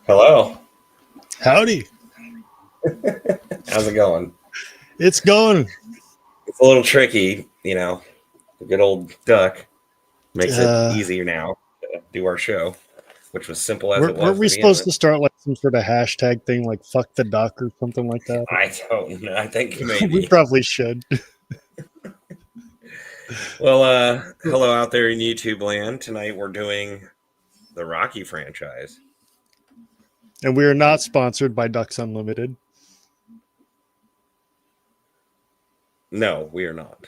Hello. Howdy. How's it going? It's going. It's a little tricky, The good old duck makes it Uh, easier now to do our show, which was simple as it weren't was we to begin supposed with. to start like some sort of hashtag thing like fuck the duck or something like that? I don't know. I think We maybe. probably should. Well, hello out there in YouTube land. Tonight we're doing the Rocky franchise. And we are not sponsored by Ducks Unlimited. No, we are not.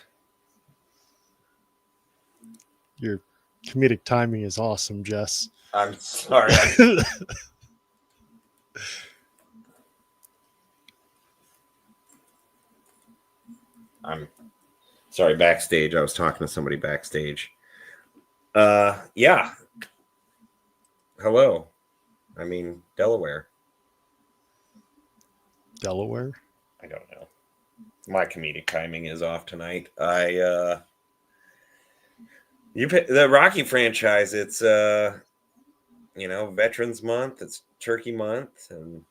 Your comedic timing is awesome, Jess. I'm sorry. I'm sorry. Backstage, I was talking to somebody backstage. Yeah. Hello. I mean, Delaware. Delaware? I don't know. My comedic timing is off tonight. The Rocky franchise, it's Veterans Month, it's Turkey Month, and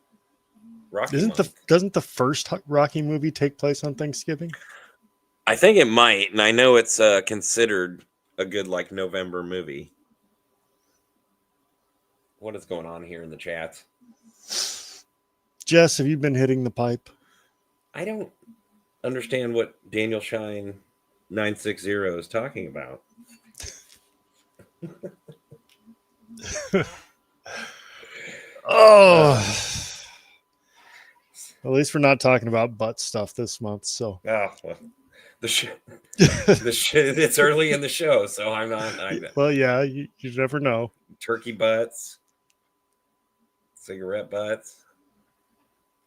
Rocky Month. Doesn't the first Rocky movie take place on Thanksgiving? I think it might, and I know it's considered a good November movie. What is going on here in the chat? Jess, have you been hitting the pipe? I don't understand what Daniel Schein 960 is talking about. Oh, at least we're not talking about butt stuff this month. So, well, it's early in the show, so I'm not. Well, yeah, you never know. Turkey butts, cigarette butts.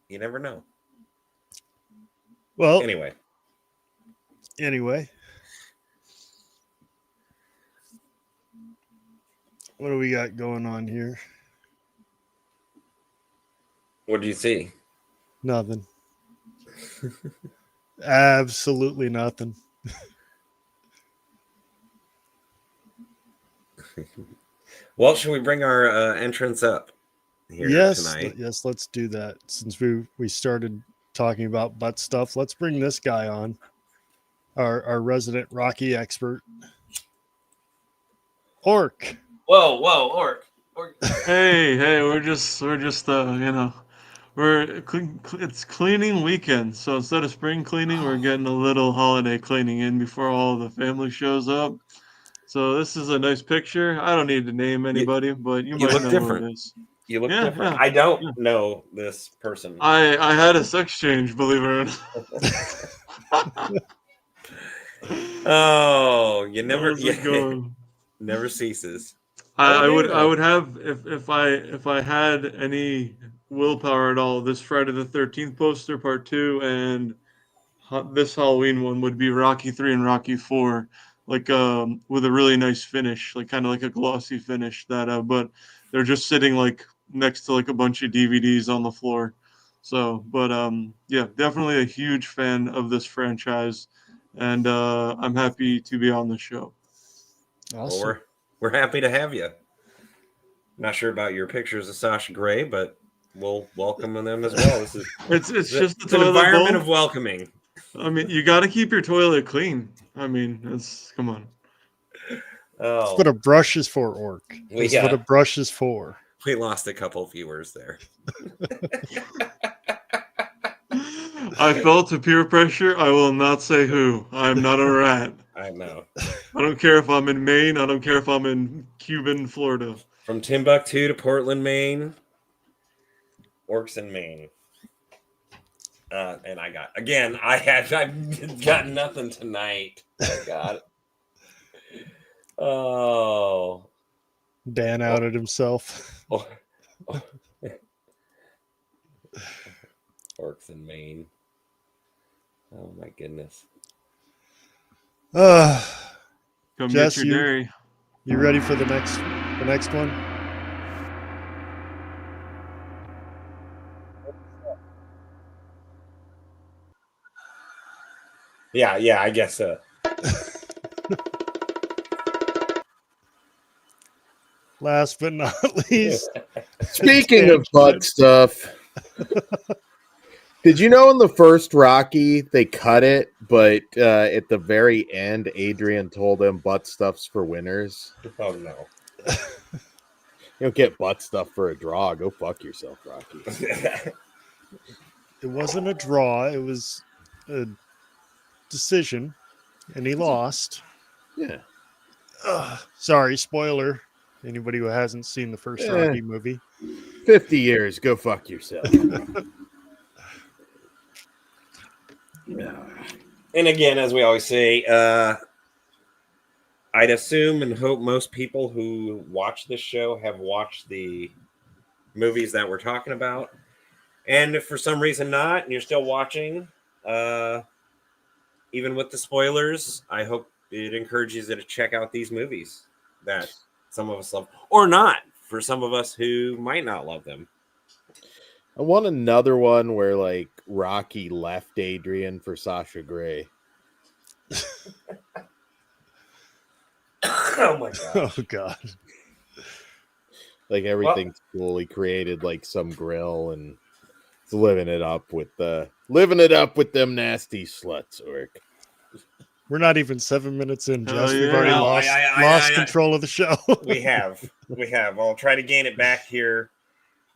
You never know. Well, anyway, what do we got going on here? What did you see? Nothing. Absolutely nothing. Well, should we bring our entrance up here tonight? Yes, let's do that. Since we started talking about butt stuff, let's bring this guy on, our resident Rocky expert, Orc. Whoa, Orc. Hey, it's cleaning weekend, so instead of spring cleaning, we're getting a little holiday cleaning in before all the family shows up. So this is a nice picture. I don't need to name anybody, but you might know who it is. You look different. I don't know this person. I had a sex change, believe it or not. Oh, you never never ceases. I would have if I had any willpower at all, this Friday the 13th poster part 2 and this Halloween one would be Rocky 3 and Rocky 4, with a really nice finish, kind of like a glossy finish that but they're just sitting next to a bunch of DVDs on the floor. So, but yeah, definitely a huge fan of this franchise, and I'm happy to be on the show. Awesome. Well, we're happy to have you. Not sure about your pictures of Sasha Grey, but we'll welcome them as well. This is it's just an environment of welcoming. I mean, you got to keep your toilet clean. I mean, come on. Oh, that's what a brush is for, Orc. That's what a brush is for. We lost a couple of viewers there. I felt a peer pressure. I will not say who. I'm not a rat. I know. I don't care if I'm in Maine. I don't care if I'm in Cuban, Florida. From Timbuktu to Portland, Maine. Orcs in Maine. And I've got nothing tonight. I got it. Oh. Dan outed himself. Orcs in Maine. Oh my goodness. Come Jess, get your dairy. You ready for the next one? Yeah, I guess so. last but not least, Speaking of butt stuff, did you know in the first Rocky they cut it, but at the very end, Adrian told him butt stuff's for winners? Oh no. You don't get butt stuff for a draw. Go fuck yourself, Rocky. it wasn't a draw. It was a decision, and he lost. Yeah. Sorry, spoiler. Anybody who hasn't seen the first Rocky movie. 50 years. Go fuck yourself. And again, as we always say, I'd assume and hope most people who watch this show have watched the movies that we're talking about. And if for some reason not, and you're still watching, even with the spoilers, I hope it encourages you to check out these movies that some of us love, or not, for some of us who might not love them. I want another one where like Rocky left Adrian for Sasha Grey. Oh my god! Oh god! Like everything's cool. He created like some grill and it's living it up with them nasty sluts, Orc. We're not even 7 minutes in, Jess. We've yeah. already No, lost control of the show. We have. I'll try to gain it back here.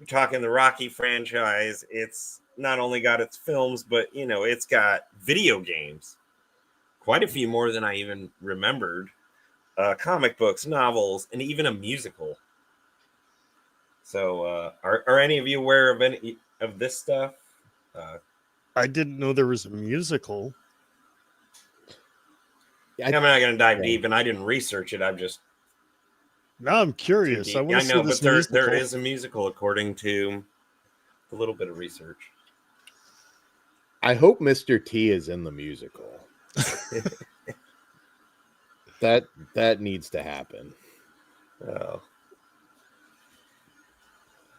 We're talking the Rocky franchise. It's not only got its films, but it's got video games. Quite a few more than I even remembered. Comic books, novels, and even a musical. So, are any of you aware of any of this stuff? I didn't know there was a musical. I'm not going to dive deep, and I didn't research it. I'm just Now I'm curious. I want to see know, this but musical. there is a musical according to a little bit of research. I hope Mr. T is in the musical. That needs to happen. Oh.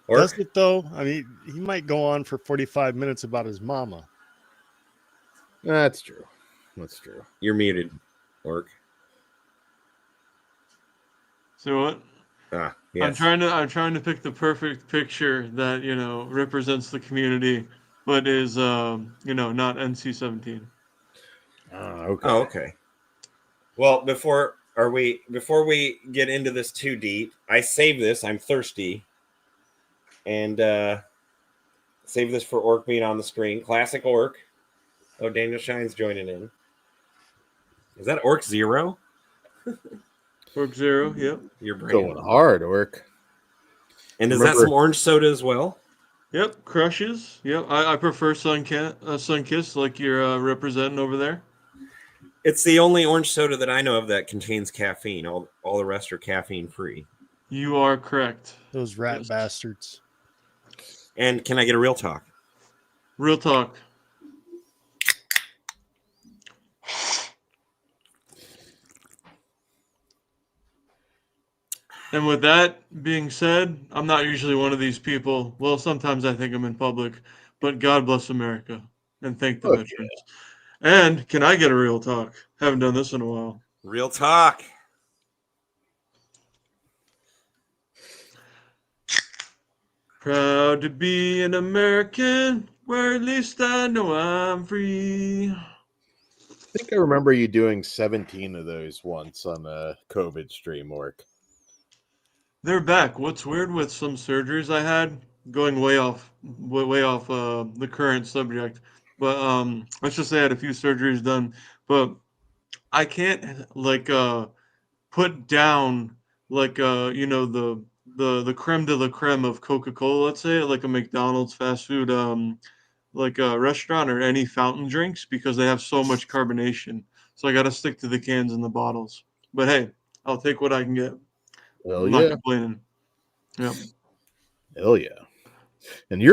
Does it though? I mean, he might go on for 45 minutes about his mama. That's true. That's true. You're muted, Orc. So what? Yes. I'm trying to pick the perfect picture that represents the community, but is not NC-17. Okay. Oh, okay. Well, before we get into this too deep, I save this. I'm thirsty, and save this for Orc being on the screen. Classic Orc. Oh, Daniel Schein's joining in. Is that Orc Zero? Orc Zero, yep. You're Going hard, Orc. And is that some orange soda as well? Yep, crushes. Yep, I prefer Sunkiss like you're representing over there. It's the only orange soda that I know of that contains caffeine. All the rest are caffeine free. You are correct. Those rat bastards. And can I get a real talk? Real talk. And with that being said, I'm not usually one of these people. Well, sometimes I think I'm in public, but God bless America and thank the veterans. And can I get a real talk? Haven't done this in a while. Real talk. Proud to be an American, where at least I know I'm free. I think I remember you doing 17 of those once on a COVID stream, Orc. They're back. What's weird with some surgeries I had, going way off the current subject, but let's just say I had a few surgeries done, but I can't put down the creme de la creme of Coca-Cola, let's say, like a McDonald's fast food like a restaurant or any fountain drinks because they have so much carbonation. So I got to stick to the cans and the bottles. But hey, I'll take what I can get. Hell I'm yeah. not complaining. Yeah. Hell yeah. And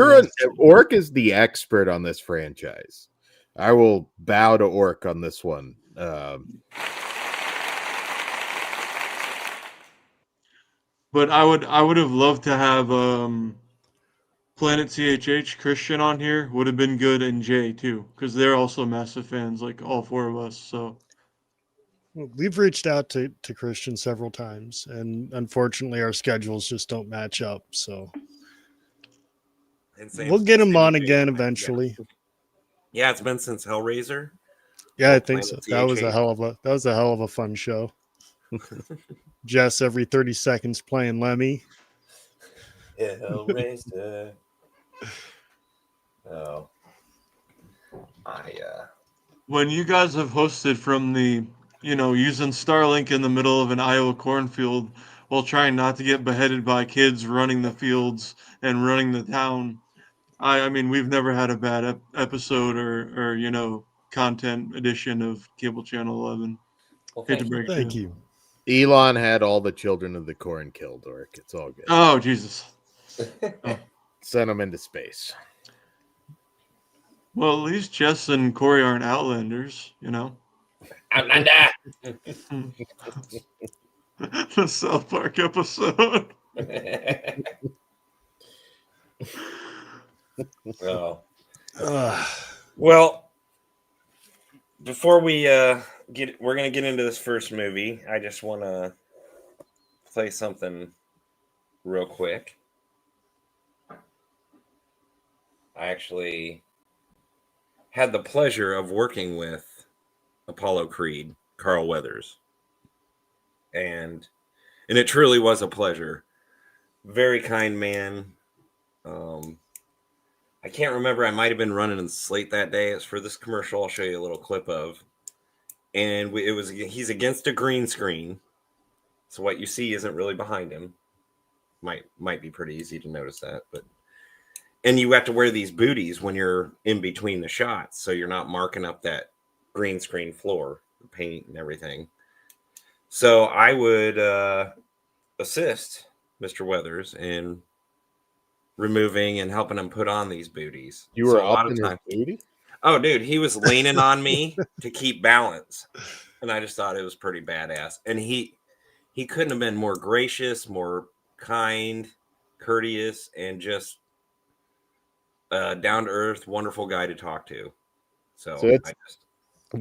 Orc is the expert on this franchise. I will bow to Orc on this one. But I would have loved to have Planet CHH Christian on here. Would have been good, and Jay too, because they're also massive fans, like all four of us. So We've reached out to Christian several times, and unfortunately, our schedules just don't match up. So And we'll get him same on with again Jay. eventually. Yeah, it's been since Hellraiser. Yeah, I Well, think so. Planet That was a CHH. hell of a fun show. Jess every 30 seconds playing Lemmy. Hellraiser. Oh, I When you guys have hosted from the, using Starlink in the middle of an Iowa cornfield while trying not to get beheaded by kids running the fields and running the town, I mean, we've never had a bad episode or content edition of Cable Channel 11. well, Hate to thank you. break it to Thank you. you. Elon had all the children of the corn killed, Orc. It's all good. Oh, Jesus. Oh. Send them into space. Well, at least Jess and Kory aren't Outlanders, you know? Outlander. The South Park episode. Oh. Ugh. Well, before we we're gonna get into this first movie. I just want to play something real quick. I actually had the pleasure of working with Apollo Creed, Carl Weathers, and it truly was a pleasure. Very kind man. I can't remember. I might have been running in Slate that day. It's for this commercial. I'll show you a little clip of. And he's against a green screen, so what you see isn't really behind him. Might be pretty easy to notice that, and you have to wear these booties when you're in between the shots, so you're not marking up that green screen floor, the paint and everything. So I would assist Mr. Weathers in removing and helping him put on these booties. You were So a up lot in of his time. booty? Oh, dude, he was leaning on me to keep balance, and I just thought it was pretty badass. And he couldn't have been more gracious, more kind, courteous, and just down to earth, wonderful guy to talk to. So it's I just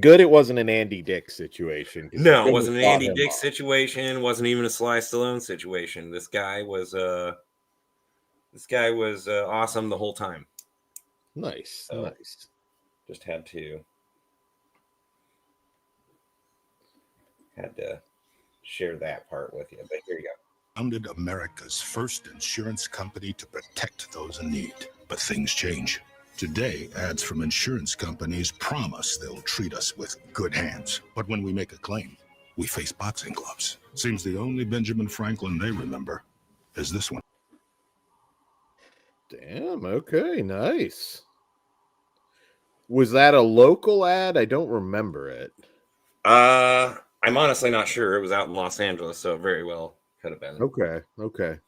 good it wasn't an Andy Dick situation. 'Cause no, you it wasn't an fought Andy him Dick off. situation. Wasn't even a Sly Stallone situation. This guy was awesome the whole time. Nice, So, nice. just had to share that part with you. But here you go. Founded America's first insurance company to protect those in need. But things change. Today, ads from insurance companies promise they'll treat us with good hands. But when we make a claim, we face boxing gloves. Seems the only Benjamin Franklin they remember is this one. Damn, okay, nice. Was that a local ad? I don't remember it. I'm honestly not sure. It was out in Los Angeles, so it very well could have been. Okay.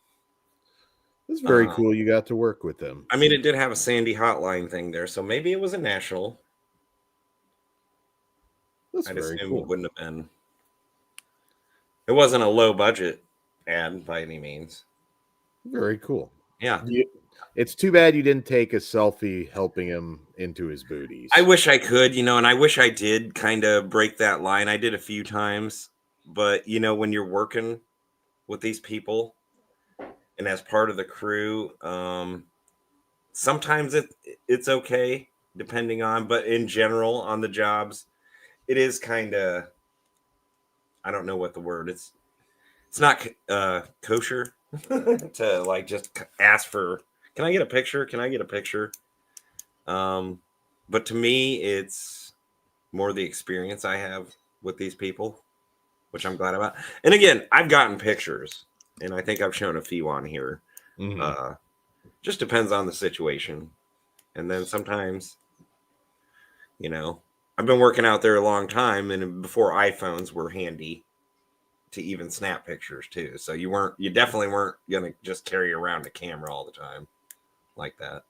That's very cool. You got to work with them. I mean, it did have a Sandy hotline thing there, so maybe it was a national. That's I'd very assume cool. it wouldn't have been. It wasn't a low budget ad by any means. Very cool. Yeah. It's too bad you didn't take a selfie helping him into his booties. I wish I could, and I wish I did kind of break that line. I did a few times, but when you're working with these people and as part of the crew, sometimes it's okay depending on, but in general on the jobs, it is kind of, I don't know what the word, it's not kosher to like just ask for, can I get a picture? But to me, it's more the experience I have with these people, which I'm glad about. And again, I've gotten pictures, and I think I've shown a few on here. Mm-hmm. Just depends on the situation. And then sometimes, I've been working out there a long time, and before iPhones were handy to even snap pictures too. So you definitely weren't gonna just carry around a camera all the time like that.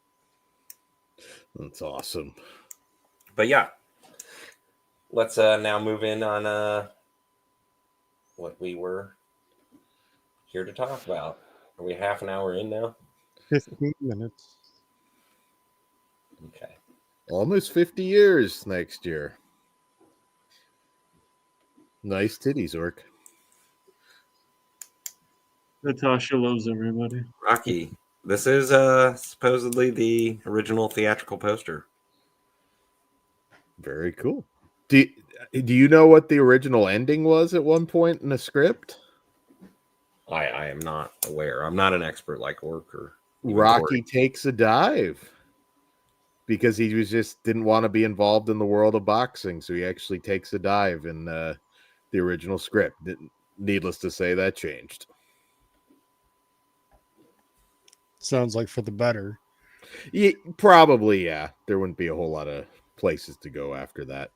That's awesome. But yeah, let's now move in on what we were here to talk about. Are we half an hour in now? 15 minutes. Okay. Almost 50 years next year. Nice titties, Orc. Natasha loves everybody. Rocky. This is supposedly the original theatrical poster. Very cool. Do you know what the original ending was at one point in the script? I am not aware. I'm not an expert like Orc or even Rocky Kory. takes a dive because he was just didn't want to be involved in the world of boxing, so he actually takes a dive in the original script. Needless to say, that changed. Sounds like for the better. Yeah, probably, yeah. There wouldn't be a whole lot of places to go after that.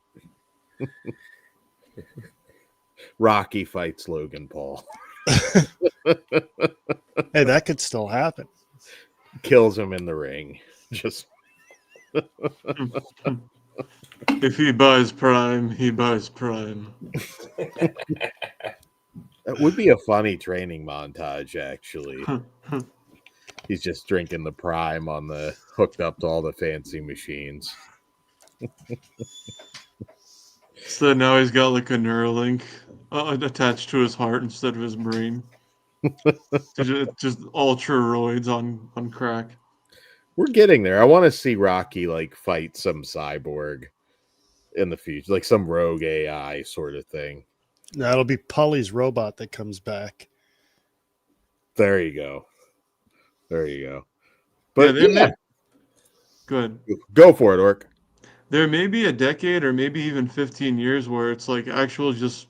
Rocky fights Logan Paul. Hey, that could still happen. Kills him in the ring. Just If he buys Prime, he buys Prime. that would be a funny training montage, actually. He's just drinking the Prime on the hooked up to all the fancy machines. So now he's got like a Neuralink attached to his heart instead of his brain. just ultra roids on crack. We're getting there. I want to see Rocky like fight some cyborg in the future, like some rogue AI sort of thing. That'll be Polly's robot that comes back. There you go. There you go. Yeah, But good. Go for it, Orc. There may be a decade or maybe even 15 years where it's like actual just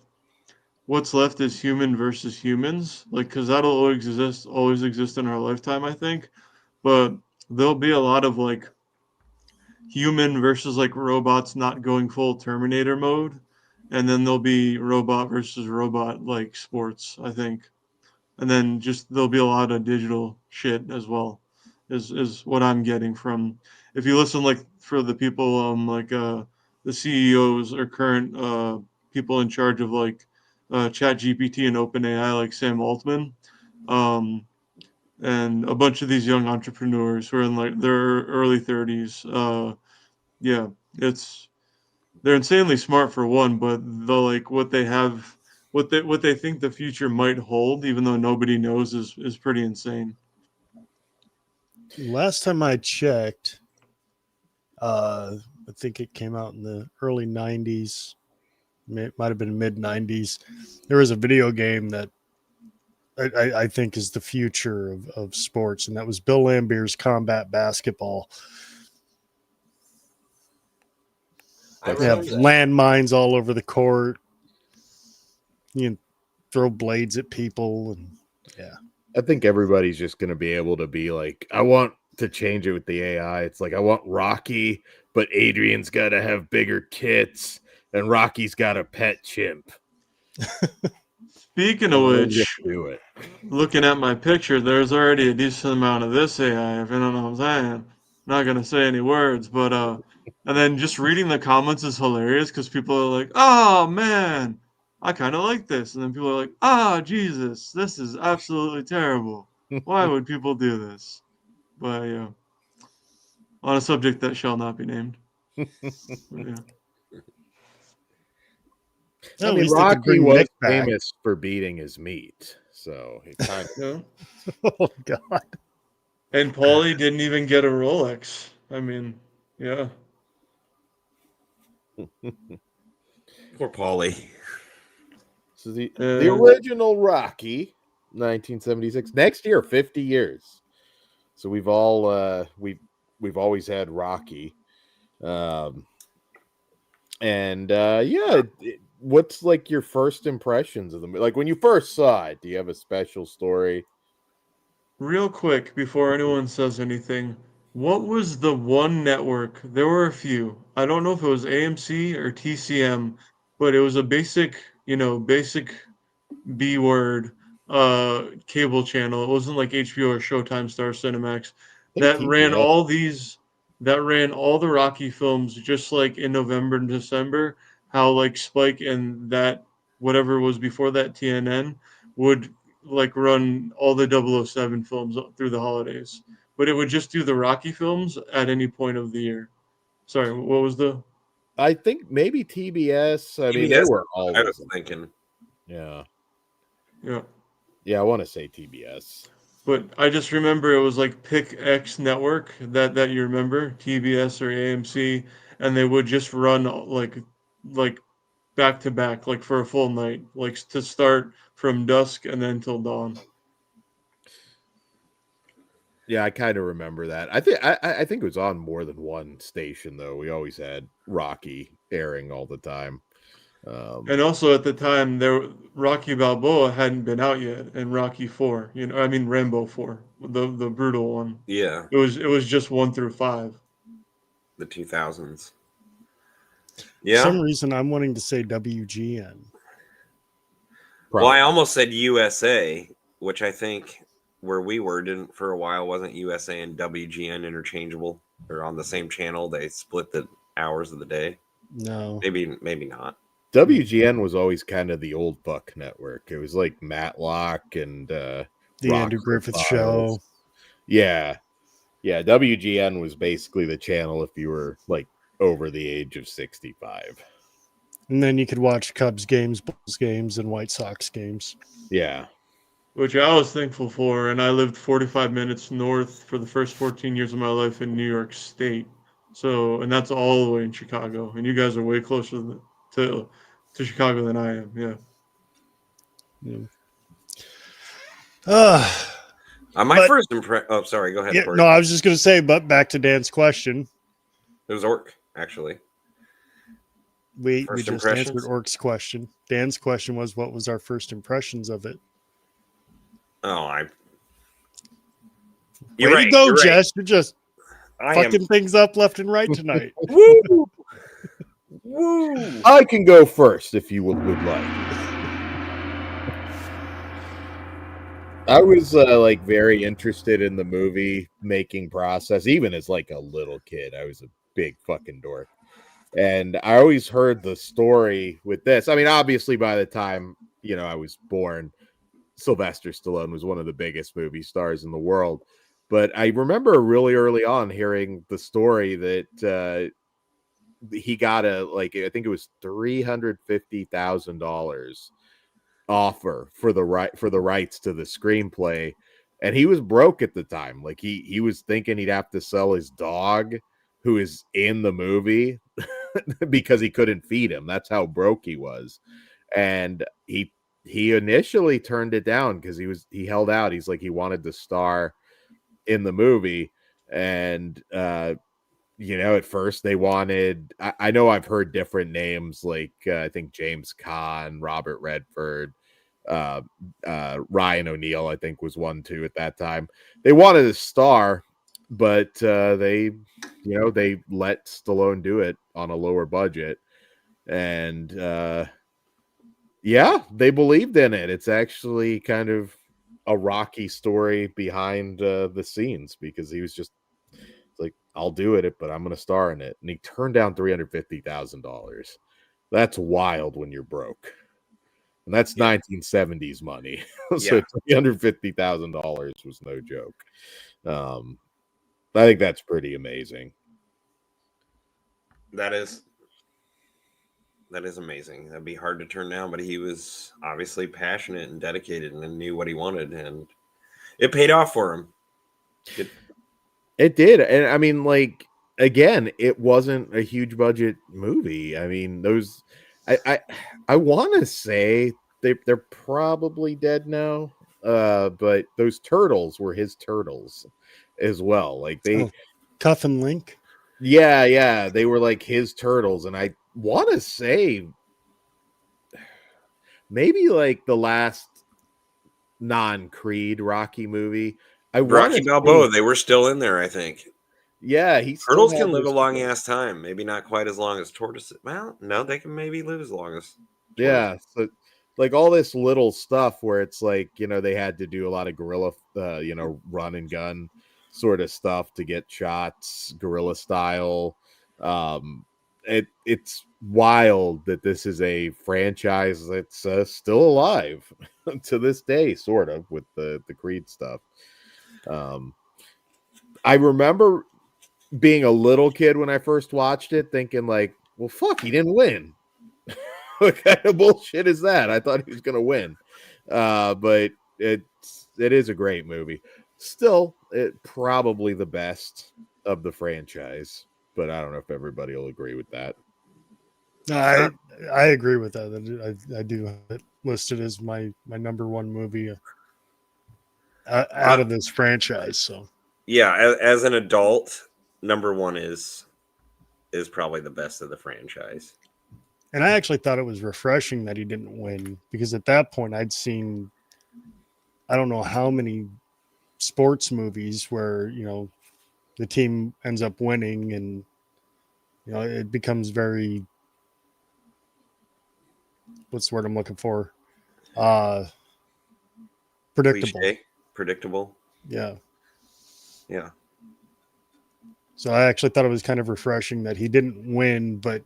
what's left is human versus humans, like because that'll always exist in our lifetime, I think. But there'll be a lot of like human versus like robots not going full Terminator mode, and then there'll be robot versus robot like sports, I think, and then just there'll be a lot of digital shit as well, is what I'm getting from. If you listen like for the people the CEOs or current people in charge of like Chat GPT and OpenAI like Sam Altman, and a bunch of these young entrepreneurs who are in like their early 30s. Yeah, they're insanely smart for one, but the like what they have, what they think the future might hold, even though nobody knows, is pretty insane. Last time I checked, I think it came out in the early 90s. It might have been mid 90s. There was a video game that I think is the future of sports, and that was Bill Lambert's Combat Basketball. They have landmines all over the court. You can throw blades at people, and yeah. I think everybody's just going to be able to be like, I want to change it with the AI. It's like, I want Rocky, but Adrian's got to have bigger tits, and Rocky's got a pet chimp. Speaking of which, do it. Looking at my picture, there's already a decent amount of this AI, if you know what I'm saying. Not gonna say any words, but and then just reading the comments is hilarious because people are like, "Oh man, I kind of like this," and then people are like, "Ah, Jesus, this is absolutely terrible. Why would people do this?" But yeah, on a subject that shall not be named. But, yeah. I mean, Rocky was famous for beating his meat, so he kind of. Yeah. Oh God! And Paulie didn't even get a Rolex. I mean, yeah. Poor Paulie. So the original Rocky, 1976. Next year, 50 years. So we've all we've always had Rocky, what's like your first impressions of the movie? Like when you first saw it, do you have a special story? Real quick, before anyone says anything, what was the one network? There were a few. I don't know if it was AMC or TCM, but it was a basic B word cable channel. It wasn't like HBO or Showtime, Star Cinemax. That ran all the Rocky films just like in November and December. How like Spike and that whatever was before that TNN would like run all the 007 films through the holidays. But it would just do the Rocky films at any point of the year. Sorry, what was the I think maybe TBS. I mean, they TBS, were I always was thinking. Yeah. Yeah. Yeah, I want to say TBS. But I just remember it was like Pick X Network that you remember, TBS or AMC, and they would just run like back to back, like for a full night, like to start from dusk and then till dawn. Yeah, I kind of remember that. I think it was on more than one station though. We always had Rocky airing all the time. And also at the time, Rocky Balboa hadn't been out yet, and Rocky Four, I mean Rambo Four, the brutal one. Yeah, It was just 1 through 5. the 2000s. For Yeah. some reason, I'm wanting to say WGN. Well, I almost said USA, which I think where we were didn't for a while wasn't USA and WGN interchangeable or on the same channel. They split the hours of the day. No. Maybe not. WGN was always kind of the old buck network. It was like Matlock and The Rockford Andrew Griffith Files. Show. Yeah. Yeah, WGN was basically the channel if you were like over the age of 65. And then you could watch Cubs games, Bulls games, and White Sox games. Yeah. Which I was thankful for, and I lived 45 minutes north for the first 14 years of my life in New York State. So, and that's all the way in Chicago, and you guys are way closer to Chicago than I am. Yeah. My first impression. Oh, sorry. Go ahead. Yeah, Kory. no, I was just going to say, but back to Dan's question. It was Orc, actually. We First just impressions? answered Orc's question. Dan's question was, what was our first impressions of it? Oh, Way to go, Jess. You're just I fucking things up left and right tonight. Woo! Woo! I can go first if you would like. I was like very interested in the movie making process, even as like a little kid. I was a big fucking dork. And I always heard the story with this. I mean, obviously by the time, I was born, Sylvester Stallone was one of the biggest movie stars in the world. But I remember really early on hearing the story that he got I think it was $350,000 offer for the rights to the screenplay, and he was broke at the time. Like he was thinking he'd have to sell his dog, who is in the movie, because he couldn't feed him. That's how broke he was, and he initially turned it down because he held out. He's like he wanted to star in the movie, and at first they wanted, I know I've heard different names, like I think James Caan, Robert Redford, Ryan O'Neal, I think was one too at that time. They wanted a star, but they let Stallone do it on a lower budget. And they believed in it. It's actually kind of a Rocky story behind the scenes, because he was just like, I'll do it, but I'm going to star in it. And he turned down $350,000. That's wild when you're broke. And that's 1970s money. So $350,000 was no joke. I think that's pretty amazing. That is amazing. That'd be hard to turn down, but he was obviously passionate and dedicated and knew what he wanted, and it paid off for him. It did. And I mean, like, again, it wasn't a huge budget movie. I mean, those I want to say they're probably dead now. But those turtles were his turtles as well. Like Cuff and Link. Yeah, they were like his turtles, and I want to say maybe like the last non-Creed Rocky movie. Rocky Balboa, they were still in there, I think. Yeah, turtles can live a long ass time. Maybe not quite as long as tortoises. Well, no, they can maybe live as long as tortoises. Yeah. So like all this little stuff where it's like, they had to do a lot of guerrilla, run and gun sort of stuff to get shots, guerrilla style. It's wild that this is a franchise that's still alive to this day, sort of, with the Creed stuff. I remember being a little kid when I first watched it, thinking like, well, fuck, he didn't win. What kind of bullshit is that? I thought he was going to win. But it is a great movie. Still, probably the best of the franchise. But I don't know if everybody will agree with that. I agree with that. I do have it listed as my number one movie out of this franchise. So yeah, as an adult, number one is probably the best of the franchise. and I actually thought it was refreshing that he didn't win, because at that point I'd seen I don't know how many sports movies where, you know, the team ends up winning and, you know, it becomes very, what's the word I'm looking for? Predictable. Cliche, predictable. Yeah. Yeah. So I actually thought it was kind of refreshing that he didn't win, but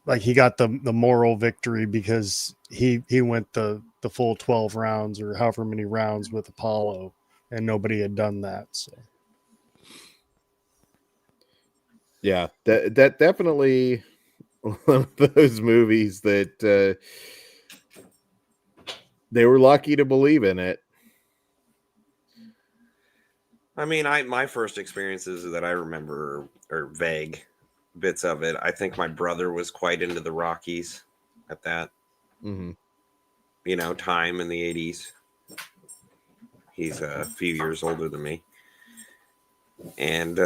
like he got the moral victory because he went the full 12 rounds or however many rounds with Apollo, and nobody had done that. So Yeah, that definitely one of those movies that they were lucky to believe in it. I mean, my first experiences that I remember are vague bits of it. I think my brother was quite into the Rockies at that, Mm-hmm. you know, time in the 80s. He's a few years older than me. And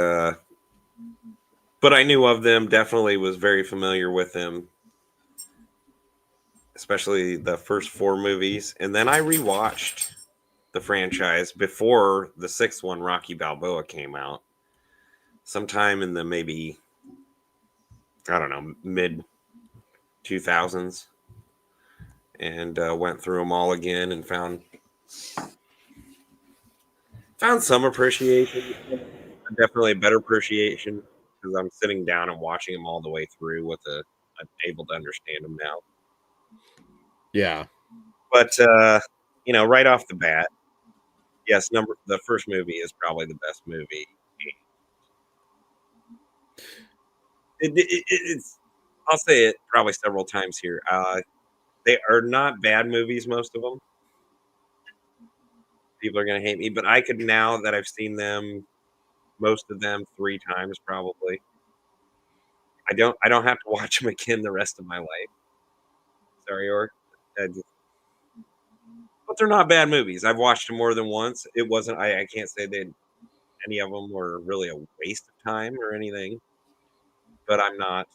but I knew of them, definitely was very familiar with them, especially the first 4 movies. And then I rewatched the franchise before the 6th one, Rocky Balboa, came out. Sometime in the maybe, I don't know, mid 2000s. And went through them all again and found some appreciation. Definitely a better appreciation because I'm sitting down and watching them all the way through I'm able to understand them now. Yeah. But you know, right off the bat, yes, the first movie is probably the best movie. It's I'll say it probably several times here. They are not bad movies, most of them. People are going to hate me, but I could, now that I've seen them, most of them 3 times probably. I don't have to watch them again the rest of my life. Sorry, Orc. But they're not bad movies. I've watched them more than once. It wasn't. I can't say that any of them were really a waste of time or anything. But I'm not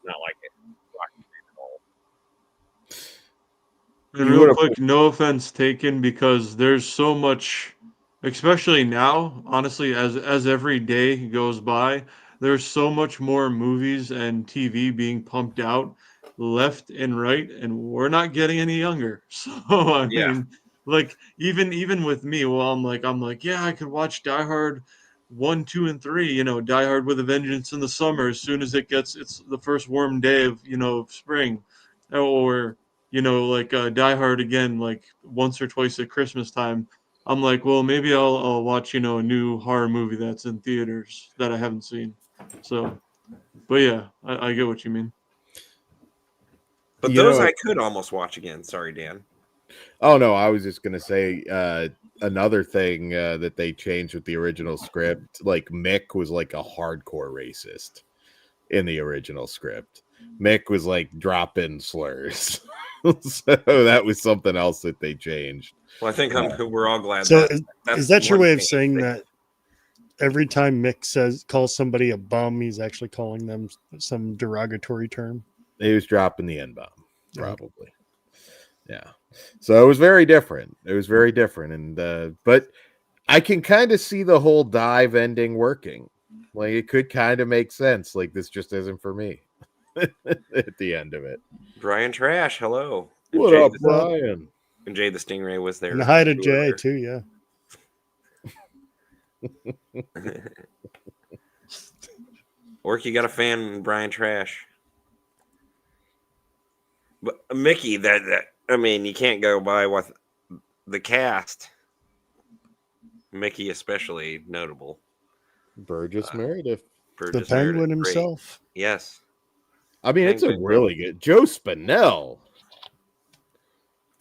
like it. At all. And You real would have quick, no offense taken, because there's so much, especially now, honestly, as every day goes by, there's so much more movies and TV being pumped out left and right, and we're not getting any younger. So I Yeah. mean, like even with me, well, I'm like, yeah, I could watch Die Hard 1, 2, and 3. You know, Die Hard with a Vengeance in the summer as soon as it's the first warm day of of spring, or like Die Hard again, like once or twice at Christmas time. I'm like, well, maybe I'll watch, a new horror movie that's in theaters that I haven't seen. So, but yeah, I get what you mean. But You those know, I could almost watch again. Sorry, Dan. oh no, I was just gonna say another thing that they changed with the original script. Like Mick was like a hardcore racist in the original script. Mick was like dropping slurs, so that was something else that they changed. Well, I think we're all glad. So that's is that your one way of thing saying that every time Mick calls somebody a bum, he's actually calling them some derogatory term? He was dropping the N-bomb, probably. Yeah. So it was very different. And but I can kind of see the whole dive ending working. Like it could kind of make sense. Like this just isn't for me at the end of it. Brian Trash, hello. And What Jay up, the, Brian? And Jay the Stingray was there. And hi to Jay too, yeah. Orc, you got a fan in Brian Trash. But Mickey, that I mean, you can't go by with the cast. Mickey especially notable. Burgess Meredith. The Burgess hired Penguin it. Great. himself. Yes. I mean, it's a Penguin really good Joe Spinell,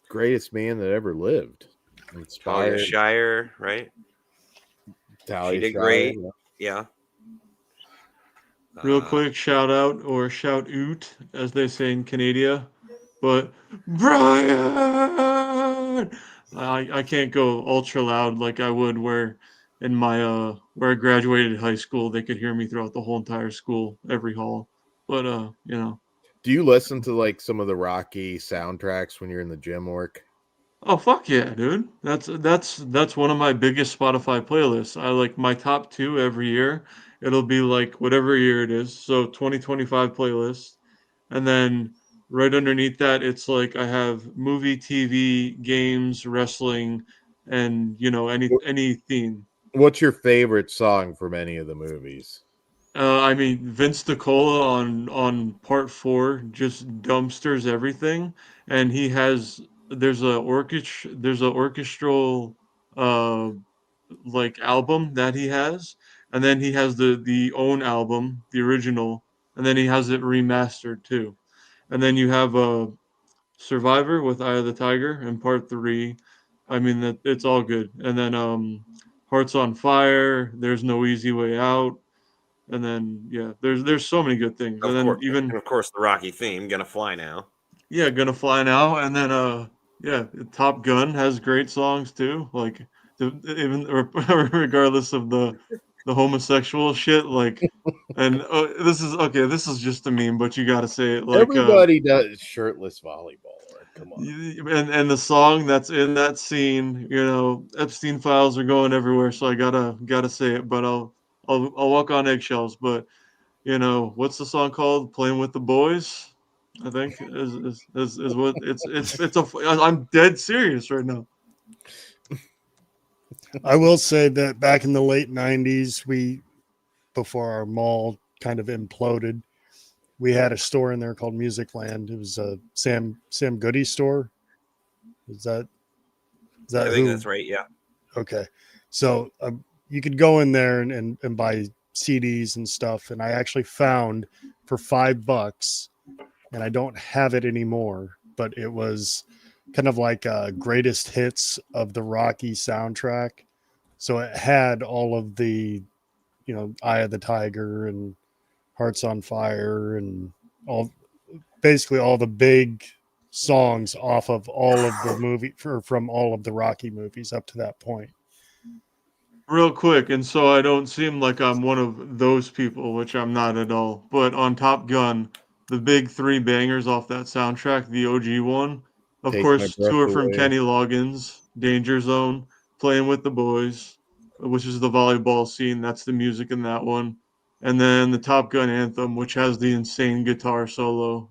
greatest man that ever lived. Talia Inspired Shire, right? Talia She did Shire, great. yeah. Yeah. Real quick, shout out or shout out, as they say in Canada. But Brian, I can't go ultra loud like I would where in my where I graduated high school they could hear me throughout the whole entire school, every hall. But you know. Do you listen to like some of the Rocky soundtracks when you're in the gym work? Oh fuck yeah, dude. That's one of my biggest Spotify playlists. I like my top 2 every year. It'll be like whatever year it is. So 2025 playlist. And then right underneath that it's like I have movie, TV, games, wrestling, and you know any theme. What's your favorite song from any of the movies? I mean Vince DiCola on part 4 just dumpsters everything, and he has there's a orchestral uh like album that he has, and then he has the own album, the original, and then he has it remastered too. And then you have a Survivor with Eye of the Tiger and part 3. I mean that it's all good. And then Hearts on Fire, There's No Easy Way Out, and then yeah, there's so many good things. And Of then course, even and of course, the Rocky theme, "Gonna Fly Now." yeah, Gonna Fly Now, and then yeah, Top Gun has great songs too. Like even regardless of the homosexual shit, like and this is okay. This is just a meme, but you got to say it. Like Everybody does shirtless volleyball. Come on. and the song that's in that scene, you know, Epstein files are going everywhere, so I gotta say it. But I'll walk on eggshells. But you know, what's the song called? Playing with the Boys, I think is what it's a. I'm dead serious right now. I will say that back in the late 90s, before our mall kind of imploded, we had a store in there called Music Land. It was a Sam Goody store. Is that I think who? that's right. Yeah. Okay. So you could go in there and buy CDs and stuff. And I actually found for $5, and I don't have it anymore, but it was kind of like greatest hits of the Rocky soundtrack. So it had all of the, you know, Eye of the Tiger and Hearts on Fire and basically all the big songs off of all of the from all of the Rocky movies up to that point. Real quick, and so I don't seem like I'm one of those people, which I'm not at all. But on Top Gun, the big 3 bangers off that soundtrack, the OG one, of Take my course, 2 breath are from away. Kenny Loggins, Danger Zone, Playing with the Boys, which is the volleyball scene. That's the music in that one. And then the Top Gun anthem, which has the insane guitar solo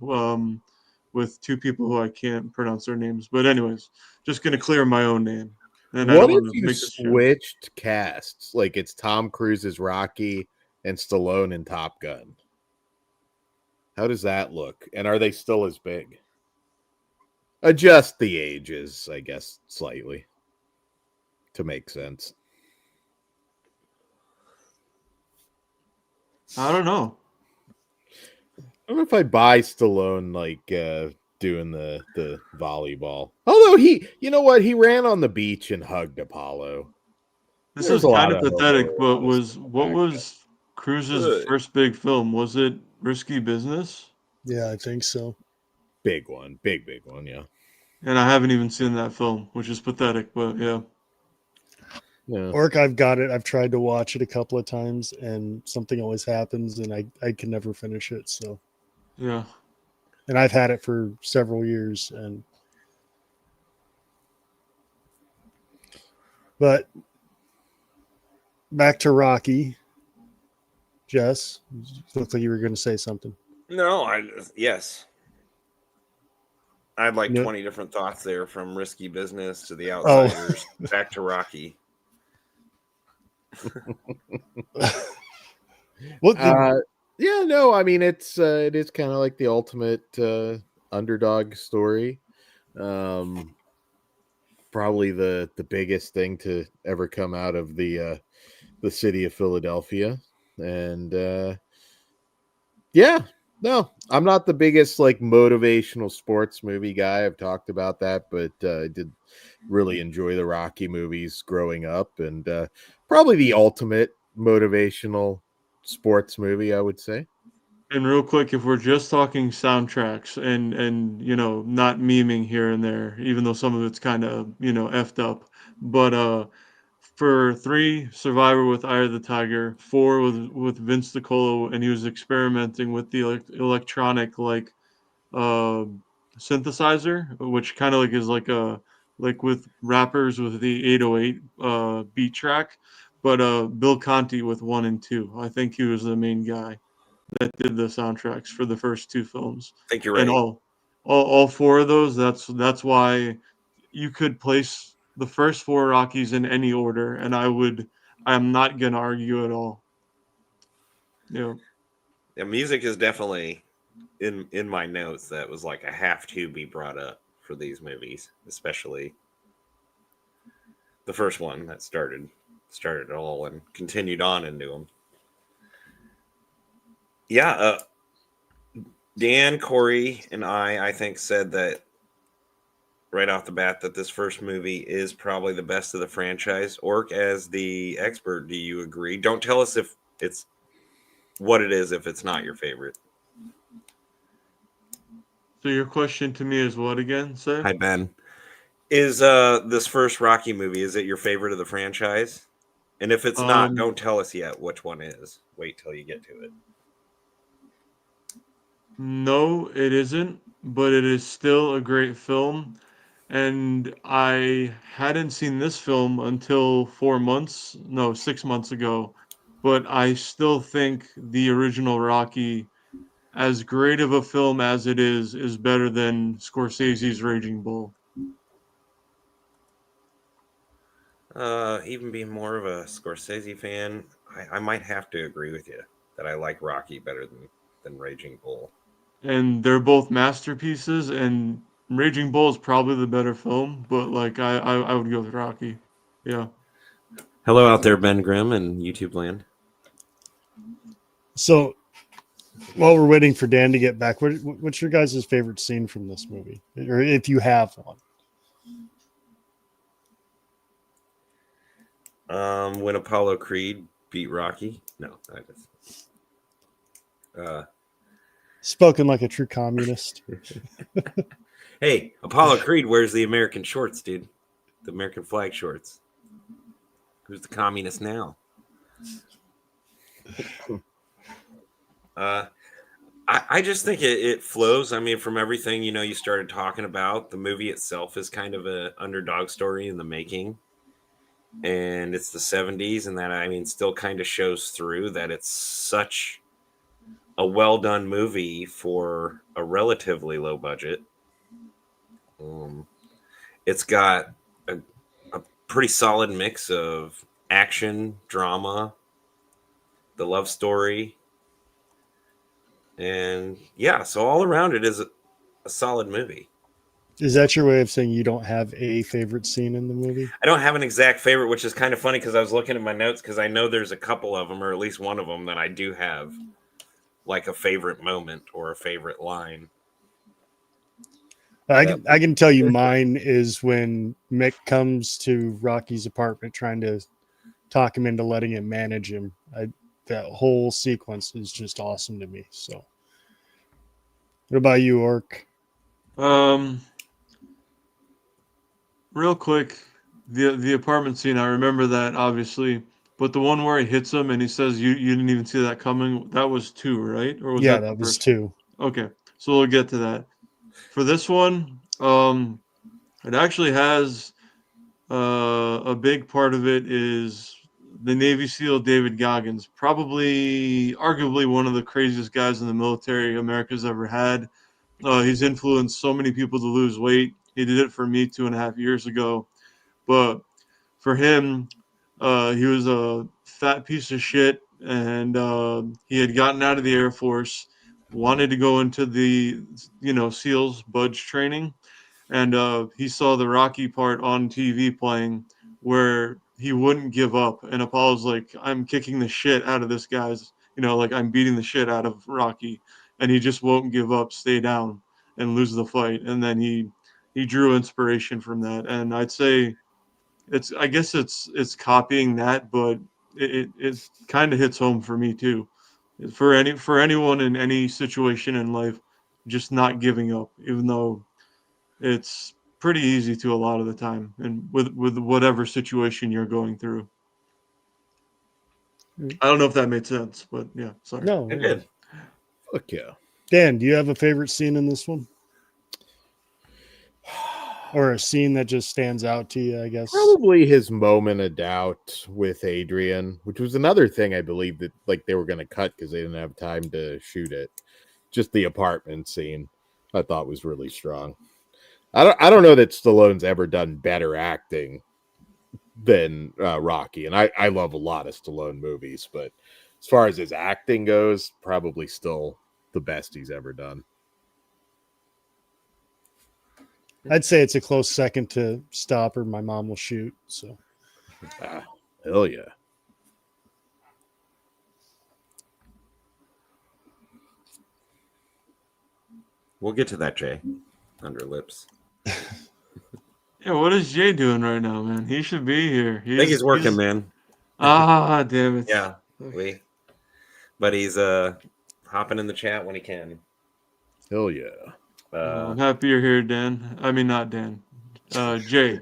with 2 people who I can't pronounce their names. But anyways, just gonna clear my own name, and I What don't if want to you make this show. switched casts? Like it's Tom Cruise's Rocky and Stallone in Top Gun. How does that look? And are they still as big? Adjust the ages, I guess, slightly to make sense. I don't know. I don't know if I buy Stallone like doing the volleyball. Although you know what? He ran on the beach and hugged Apollo. This There's is a kind lot of of pathetic, but homoeroticism what back then. was Cruise's first big film? Was it Risky Business? Yeah, I think so. Big one, big one, yeah. And I haven't even seen that film, which is pathetic, but yeah. Yeah. Orc, I've got it. I've tried to watch it a couple of times, and something always happens, and I can never finish it. So, Yeah. and I've had it for several years, but back to Rocky. Jess, looked like you were going to say something. No, yes. I had like No. 20 different thoughts there, from Risky Business to The Outsiders, back to Rocky. Yeah, no, I mean it is kind of like the ultimate underdog story. Probably the biggest thing to ever come out of the city of Philadelphia. And yeah, no, I'm not the biggest like motivational sports movie guy. I've talked about that, but I did really enjoy the Rocky movies growing up, and probably the ultimate motivational sports movie, I would say. And real quick, if we're just talking soundtracks and not memeing here and there, even though some of it's kind of effed up, but for 3, Survivor with Eye of the Tiger, 4 with Vince DiColo, and he was experimenting with the electronic uh, synthesizer, which kind of like is like with rappers with the 808 beat track, but Bill Conti with 1 and 2. I think he was the main guy that did the soundtracks for the first 2 films. I think you're And right. all 4 of those, that's why you could place the first 4 Rockies in any order, and I'm not gonna argue at all. Yeah, music is definitely in my notes. That was like a have to be brought up for these movies, especially the first one that started it all and continued on into them. Yeah, Dan, Kory, and I think said that right off the bat that this first movie is probably the best of the franchise. Orc, as the expert, do you agree? Don't tell us if it's what it is if it's not your favorite. So your question to me is what again, say? Hi, Ben. Is this first Rocky movie, is it your favorite of the franchise? And if it's not, don't tell us yet which one is. Wait till you get to it. No, it isn't, but it is still a great film. And I hadn't seen this film until 6 months ago. But I still think the original Rocky, as great of a film as it is better than Scorsese's Raging Bull. Even being more of a Scorsese fan, I might have to agree with you that I like Rocky better than Raging Bull. And they're both masterpieces, and Raging Bull is probably the better film, but like I would go with Rocky. Yeah. Hello out there, Ben Grimm and YouTube land. So while we're waiting for Dan to get back, what's your guys' favorite scene from this movie, or if you have one? When Apollo Creed beat Rocky. No, I just. Spoken like a true communist. Hey, Apollo Creed wears the American shorts, dude. The American flag shorts. Who's the communist now? I just think it flows. I mean, from everything you started talking about, the movie itself is kind of an underdog story in the making, and it's the 70s, and that still kind of shows through that it's such a well done movie for a relatively low budget. It's got a pretty solid mix of action, drama, the love story. And yeah, so all around it is a solid movie. Is that your way of saying you don't have a favorite scene in the movie? I don't have an exact favorite, which is kind of funny because I was looking at my notes because I know there's a couple of them, or at least one of them, that I do have like a favorite moment or a favorite line. I can tell you mine is when Mick comes to Rocky's apartment trying to talk him into letting him manage him. That whole sequence is just awesome to me. So, what about you, Orc? Real quick, the apartment scene, I remember that obviously, but the one where he hits him and he says you didn't even see that coming, that was 2, right? Or was that was 2. Okay, so we'll get to that. For this one, it actually has a big part of it is the Navy SEAL David Goggins, arguably one of the craziest guys in the military America's ever had. He's influenced so many people to lose weight. He did it for me 2.5 years ago. But for him, he was a fat piece of shit, and he had gotten out of the Air Force, wanted to go into the SEALs Budge training, and he saw the Rocky part on TV playing, where he wouldn't give up. And Apollo's like, I'm kicking the shit out of this guy's, like I'm beating the shit out of Rocky, and he just won't give up, stay down, and lose the fight. And then he drew inspiration from that. And I'd say I guess it's copying that, but it kind of hits home for me too. For anyone in any situation in life, just not giving up, even though it's pretty easy to a lot of the time, and with whatever situation you're going through. I don't know if that made sense, but yeah, sorry. No, It did. Fuck yeah. Dan, do you have a favorite scene in this one? Or a scene that just stands out to you, I guess? Probably his moment of doubt with Adrian, which was another thing I believe that like they were going to cut because they didn't have time to shoot it. Just the apartment scene, I thought was really strong. I don't know that Stallone's ever done better acting than Rocky, and I love a lot of Stallone movies, but as far as his acting goes, probably still the best he's ever done. I'd say it's a close second to Stop or My Mom Will Shoot. So, Hell yeah. We'll get to that, Jay. Under lips. Yeah, what is Jay doing right now, man? He should be here. I think he's working, man. Damn it. Yeah, but he's hopping in the chat when he can. Hell yeah. I'm happy you're here, Dan. I mean, not Dan. Jay.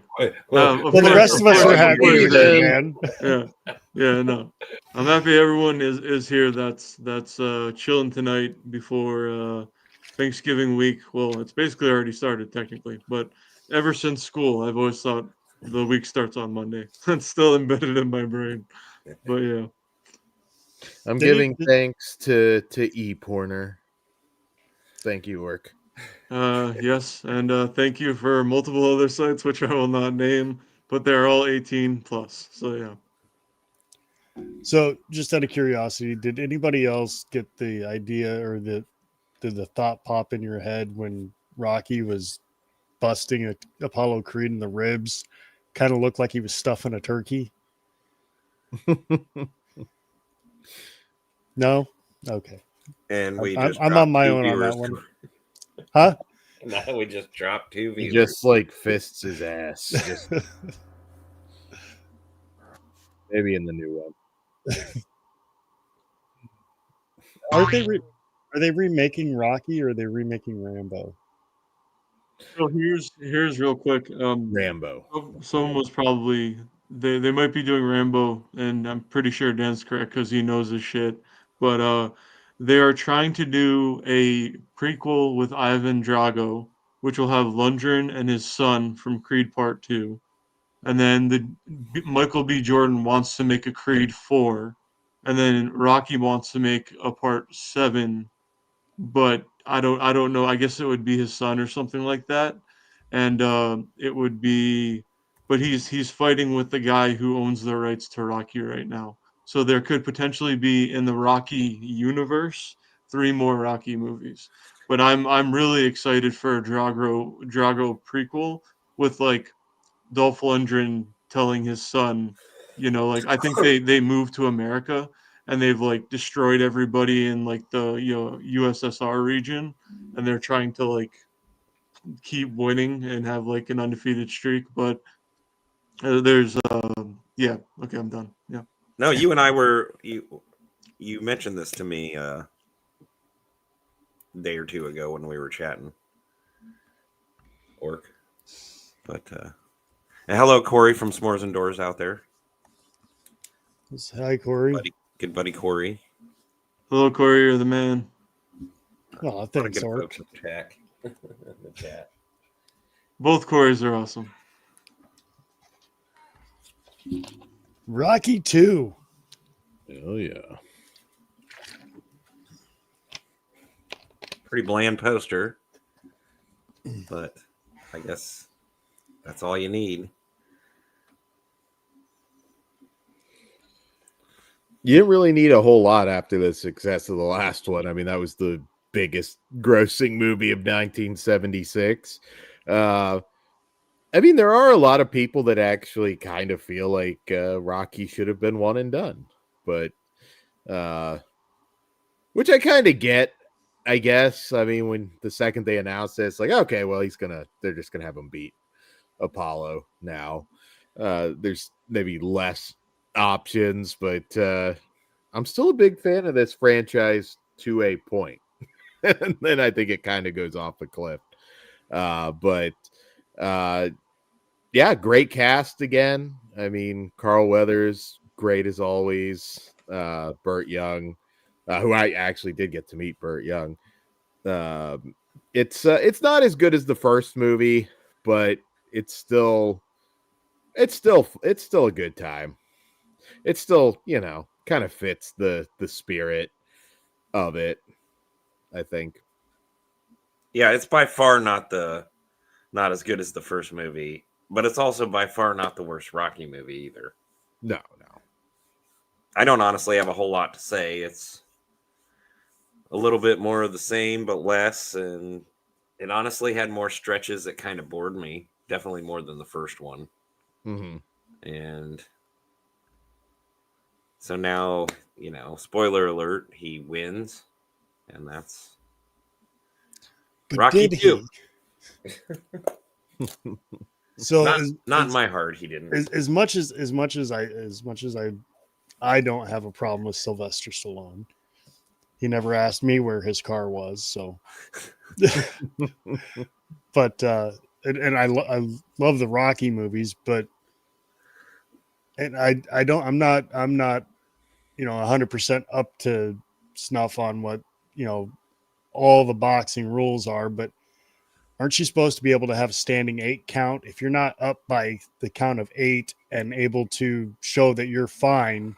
well, the rest of us are happy you're here, man. Yeah, no. I'm happy everyone is here. That's chilling tonight before Thanksgiving week. Well, it's basically already started technically, but ever since school, I've always thought the week starts on Monday. That's still embedded in my brain. But yeah. I'm giving thanks to ePorner. Thank you, Work. Yes, and thank you for multiple other sites, which I will not name, but they're all 18 plus. So yeah. So, just out of curiosity, did anybody else get the idea or did the thought pop in your head when Rocky was busting Apollo Creed in the ribs? Kind of looked like he was stuffing a turkey. No? Okay. And I'm on my own on that one. Huh? Now we just dropped 2 He viewers. just like fists his ass. Maybe in the new one. Are they remaking Rocky or are they remaking Rambo? So here's real quick. Rambo. Someone was probably they might be doing Rambo, and I'm pretty sure Dan's correct because he knows his shit. But they are trying to do a prequel with Ivan Drago, which will have Lundgren and his son from Creed Part 2. And then Michael B. Jordan wants to make a Creed 4, and then Rocky wants to make a Part 7, but I don't know. I guess it would be his son or something like that, and it would be, but he's fighting with the guy who owns the rights to Rocky right now. So there could potentially be in the Rocky universe 3 more Rocky movies. But I'm really excited for a Drago prequel with like Dolph Lundgren telling his son, like I think they moved to America and they've like destroyed everybody in like the USSR region, and they're trying to like keep winning and have like an undefeated streak. But there's yeah, okay, I'm done. Yeah. No, you and I were you mentioned this to me a day or 2 ago when we were chatting. Orc. But and hello, Kory from S'mores and Doors out there. Hi, Kory. Good buddy Kory. Hello, Kory, you're the man. Oh, thanks, Good Orc. folks in the chat. Both Korys are awesome. Rocky 2. Oh yeah. Pretty bland poster, but I guess that's all you need. You didn't really need a whole lot after the success of the last one. I mean, that was the biggest grossing movie of 1976. I mean, there are a lot of people that actually kind of feel like Rocky should have been one and done, but which I kind of get, I guess. I mean, when the second they announced it, it's like, okay, well, they're just gonna have him beat Apollo now. There's maybe less options, but I'm still a big fan of this franchise to a point. And then I think it kind of goes off a cliff. But yeah, great cast again. I mean, Carl Weathers, great as always. Burt Young, who I actually did get to meet. Burt Young. It's not as good as the first movie, but it's still a good time. It still, kind of fits the spirit of it, I think. Yeah, it's by far not as good as the first movie, but it's also by far not the worst Rocky movie either. No. I don't honestly have a whole lot to say. It's a little bit more of the same, but less, and it honestly had more stretches that kind of bored me. Definitely more than the first one. Mm-hmm. And so now, spoiler alert, he wins, and that's But Rocky did 2. So not in my heart, he didn't. As much as I don't have a problem with Sylvester Stallone. He never asked me where his car was, so. But and I love the Rocky movies, but I'm not 100% up to snuff on what all the boxing rules are, but aren't you supposed to be able to have a standing 8 count? If you're not up by the count of 8 and able to show that you're fine,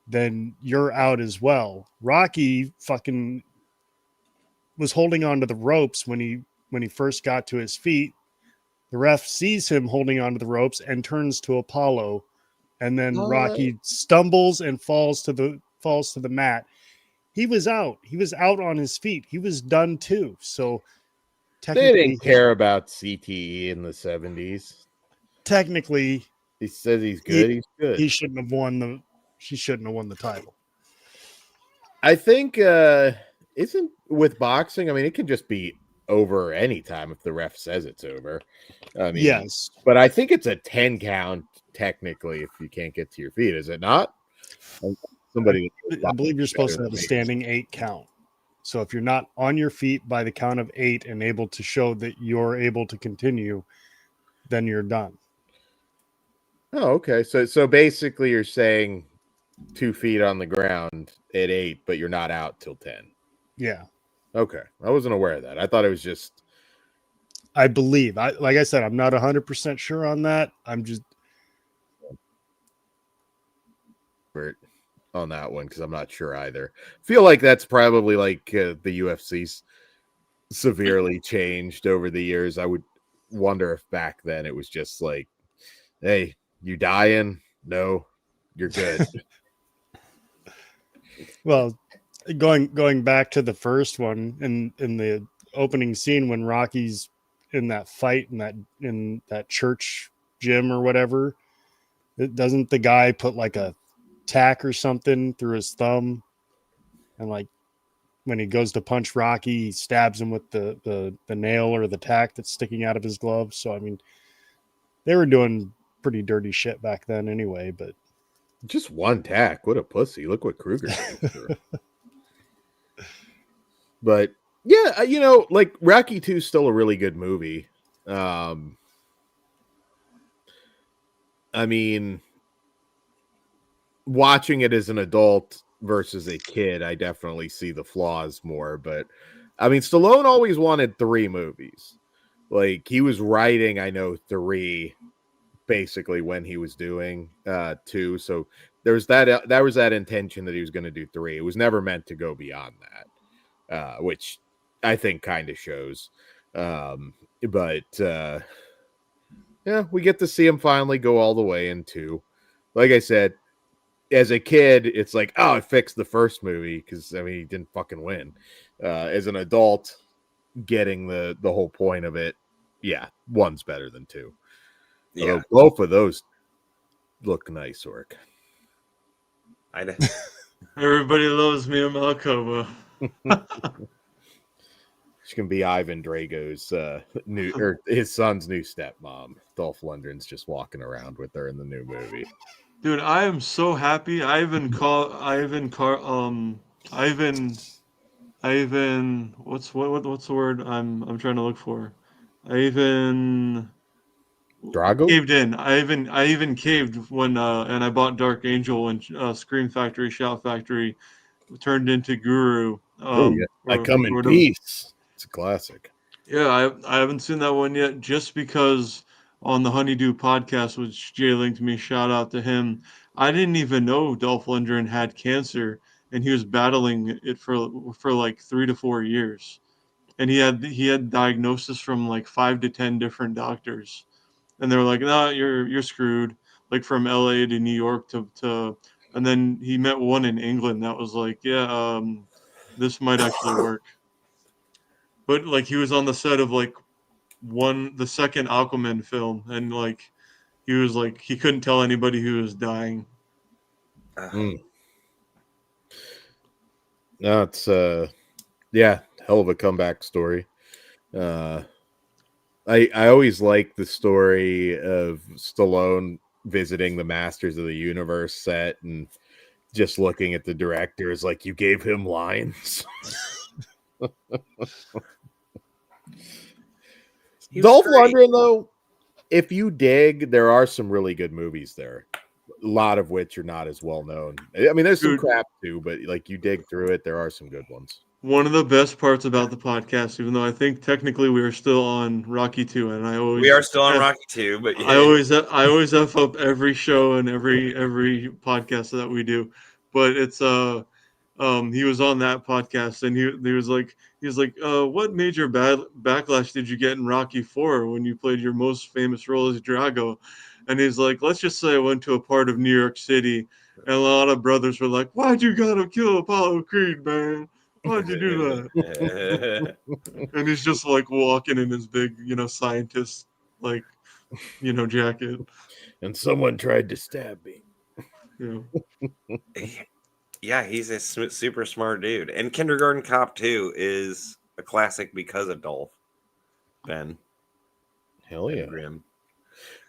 then you're out as well. Rocky fucking was holding onto the ropes when he first got to his feet. The ref sees him holding onto the ropes and turns to Apollo, and then Rocky stumbles and falls to the mat. He was out. He was out on his feet. He was done too. So they didn't care about CTE in the 70s. Technically, he says he's good. He's good. He shouldn't have won the title. I think isn't with boxing. I mean, it can just be over any time if the ref says it's over. I mean, yes, but I think it's a 10 count technically if you can't get to your feet. Is it not? I believe you're supposed to have a standing 8 count. So if you're not on your feet by the count of 8 and able to show that you're able to continue, then you're done. Oh, okay. So basically you're saying 2 feet on the ground at 8, but you're not out till 10. Yeah. Okay. I wasn't aware of that. I thought it was just. I believe. Like I said, I'm not 100% sure on that. I'm just. On that one because I'm not sure either. Feel like that's probably like the UFC's severely changed over the years. I would wonder if back then it was just like, hey, you dying? No, you're good. Well, going back to the first one in the opening scene when Rocky's in that fight in that church gym or whatever, doesn't the guy put like a tack or something through his thumb, and like when he goes to punch Rocky, he stabs him with the nail or the tack that's sticking out of his glove. So I mean, they were doing pretty dirty shit back then anyway. But just one tack, what a pussy! Look what Kruger did. But yeah, like Rocky 2 is still a really good movie. I mean, watching it as an adult versus a kid, I definitely see the flaws more. But I mean, Stallone always wanted 3 movies. Like he was writing, I know 3 basically when he was doing 2. So there was that intention that he was going to do 3. It was never meant to go beyond that, which I think kind of shows. But yeah, we get to see him finally go all the way in 2. Like I said, as a kid, it's like, oh, I fixed the first movie because I mean he didn't fucking win. As an adult, getting the whole point of it, yeah, one's better than two. Yeah, Although both of those look nice, Orc. I know. Everybody loves me in Malkova. She can be Ivan Drago's new or his son's new stepmom. Dolph Lundgren's just walking around with her in the new movie. Dude, I am so happy. Ivan, what's the word I'm trying to look for? I even Drago? caved in. I even caved when and I bought Dark Angel when Scream Factory, Shout Factory turned into Guru. Oh yeah, I come in whatever. peace. It's a classic. Yeah, I haven't seen that one yet, just because on the Honeydew podcast, which Jay linked me, shout out to him. I didn't even know Dolph Lundgren had cancer, and he was battling it for like 3 to 4 years, and he had diagnosis from like 5 to 10 different doctors, and they were like, "No, you're screwed." Like from L.A. to New York and then he met one in England that was like, "Yeah, this might actually work." But like he was on the set of like the second Aquaman film, and like he was like he couldn't tell anybody who was dying. Mm. No, it's yeah, hell of a comeback story. I always like the story of Stallone visiting the Masters of the Universe set and just looking at the directors like, you gave him lines. Dolph Lundgren, though, if you dig, there are some really good movies there. A lot of which are not as well known. I mean, there's some crap too, but like you dig through it, there are some good ones. One of the best parts about the podcast, even though I think technically we are still on Rocky 2, and We are still on Rocky 2, but I always F up every show and every podcast that we do. But it's he was on that podcast, and he was like what major backlash did you get in Rocky 4 when you played your most famous role as Drago? And he's like, let's just say I went to a part of New York City, and a lot of brothers were like, why'd you gotta kill Apollo Creed, man? Why'd you do that? And he's just like walking in his big, scientist like, jacket. And someone tried to stab me. Yeah, he's a super smart dude. And Kindergarten Cop 2 is a classic because of Dolph. Ben. Hell yeah. Grim.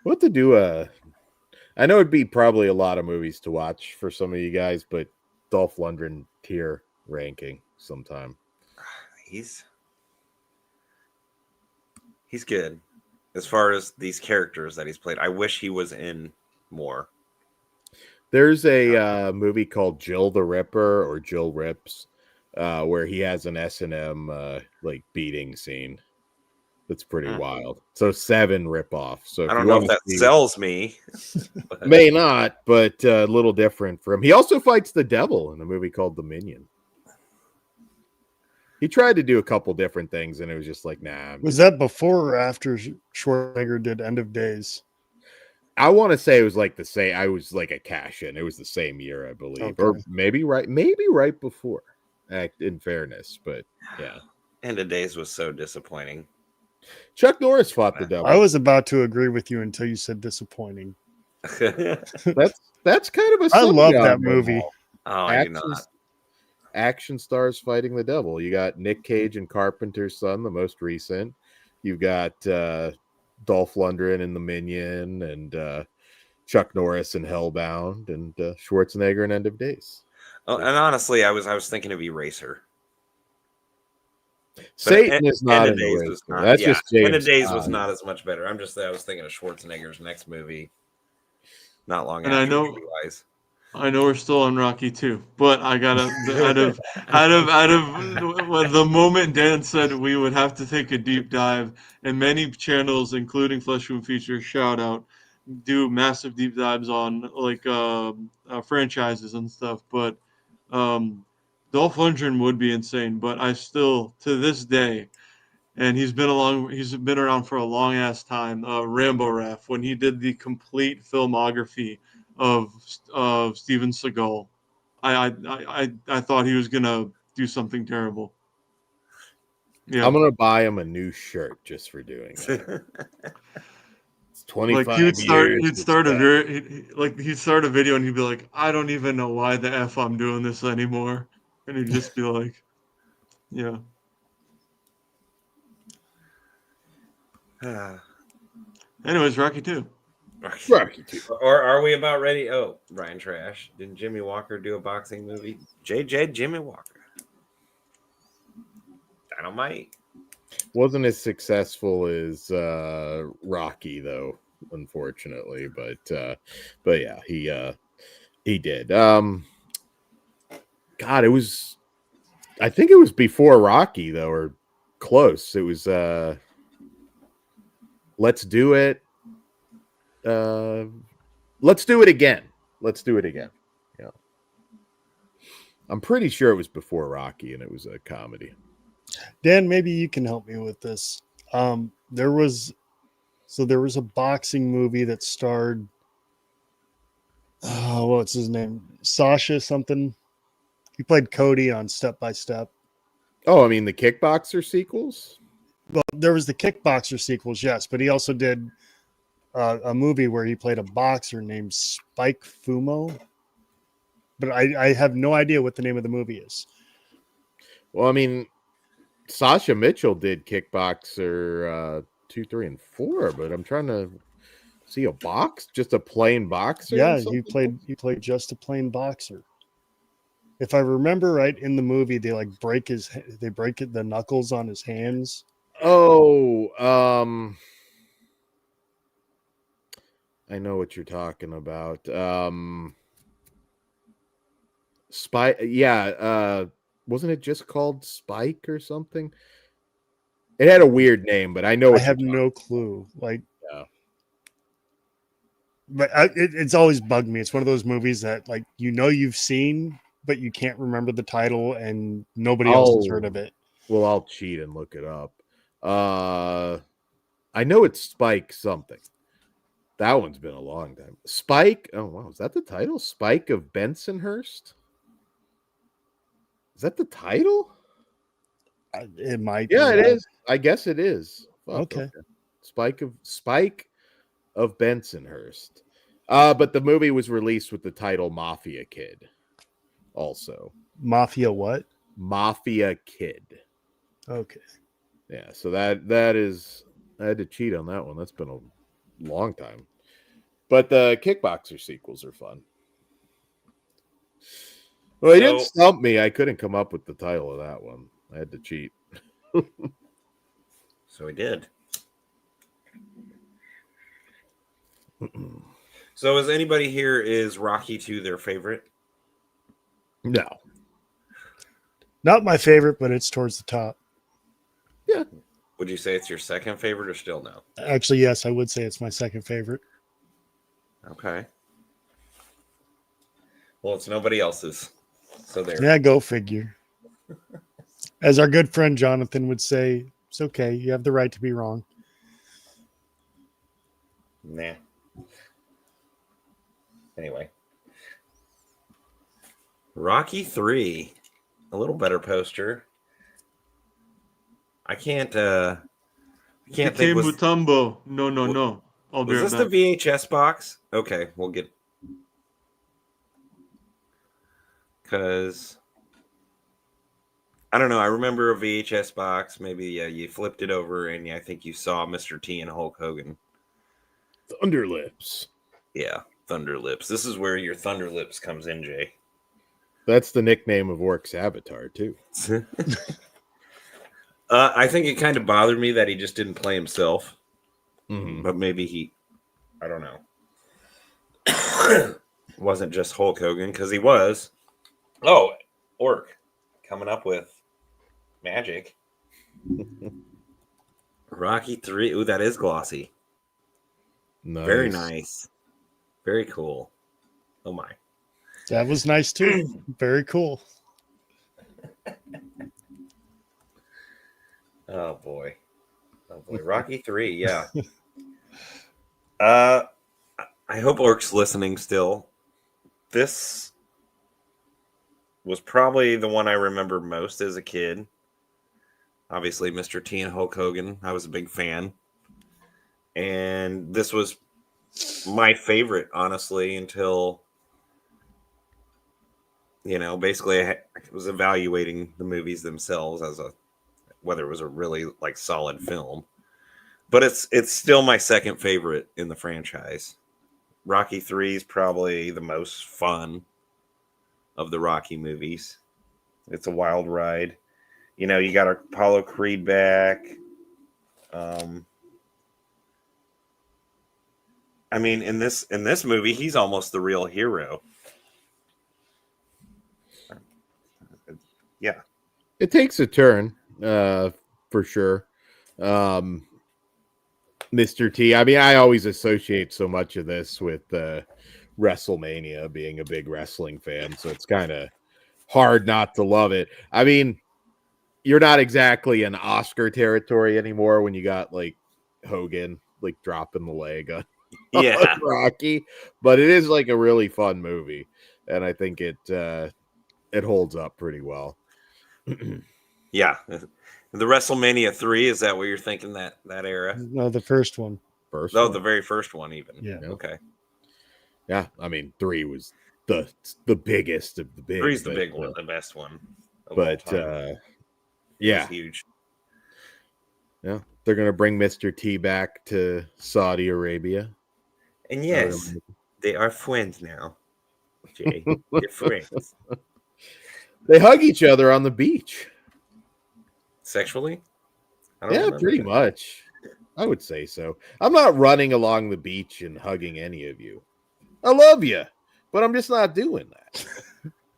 What to do? I know it'd be probably a lot of movies to watch for some of you guys, but Dolph Lundgren tier ranking sometime. He's good as far as these characters that he's played. I wish he was in more. There's a movie called Jill the Ripper or Jill Rips, where he has an S&M like beating scene. That's pretty wild. So 7 ripoff. So I don't know if that sells me. May not, but a little different from. He also fights the devil in a movie called The Minion. He tried to do a couple different things, and it was just like, nah. Was that before or after Schwarzenegger did End of Days? I want to say it was like the same. I was like a cash in. It was the same year, I believe, Okay. or maybe right before. In fairness, but yeah, End of Days was so disappointing. Chuck Norris fought the devil. I was about to agree with you until you said disappointing. That's kind of a. I love that movie. Oh, I do not. Action stars fighting the devil. You got Nick Cage and Carpenter's son, the most recent. You've got Dolph Lundgren in The Minion, and Chuck Norris in Hellbound, and Schwarzenegger in End of Days. Oh, and honestly, I was thinking of Eraser. Satan is not in Eraser. That's just James End of Days Bond. was not as much better. I was thinking of Schwarzenegger's next movie. Not long and after. I know we're still on Rocky 2, but I gotta out of when the moment Dan said we would have to take a deep dive, and many channels, including Flesh Wound Features, shout out, do massive deep dives on like franchises and stuff. But Dolph Lundgren would be insane. But I still, to this day, and he's been around for a long ass time. Rambo Raff, when he did the complete filmography of Steven Seagal, I thought he was gonna do something terrible. Yeah. I'm gonna buy him a new shirt just for doing that. It's 25 Like years. he'd start a he'd start a video and he'd be like, I don't even know why the F I'm doing this anymore. And he'd just be like, yeah. Anyways, Rocky 2. Rocky 2. Or are we about ready? Oh, Ryan Trash. Didn't Jimmy Walker do a boxing movie? JJ Jimmy Walker. Dynamite. Wasn't as successful as Rocky though, unfortunately. But yeah, he did. God, it was. I think it was before Rocky though, or close. It was. Let's do it. Let's do it again. Let's do it again. Yeah. I'm pretty sure it was before Rocky, and it was a comedy. Dan, maybe you can help me with this. There was a boxing movie that starred what's his name? Sasha something. He played Cody on Step by Step. Oh, I mean the Kickboxer sequels? Well, there was the Kickboxer sequels, yes, but he also did a movie where he played a boxer named Spike Fumo. But I have no idea what the name of the movie is. Well, I mean, Sasha Mitchell did Kickboxer 2, 3, and 4, but I'm trying to see just a plain boxer. Yeah, he played just a plain boxer. If I remember right, in the movie, they break the knuckles on his hands. Oh, I know what you're talking about. Spike, yeah. Wasn't it just called Spike or something? It had a weird name, but I know. I have no clue. Yeah. But it's always bugged me. It's one of those movies that you've seen, but you can't remember the title, and nobody else has heard of it. Well, I'll cheat and look it up. I know it's Spike something. That one's been a long time. Spike. Oh wow, is that the title? Spike of Bensonhurst. Is that the title? It might. Yeah, it is. I guess it is. Okay. Spike of Bensonhurst. But the movie was released with the title Mafia Kid. Also. Mafia what? Mafia Kid. Okay. Yeah, so that is, I had to cheat on that one. That's been a long time. But the Kickboxer sequels are fun. Well, he didn't stump me. I couldn't come up with the title of that one. I had to cheat. So he did. So is anybody here, is Rocky 2 their favorite? No. Not my favorite, but it's towards the top. Yeah. Would you say it's your second favorite or still no? Actually, yes, I would say it's my second favorite. Okay. Well, it's nobody else's. So there. Yeah, go figure. As our good friend Jonathan would say, it's okay. You have the right to be wrong. Nah. Anyway. Rocky 3. A little better poster. I can't think. Mutombo. No. I'll be right Was this back. the VHS box? Okay, we'll get. Because I don't know. I remember a VHS box. Maybe you flipped it over and I think you saw Mr. T and Hulk Hogan. Thunderlips. Yeah, Thunderlips. This is where your Thunderlips comes in, Jay. That's the nickname of Orc's avatar, too. I think it kind of bothered me that he just didn't play himself. Mm-hmm. But maybe I don't know. Wasn't just Hulk Hogan, because he was. Oh, Orc coming up with magic. Rocky 3. Ooh, that is glossy. Nice. Very nice. Very cool. Oh my. That was nice too. Very cool. Oh boy. Rocky 3, yeah. I hope Orc's listening still. This was probably the one I remember most as a kid. Obviously, Mr. T and Hulk Hogan. I was a big fan. And this was my favorite, honestly, until, basically I was evaluating the movies themselves as whether it was a really like solid film. But it's still my second favorite in the franchise. Rocky 3 is probably the most fun of the Rocky movies. It's a wild ride. You got Apollo Creed back. I mean, in this movie, he's almost the real hero. Yeah, It takes a turn, for sure. Mr. T. I mean, I always associate so much of this with WrestleMania, being a big wrestling fan, so it's kind of hard not to love it. I mean, you're not exactly in Oscar territory anymore when you got like Hogan like dropping the leg on yeah. Rocky, but it is like a really fun movie, and I think it holds up pretty well. Yeah. The WrestleMania 3, is that what you're thinking, that era? No, the first one. The very first one, even. Yeah. Okay. Yeah, I mean, 3 was the biggest of the big. 3's the big one, the best one. But yeah, huge. Yeah, they're gonna bring Mr. T back to Saudi Arabia. And yes, they are friends now. Jay, they're friends. They hug each other on the beach. Sexually? Yeah, pretty much. I would say so. I'm not running along the beach and hugging any of you. I love you, but I'm just not doing that.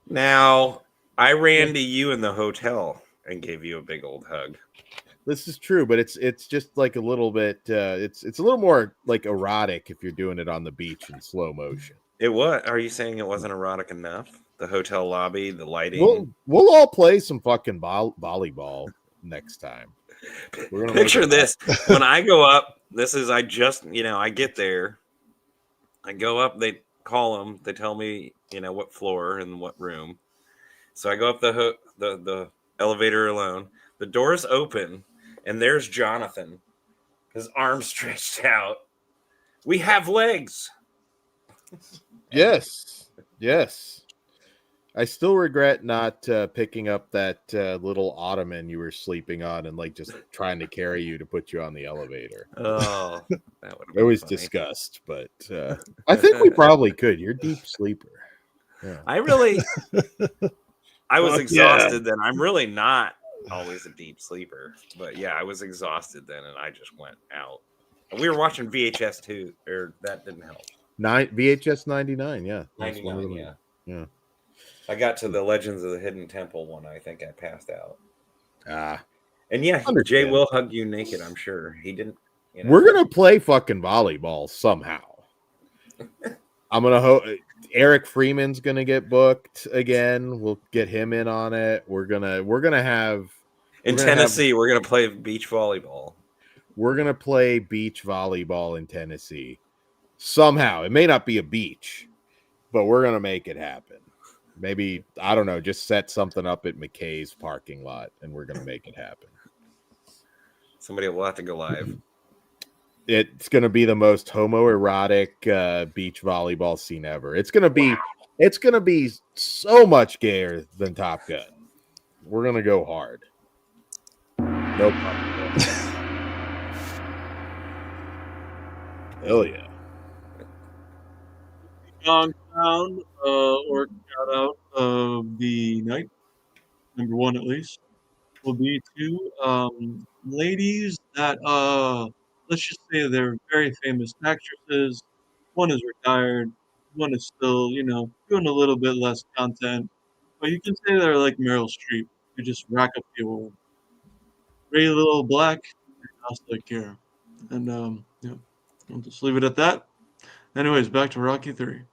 Now, I ran to you in the hotel and gave you a big old hug. This is true, but it's just like a little bit. It's a little more like erotic if you're doing it on the beach in slow motion. It was. Are you saying it wasn't erotic enough? The hotel lobby, the lighting. We'll all play some fucking volleyball next time. Picture this. When I go up, I get there. I go up, they call them, they tell me, what floor and what room. So I go up the elevator alone. The doors open, and there's Jonathan, his arms stretched out. We have legs. Yes. I still regret not picking up that little ottoman you were sleeping on and like just trying to carry you to put you on the elevator. Oh, that would. It was disgust, but I think we probably could. You're a deep sleeper. Yeah. I was exhausted then. I'm really not always a deep sleeper, but yeah, I was exhausted then, and I just went out. And we were watching VHS too, or that didn't help. VHS 99, yeah. 99, yeah. I got to the Legends of the Hidden Temple one. I think I passed out. And yeah, Jay will hug you naked, I'm sure. He didn't. We're going to play fucking volleyball somehow. I'm going to Eric Freeman's going to get booked again. We'll get him in on it. We're going to have in Tennessee, we're going to play beach volleyball. We're going to play beach volleyball in Tennessee. Somehow. It may not be a beach, but we're going to make it happen. Maybe, I don't know, just set something up at McKay's parking lot, and we're going to make it happen. Somebody will have to go live. It's going to be the most homoerotic beach volleyball scene ever. It's going to be so much gayer than Top Gun. We're going to go hard. No problem. Hell yeah. Gong sound or shout out of the night, number one at least, will be to ladies that let's just say they're very famous actresses. One is retired, one is still, doing a little bit less content. But you can say they're like Meryl Streep, who just rack up the award. Pretty Little Black, and House Like Kara. And I'll just leave it at that. Anyways, back to Rocky 3.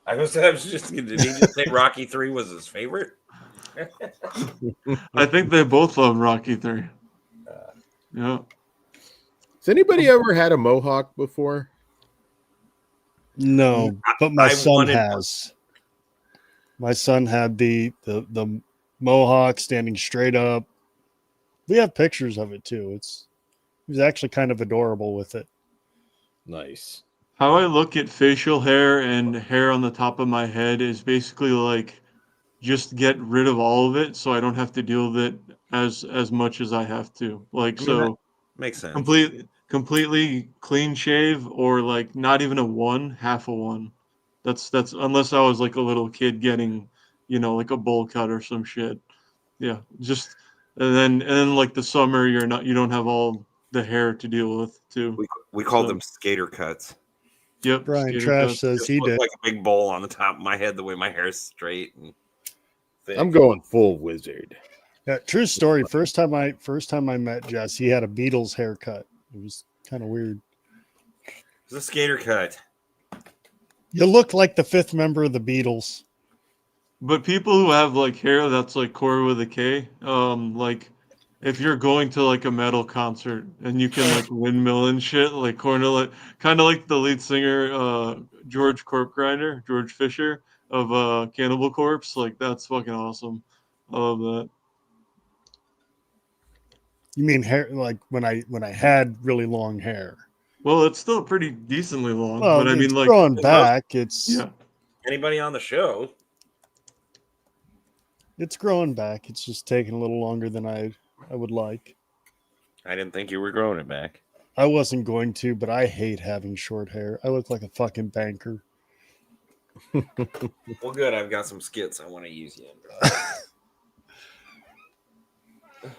I was just, did he just say Rocky 3 was his favorite? I think they both love Rocky 3. Yeah. Has anybody ever had a mohawk before? No, but my son has. My son had the mohawk standing straight up, We have pictures of it too. He was actually kind of adorable with it. Nice. How I look at facial hair and hair on the top of my head is basically like just get rid of all of it so I don't have to deal with it as much as I have to. Like I mean, that so makes sense. completely clean shave or like not even a one, half a one. That's unless I was like a little kid getting, like a bowl cut or some shit. Yeah, just and then like the summer you don't have all the hair to deal with too. We call So them skater cuts. yep, Brian skater Trash cuts. says Just he look did. like a big bowl on the top of my head the way my hair is straight and thick. I'm going full wizard. Yeah, true story. First time I met Jess, he had a Beatles haircut. It was kind of weird. It's a skater cut. You look like the fifth member of the Beatles. But people who have like hair that's like Kory with a K, like if you're going to like a metal concert and you can like windmill and shit, like kind of like the lead singer George Corpgrinder, George Fisher of Cannibal Corpse, like that's fucking awesome. I love that. You mean hair like when I had really long hair? Well, it's still pretty decently long, but Well, I it's mean like growing back. yeah. Anybody on the show? It's growing back. It's just taking a little longer than I would like. I didn't think you were growing it back. I wasn't going to, but I hate having short hair. I look like a fucking banker. Well, good. I've got some skits I want to use you in.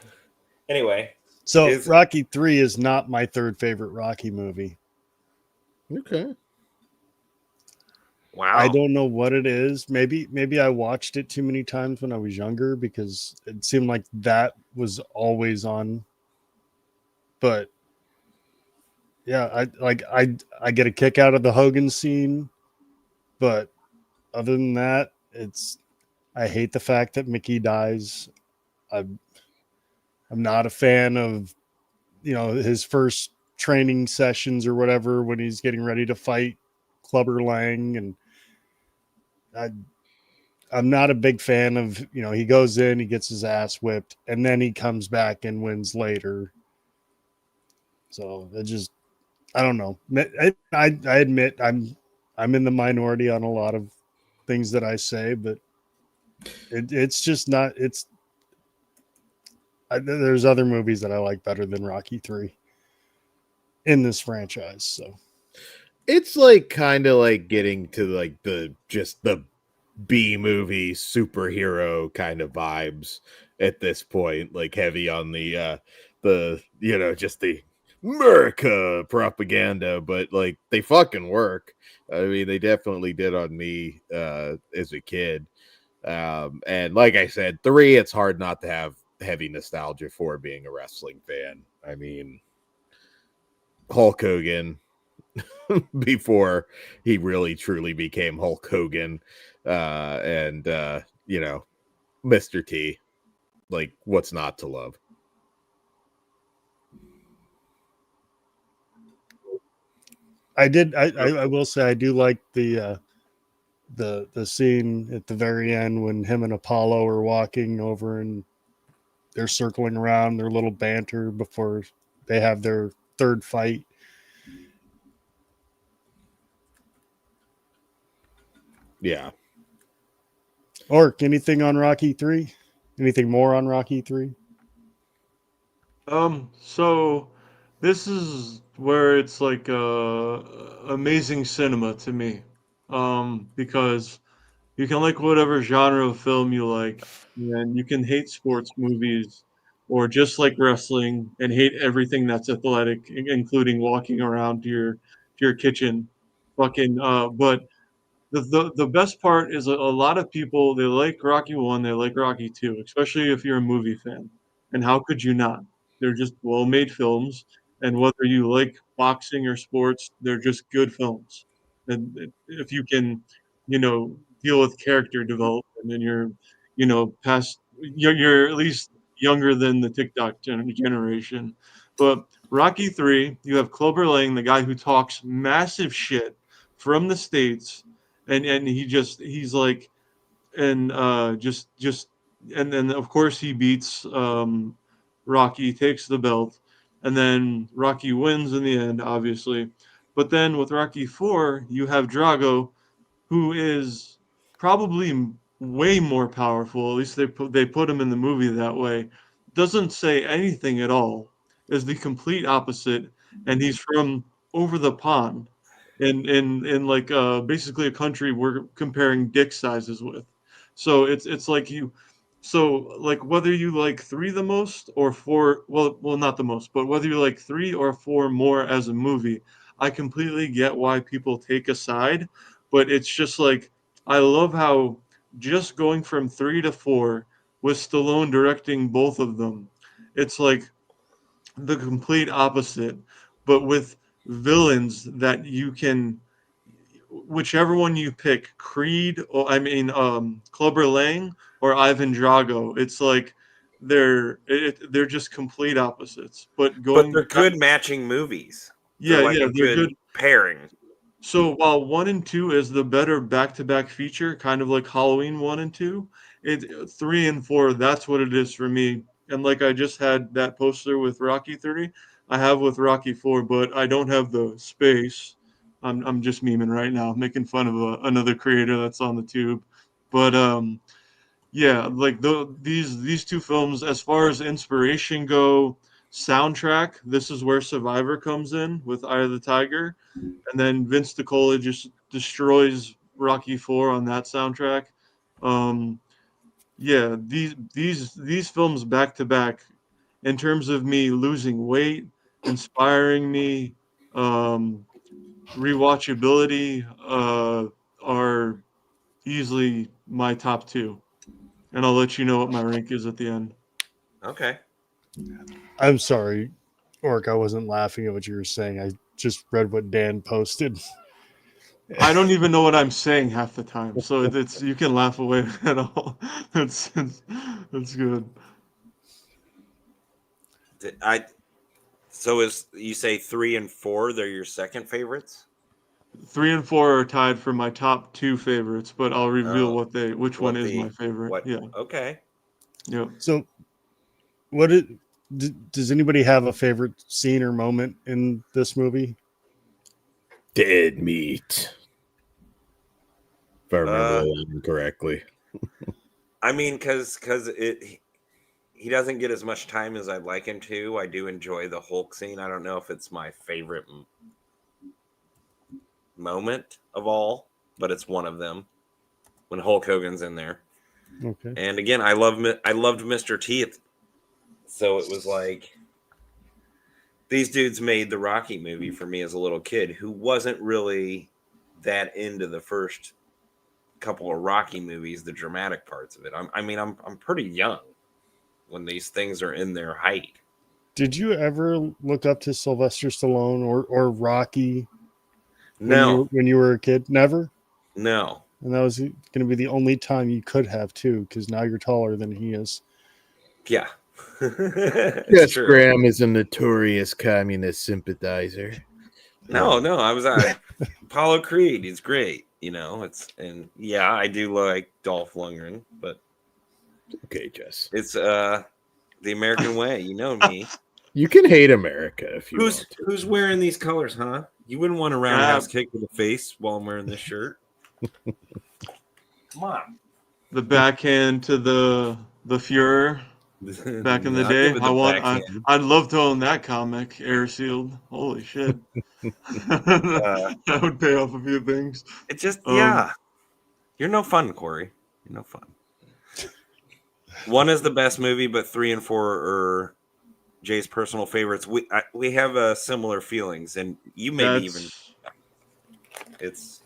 Anyway, So Rocky 3 is not my third favorite Rocky movie. Okay. Wow. I don't know what it is. Maybe I watched it too many times when I was younger because it seemed like that was always on. But yeah, I get a kick out of the Hogan scene, but other than that, I hate the fact that Mickey dies. I'm not a fan of his first training sessions or whatever when he's getting ready to fight Clubber Lang, and I'm not a big fan of he goes in, he gets his ass whipped, and then he comes back and wins later. So it just I don't know. I admit I'm in the minority on a lot of things that I say, but it's just not. There's other movies that I like better than Rocky 3 in this franchise. So it's like kind of like getting to like the B movie superhero kind of vibes at this point, like heavy on the just the America propaganda, but like they fucking work. I mean, they definitely did on me as a kid. And like I said, 3, it's hard not to have heavy nostalgia for being a wrestling fan. I mean, Hulk Hogan before he really truly became Hulk Hogan, and Mr. T. Like, what's not to love? I will say I do like the scene at the very end when him and Apollo are walking over and they're circling around their little banter before they have their third fight. Yeah. Orc, anything on Rocky 3? Anything more on Rocky 3? So this is where it's like amazing cinema to me. Because you can like whatever genre of film you like, and you can hate sports movies or just like wrestling and hate everything that's athletic, including walking around to your kitchen. Fucking but the best part is a lot of people they like Rocky 1, they like Rocky 2, especially if you're a movie fan. And how could you not? They're just well-made films, and whether you like boxing or sports, they're just good films. And if you can, deal with character development and you're past you're at least younger than the TikTok generation. But Rocky 3, you have Clubber Lang, the guy who talks massive shit from the States and he's like and just and then of course he beats Rocky takes the belt, and then Rocky wins in the end, obviously. But then with Rocky 4, you have Drago, who is probably way more powerful. At least they put him in the movie that way. Doesn't say anything at all. Is the complete opposite, and he's from over the pond, in like basically a country we're comparing dick sizes with. So it's like you. So like whether you like three the most or four, well not the most, but whether you like three or four more as a movie, I completely get why people take a side, but it's just like I love how just going from 3 to 4 with Stallone directing both of them, it's like the complete opposite, but with villains that you can, whichever one you pick, Creed or Clubber Lang or Ivan Drago, it's like they're just complete opposites. But But going they're back, good matching movies. They're yeah, like yeah, a they're good good. pairing. So while 1 and 2 is the better back-to-back feature, kind of like Halloween 1 and 2, 3 and 4, that's what it is for me. And like I just had that poster with Rocky 3, I have with Rocky 4, but I don't have the space. I'm just memeing right now, making fun of another creator that's on the tube. But yeah, like these two films, as far as inspiration go, soundtrack, this is where Survivor comes in with Eye of the Tiger, and then Vince DiCola just destroys Rocky Four on that soundtrack. Um, yeah, these films back to back, in terms of me losing weight, inspiring me, um, rewatchability, are easily my top two. And I'll let you know what my rank is at the end. Okay. I'm sorry, Orc. I wasn't laughing at what you were saying. I just read what Dan posted. I don't even know what I'm saying half the time, so it's you can laugh away at all. It's good. I so is you say 3 and 4? They're your second favorites. 3 and 4 are tied for my top two favorites, but I'll reveal Oh, which one what is my the favorite. what? Yeah, Okay. yeah. So, what it, does anybody have a favorite scene or moment in this movie? Dead meat. If I remember Uh, the line correctly. I mean, because he doesn't get as much time as I'd like him to. I do enjoy the Hulk scene. I don't know if it's my favorite moment of all, but it's one of them when Hulk Hogan's in there. Okay. And again, I loved Mr. T. So it was like these dudes made the Rocky movie for me as a little kid who wasn't really that into the first couple of Rocky movies, the dramatic parts of it. I'm pretty young when these things are in their height. Did you ever look up to Sylvester Stallone or Rocky No, when you were a kid? Never. no. And that was going to be the only time you could have too, because now you're taller than he is. Yeah. It's Yes, true. Graham is a notorious communist sympathizer. No, I was Apollo Creed. He's great. And yeah, I do like Dolph Lundgren, but Okay, Jess. it's the American way. You know me. You can hate America if you want to. Who's wearing these colors, huh? You wouldn't want a roundhouse kick to the face while I'm wearing this shirt. Come on. The backhand to the Fuhrer back in the I'll day. give it the backhand. I'd love to own that comic, air sealed. Holy shit. That would pay off a few things. It just yeah. You're no fun, Kory. You're no fun. 1 is the best movie, but 3 and 4 are Jay's personal favorites. We have similar feelings, and you maybe even. It's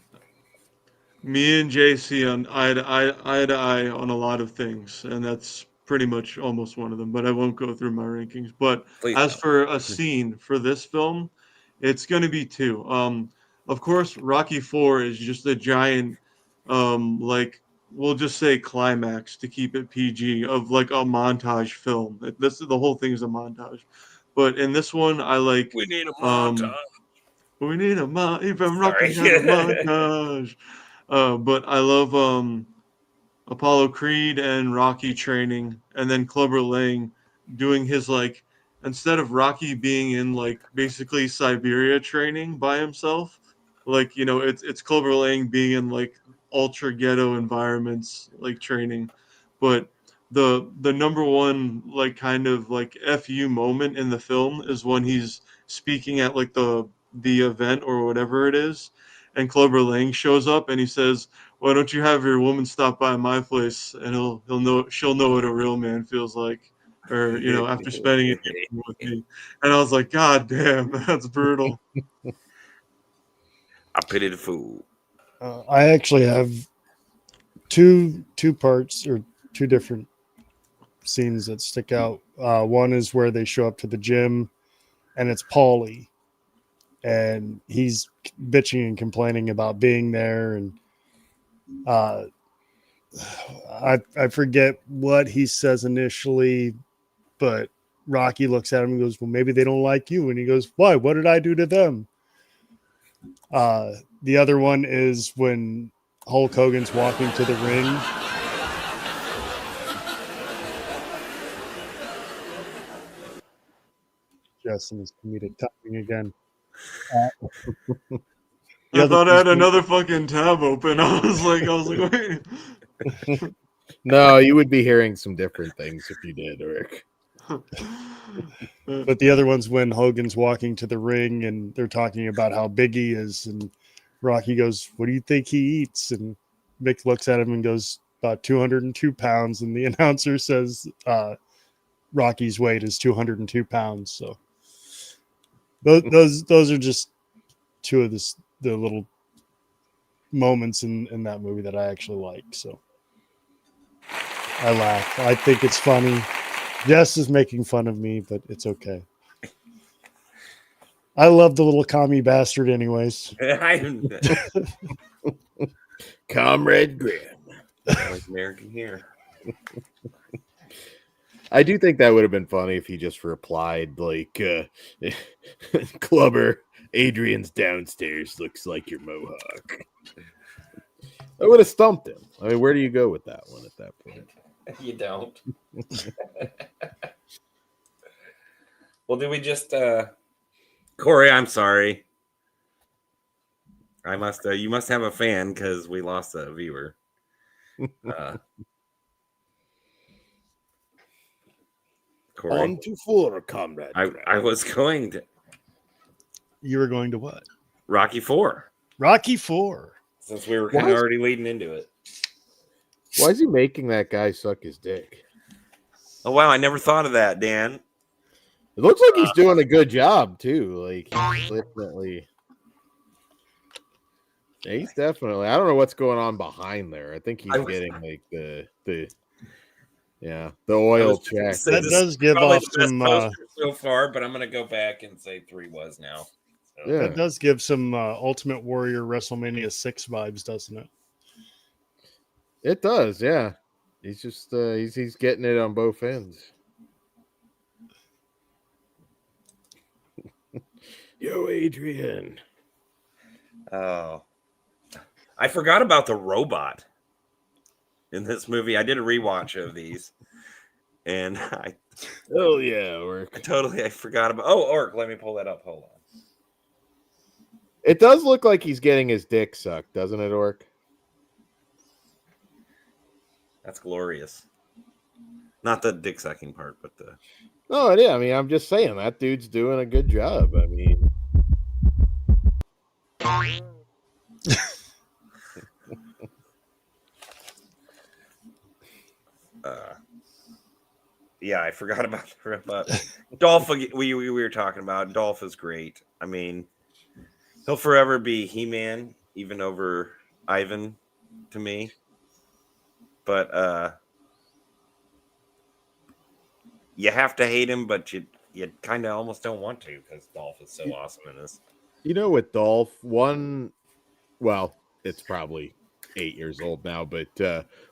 me and JC on eye to eye on a lot of things, and that's pretty much almost one of them. But I won't go through my rankings. But as for a scene for this film, it's going to be 2. Of course, Rocky 4 is just a giant, like we'll just say climax to keep it PG of like a montage film. The whole thing is a montage. But in this one, I like. we need a montage. We need a even Sorry. Rocky had a montage. But I love Apollo Creed and Rocky training, and then Clubber Lang doing his like, instead of Rocky being in like basically Siberia training by himself, like, you know, it's Clubber Lang being in like ultra ghetto environments like training. But the number one like kind of like FU moment in the film is when he's speaking at like the event or whatever it is, and Clubber Lang shows up and he says, "Why don't you have your woman stop by my place, and she'll know what a real man feels like." Or, you know, after spending an evening with me. And I was like, God damn, that's brutal. I pity the fool. I actually have two parts or two different scenes that stick out. One is where they show up to the gym, and it's Paulie, and he's bitching and complaining about being there, and I forget what he says initially, but Rocky looks at him and goes, "Well, maybe they don't like you." And he goes, "Why? What did I do to them?" The other one is when Hulk Hogan's walking to the ring. Justin is comedic timing again. I thought I had another fucking tab open. I was like, wait. No, you would be hearing some different things if you did, Rick. But the other one's when Hogan's walking to the ring and they're talking about how big he is, and Rocky goes, "What do you think he eats?" And Mick looks at him and goes, "About 202 pounds." And the announcer says Rocky's weight is 202 pounds. So those are just two of the little moments in that movie that I actually like. So I laugh. I think it's funny. Jess is making fun of me, but it's okay. I love the little commie bastard anyways. Comrade Graham. Like American here. I do think that would have been funny if he just replied like, Clubber, Adrian's downstairs looks like your mohawk. I would have stumped him. I mean, where do you go with that one at that point? You don't. Well, did we just Kory, I'm sorry. I must you must have a fan because we lost a viewer. Kory. On to four, comrade. I was going to You were going to what? Rocky 4. Rocky 4. Since we were kind of already leading into it. Why is he making that guy suck his dick? Oh wow, I never thought of that, Dan. It looks like he's doing a good job too. Like he's definitely. Yeah, he's definitely. I don't know what's going on behind there. I think he's getting like the oil check. That does give off some so far, but I'm gonna go back and say 3 was now. So. Yeah. That does give some Ultimate Warrior WrestleMania 6 vibes, doesn't it? It does, yeah. He's just he's getting it on both ends. Yo, Adrian. Oh, I forgot about the robot in this movie. I did a rewatch of these, and I forgot about. Oh, Orc, let me pull that up. Hold on. It does look like he's getting his dick sucked, doesn't it, Orc? That's glorious. Not the dick sucking part, but the. Oh, yeah. I mean, I'm just saying that dude's doing a good job. I mean. Yeah, I forgot about Dolph. We were talking about Dolph is great. I mean, he'll forever be He-Man, even over Ivan, to me. But you have to hate him, but you kind of almost don't want to because Dolph is so awesome in this. You know, with Dolph, it's probably 8 years old now, but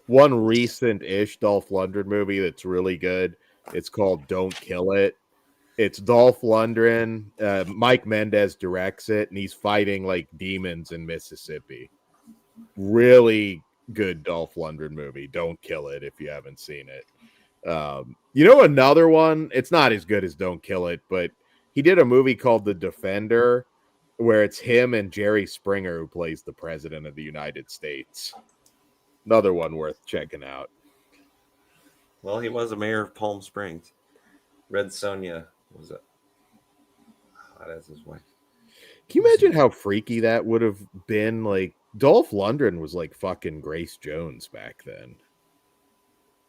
one recent-ish Dolph Lundgren movie that's really good. It's called Don't Kill It. It's Dolph Lundgren. Mike Mendez directs it, and he's fighting like demons in Mississippi. Really good Dolph Lundgren movie. Don't Kill It if you haven't seen it. Another one, it's not as good as Don't Kill It, but he did a movie called The Defender where it's him and Jerry Springer who plays the president of the United States. Another one worth checking out. Well, he was a mayor of Palm Springs. Red Sonja was it? That's his wife. Can you imagine how freaky that would have been? Like, Dolph Lundgren was like fucking Grace Jones back then.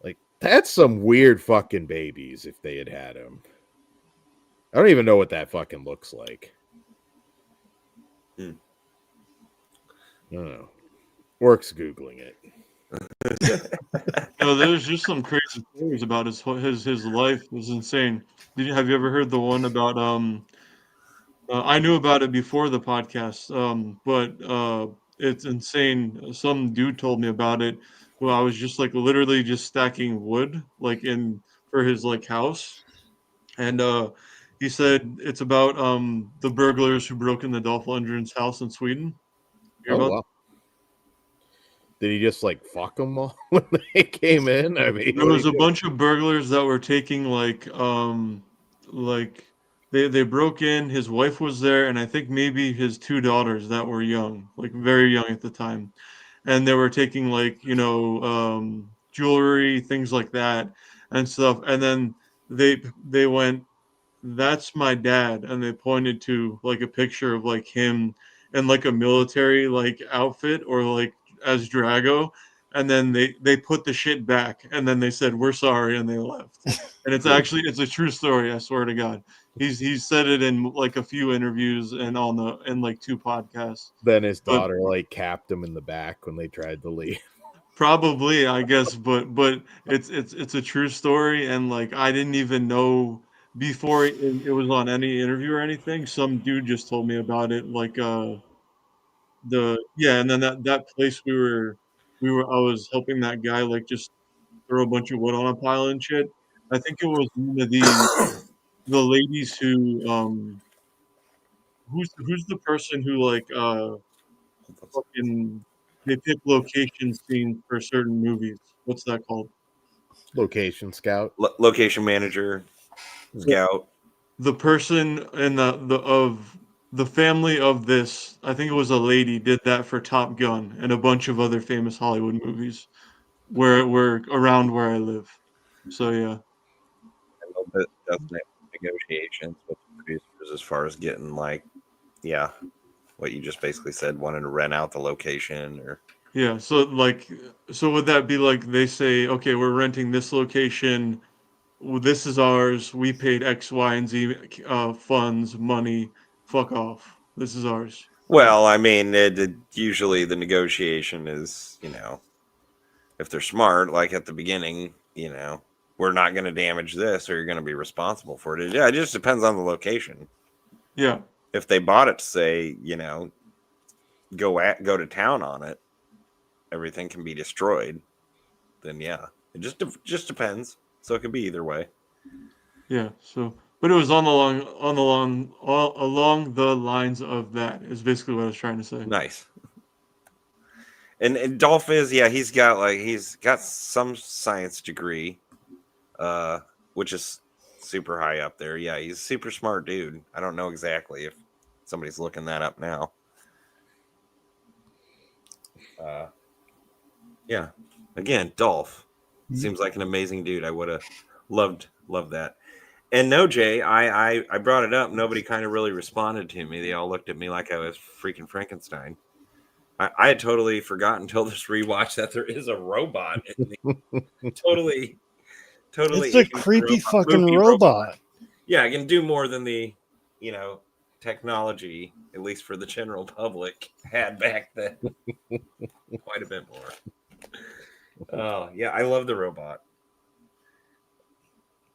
Like, that's some weird fucking babies if they had him. I don't even know what that fucking looks like. Hmm. I don't know. Works Googling it. There's just some crazy stories about his life. It was insane. Have you ever heard the one about I knew about it before the podcast, but it's insane. Some dude told me about it. Well, I was just like literally just stacking wood like in for his like house, and he said it's about the burglars who broke into Dolph Lundgren's house in Sweden. Hear Oh, about wow. Did he just like fuck them all when they came in? I mean, there was a bunch of burglars that were taking like they broke in, his wife was there, and I think maybe his two daughters that were young, like very young at the time. And they were taking like, jewelry, things like that and stuff. And then they went, "That's my dad," and they pointed to like a picture of like him in like a military like outfit or like as Drago, and then they put the shit back, and then they said, "We're sorry," and they left. And it's a true story, I swear to God. He's said it in like a few interviews and in like 2 podcasts. then his But daughter like capped him in the back when they tried to leave. probably, I guess, but it's a true story, and like I didn't even know before it was on any interview or anything. Some dude just told me about it, like and then that place I was helping that guy like just throw a bunch of wood on a pile and shit. I think it was one of the ladies who who's the person who like fucking they pick location scenes for certain movies. What's that called? Location scout. Location manager, scout. The person in the family of this, I think it was a lady, did that for Top Gun and a bunch of other famous Hollywood movies where around where I live. So yeah. A little bit definite negotiations with the producers as far as getting like, yeah, what you just basically said, wanting to rent out the location or Yeah, so would that be like they say, okay, we're renting this location, this is ours, we paid X, Y, and Z funds, money, fuck off. This is ours. well, I mean, usually the negotiation is, if they're smart, like at the beginning, we're not going to damage this, or you're going to be responsible for it. Yeah, it just depends on the location. Yeah. If they bought it to say, go to town on it, everything can be destroyed. Then yeah, it just depends. So it could be either way. Yeah, so but it was along the lines of that is basically what I was trying to say. Nice. And Dolph is, yeah, he's got some science degree, which is super high up there. Yeah, he's a super smart dude. I don't know exactly if somebody's looking that up now. Yeah. Again, Dolph seems like an amazing dude. I would have loved that. And no, Jay, I brought it up. Nobody kind of really responded to me. They all looked at me like I was freaking Frankenstein. I had totally forgotten until this rewatch that there is a robot. totally. It's a creepy fucking robot. Yeah, I can do more than the, technology, at least for the general public, had back then. Quite a bit more. Oh, yeah, I love the robot.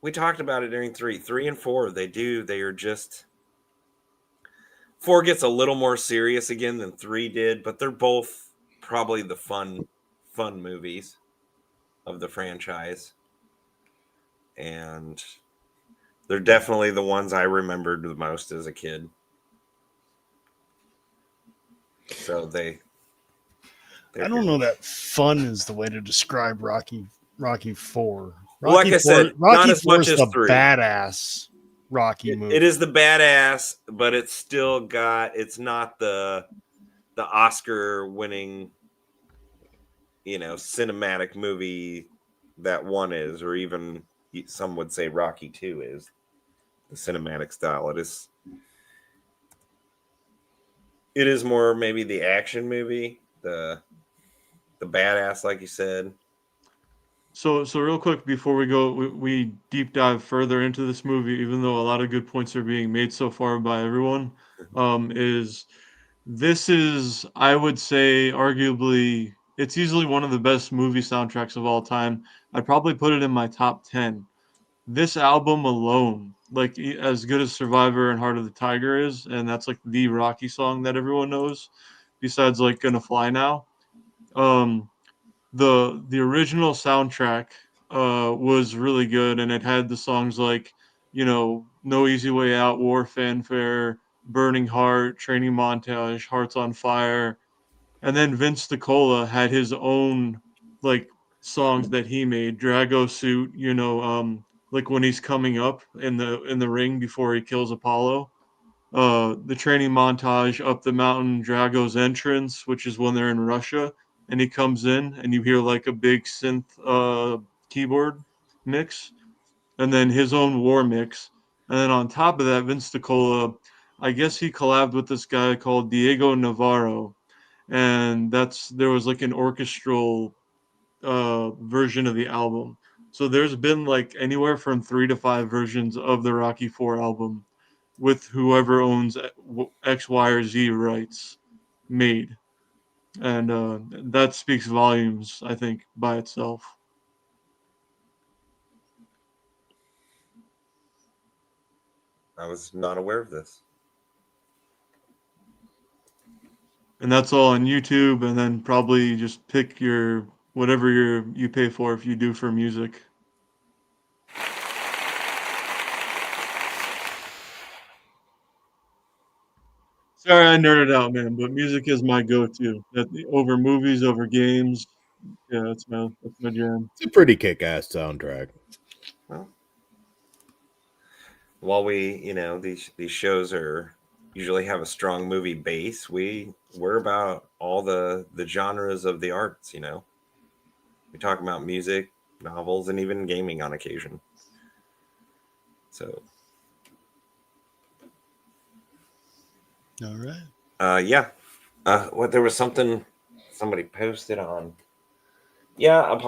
We talked about it during 3 and 4. They are just 4 gets a little more serious again than 3 did, but they're both probably the fun movies of the franchise. And they're definitely the ones I remembered the most as a kid. So I don't know that fun is the way to describe Rocky 4. Like I said, not Rocky as 4 much is as the 3. badass Rocky movie. It is the badass, but it's still it's not the Oscar winning, cinematic movie that 1 is, or even some would say Rocky 2 is the cinematic style. It is more maybe the action movie, the badass, like you said. So real quick before we go, we deep dive further into this movie, even though a lot of good points are being made so far by everyone, is this is, I would say, arguably, it's easily one of the best movie soundtracks of all time. I'd probably put it in my top 10. This album alone, like as good as Survivor and Heart of the Tiger is, and that's like the Rocky song that everyone knows, besides like Gonna Fly Now. Um, the original soundtrack was really good, and it had the songs like, No Easy Way Out, War Fanfare, Burning Heart, Training Montage, Hearts on Fire, and then Vince DiCola had his own like songs that he made, Drago Suit, like when he's coming up in the ring before he kills Apollo. The training montage, Up the Mountain, Drago's entrance, which is when they're in Russia, and he comes in and you hear like a big synth keyboard mix, and then his own war mix. And then on top of that, Vince DiCola, I guess he collabed with this guy called Diego Navarro, and there was like an orchestral version of the album. So there's been like anywhere from 3 to 5 versions of the Rocky 4 album with whoever owns X, Y, or Z rights made. And that speaks volumes, I think, by itself. I was not aware of this. And that's all on YouTube, and then probably just pick your whatever you pay for if you do for music. Sorry, I nerded out, man, but music is my go-to. Over movies, over games. Yeah, that's my jam. It's a pretty kick-ass soundtrack. Well, while these shows usually have a strong movie base, we're about all the genres of the arts. We talk about music, novels, and even gaming on occasion. So, All right. yeah. There was something somebody posted on. Yeah,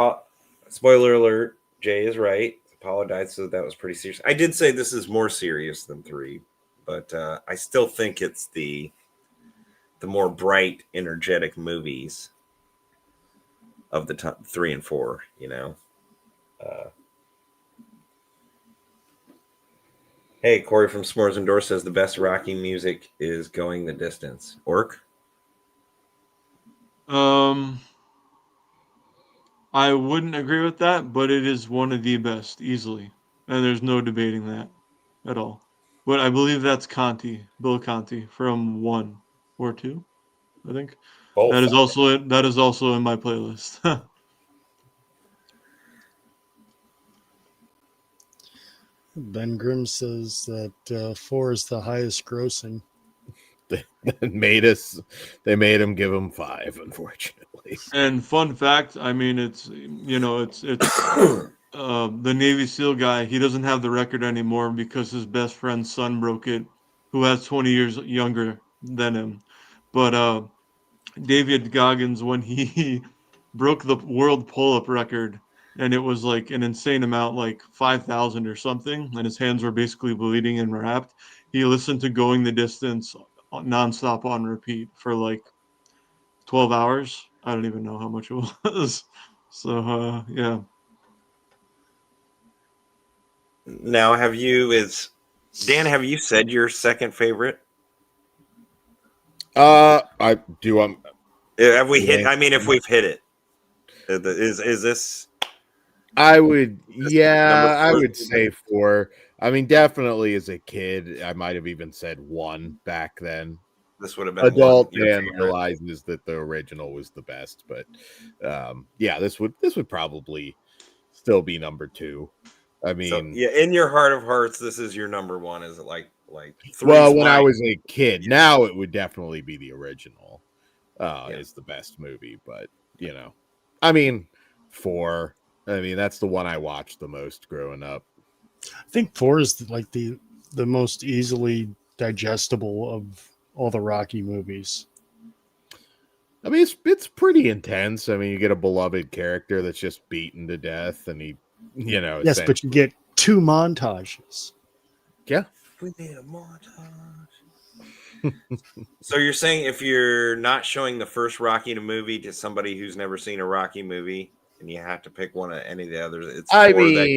spoiler alert. Jay is right. Apollo died, so that was pretty serious. I did say this is more serious than 3, but I still think it's the more bright, energetic movies of the top 3 and 4. Hey, Kory from S'mores and Door says the best Rocky music is Going the Distance. Orc? I wouldn't agree with that, but it is one of the best, easily. And there's no debating that at all. But I believe that's Bill Conti from 1 or 2, I think. Both. That is also in my playlist. Ben Grimm says that 4 is the highest grossing. They made him give him 5, unfortunately. And fun fact, I mean, it's the Navy SEAL guy. He doesn't have the record anymore because his best friend's son broke it, who has 20 years younger than him. But David Goggins, when he broke the world pull-up record, and it was like an insane amount, like 5,000 or something, and his hands were basically bleeding and wrapped, he listened to Going the Distance nonstop on repeat for like 12 hours. I don't even know how much it was. So, yeah. Now, have you said your second favorite? I do. Have we hit? I mean, if we've hit it, is this? I would, This I number 4? would say 4. I mean, definitely as a kid, I might have even said 1 back then. This would have been Adult your Dan favorite. realizes that the original was the best, but yeah, this would probably still be number 2. I mean, So yeah, in your heart of hearts, this is your number 1. Is it like well, when I was a kid, now it would definitely be the original. Is the best movie, but I mean, 4. I mean, that's the one I watched the most growing up. I think 4 is like the most easily digestible of all the Rocky movies. I mean, it's pretty intense. I mean, you get a beloved character that's just beaten to death, and he, Yes, but you get 2 montages. Yeah, we need a montage. So you're saying if you're not showing the first Rocky in a movie to somebody who's never seen a Rocky movie, and you have to pick one of any of the others, it's 4 that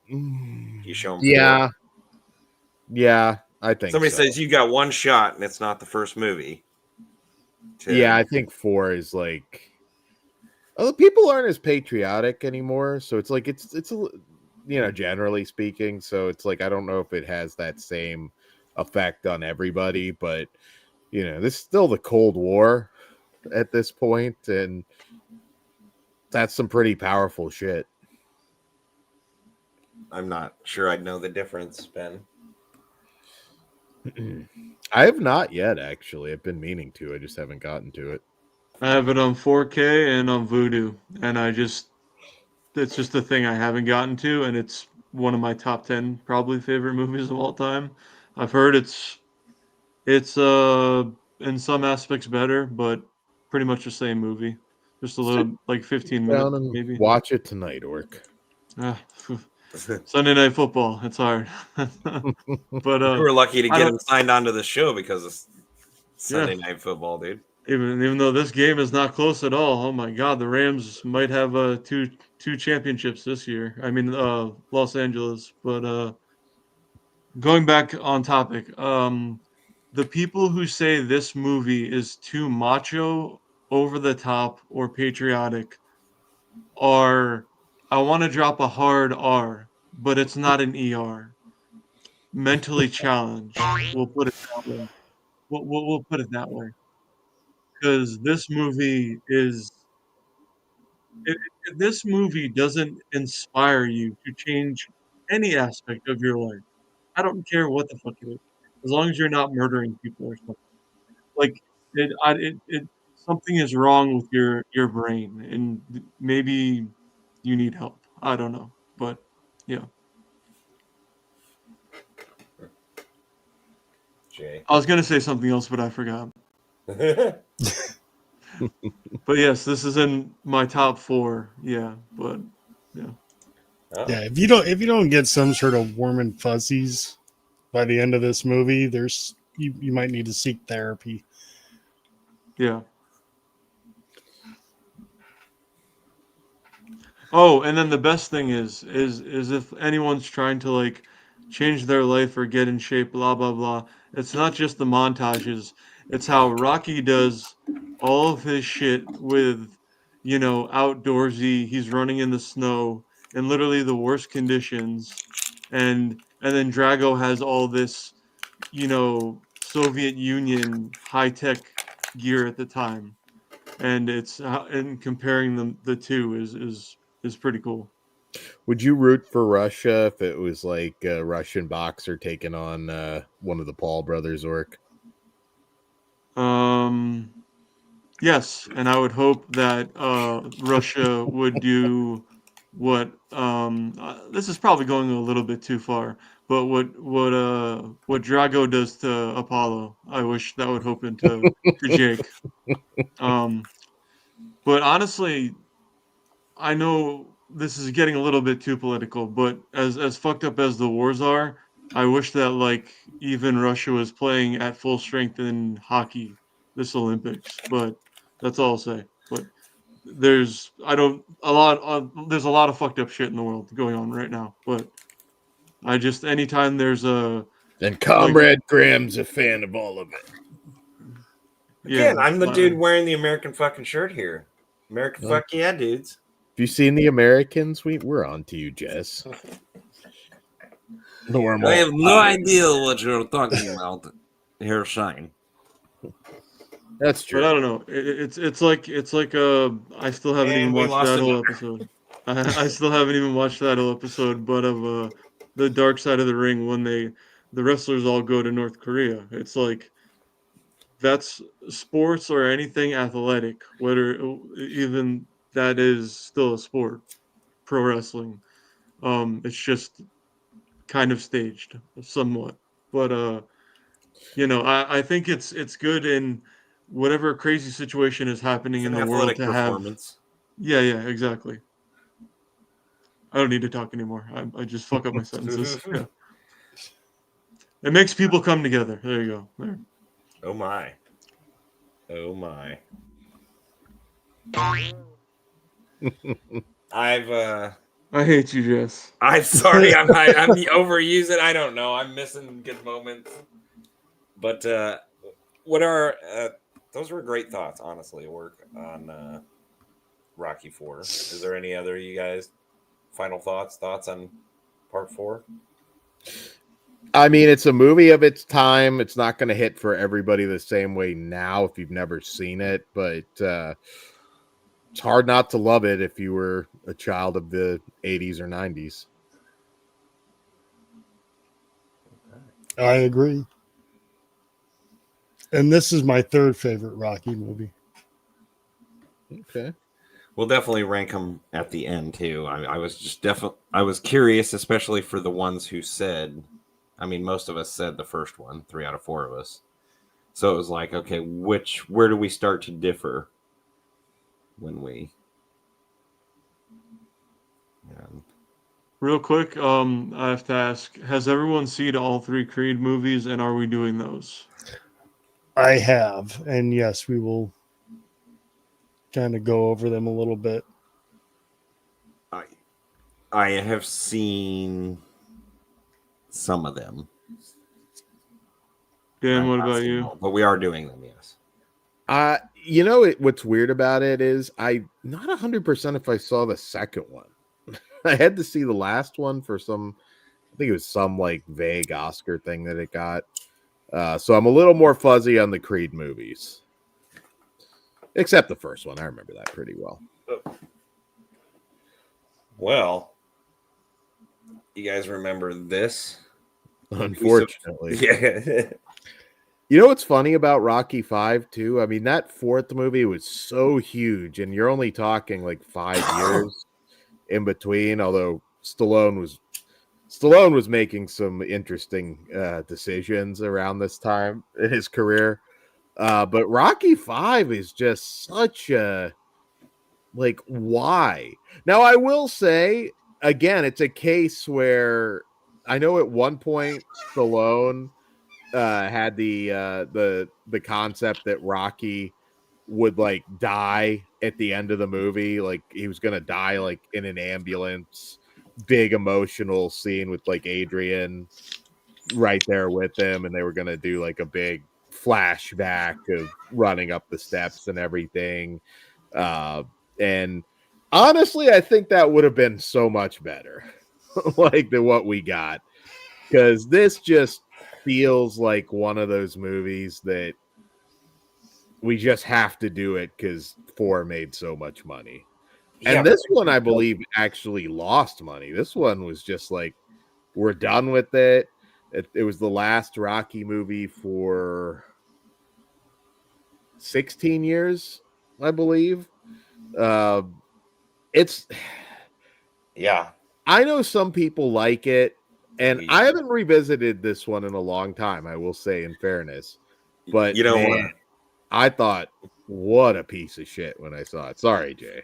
you show them. Yeah, 4. Yeah, I think somebody so. says you got one shot, and it's not the first movie. Yeah, I think 4 is like. Oh, people aren't as patriotic anymore, so it's like it's generally speaking. So it's like I don't know if it has that same effect on everybody, but this is still the Cold War at this point, and that's some pretty powerful shit. I'm not sure I'd know the difference, Ben. I have not yet, actually. I've been meaning to. I just haven't gotten to it. I have it on 4K and on Vudu, and it's just the thing I haven't gotten to, and it's one of my top 10 probably favorite movies of all time. I've heard it's in some aspects better, but pretty much the same movie. Just a little, like 15 Down minutes and maybe. watch it tonight, Orc. Sunday Night Football. It's hard. But you were lucky to I get don't- him signed onto the show because of Sunday Night Football, dude. even though this game is not close at all. Oh my God, the Rams might have two championships this year. I mean, Los Angeles. But going back on topic, the people who say this movie is too macho, over the top, or patriotic are, I want to drop a hard R, but it's not an ER. Mentally challenged. We'll put it that way. We'll put it that way. Because this movie is, if this movie doesn't inspire you to change any aspect of your life, I don't care what the fuck it is, as long as you're not murdering people or something. Like something is wrong with your brain, and maybe you need help. I don't know, but yeah. Jay. I was gonna say something else, but I forgot. But yes, this is in my top 4. Yeah, but yeah. Oh. Yeah, if you don't get some sort of warm and fuzzies by the end of this movie, you might need to seek therapy. Yeah. Oh, and then the best thing is if anyone's trying to like change their life or get in shape, blah blah blah. It's not just the montages. It's how Rocky does all of his shit with, outdoorsy. He's running in the snow in literally the worst conditions, and then Drago has all this, Soviet Union high tech gear at the time, and and comparing the two is pretty cool. Would you root for Russia if it was like a Russian boxer taking on one of the Paul brothers, Orc? Yes, and I would hope that Russia would do what this is probably going a little bit too far, but what Drago does to Apollo, I wish that would happen to Jake. But honestly, I know this is getting a little bit too political, but as fucked up as the wars are, I wish that like even Russia was playing at full strength in hockey this Olympics. But that's all I'll say. But there's there's a lot of fucked up shit in the world going on right now. But I just anytime there's a And Comrade Graham's a fan of all of it. Again, yeah, I'm the dude wearing the American fucking shirt here. American fuck yeah, dudes. Have you seen the Americans? We're on to you, Jess. Normal. I have no idea what you're talking about here, Schein. That's true. But I don't know. It's like I still haven't And even we watched lost that whole another. episode. I still haven't even watched that whole episode, but of the Dark Side of the Ring when the wrestlers all go to North Korea. It's like that's sports or anything athletic, whether even that is still a sport, pro wrestling. It's just kind of staged somewhat, but I think it's good in whatever crazy situation is happening It's in an the world athletic to have. performance. Yeah, exactly. I don't need to talk anymore. I just fuck up my sentences. Yeah. It makes people come together. There you go. There. Oh my. Oh my. I hate you, Jess. I'm sorry, I'm overusing. I don't know. I'm missing good moments. But what are those were great thoughts, honestly, work on Rocky 4. Is there any other you guys final thoughts on part 4? I mean, it's a movie of its time. It's not going to hit for everybody the same way now if you've never seen it, but it's hard not to love it if you were a child of the 80s or 90s. I agree. And this is my third favorite Rocky movie. Okay. We'll definitely rank them at the end too. I was just I was curious, especially for the ones who said. I mean, most of us said the first one. 3 out of 4 of us. So it was like, okay, where do we start to differ? When we. Real quick, I have to ask: has everyone seen all 3 Creed movies, and are we doing those? I have, and yes, we will kind of go over them a little bit. I have seen some of them. Dan, what about you? All, but we are doing them, yes. What's weird about it is I'm not 100% if I saw the second one. I had to see the last one for I think it was some like vague Oscar thing that it got. So I'm a little more fuzzy on the Creed movies. Except the first one. I remember that pretty well. Well, you guys remember this? Unfortunately. Yeah. You know what's funny about Rocky 5 too? I mean, that fourth movie was so huge, and you're only talking like 5 years in between, although Stallone was making some interesting decisions around this time in his career. But Rocky 5 is just such a like, why? Now, I will say again, it's a case where I know at one point Stallone had the concept that Rocky would like die at the end of the movie, like he was gonna die like in an ambulance. Big emotional scene with like Adrian right there with him, and they were gonna do like a big flashback of running up the steps and everything. And honestly, I think that would have been so much better, like than what we got, because this just feels like one of those movies that we just have to do it because 4 made so much money. Yeah, And this one, I believe, actually lost money. This one was just like, we're done with it. It was the last Rocky movie for 16 years, I believe. It's yeah. I know some people like it, and I haven't revisited this one in a long time, I will say, in fairness. But you know man, what? I thought, what a piece of shit when I saw it. Sorry, Jay.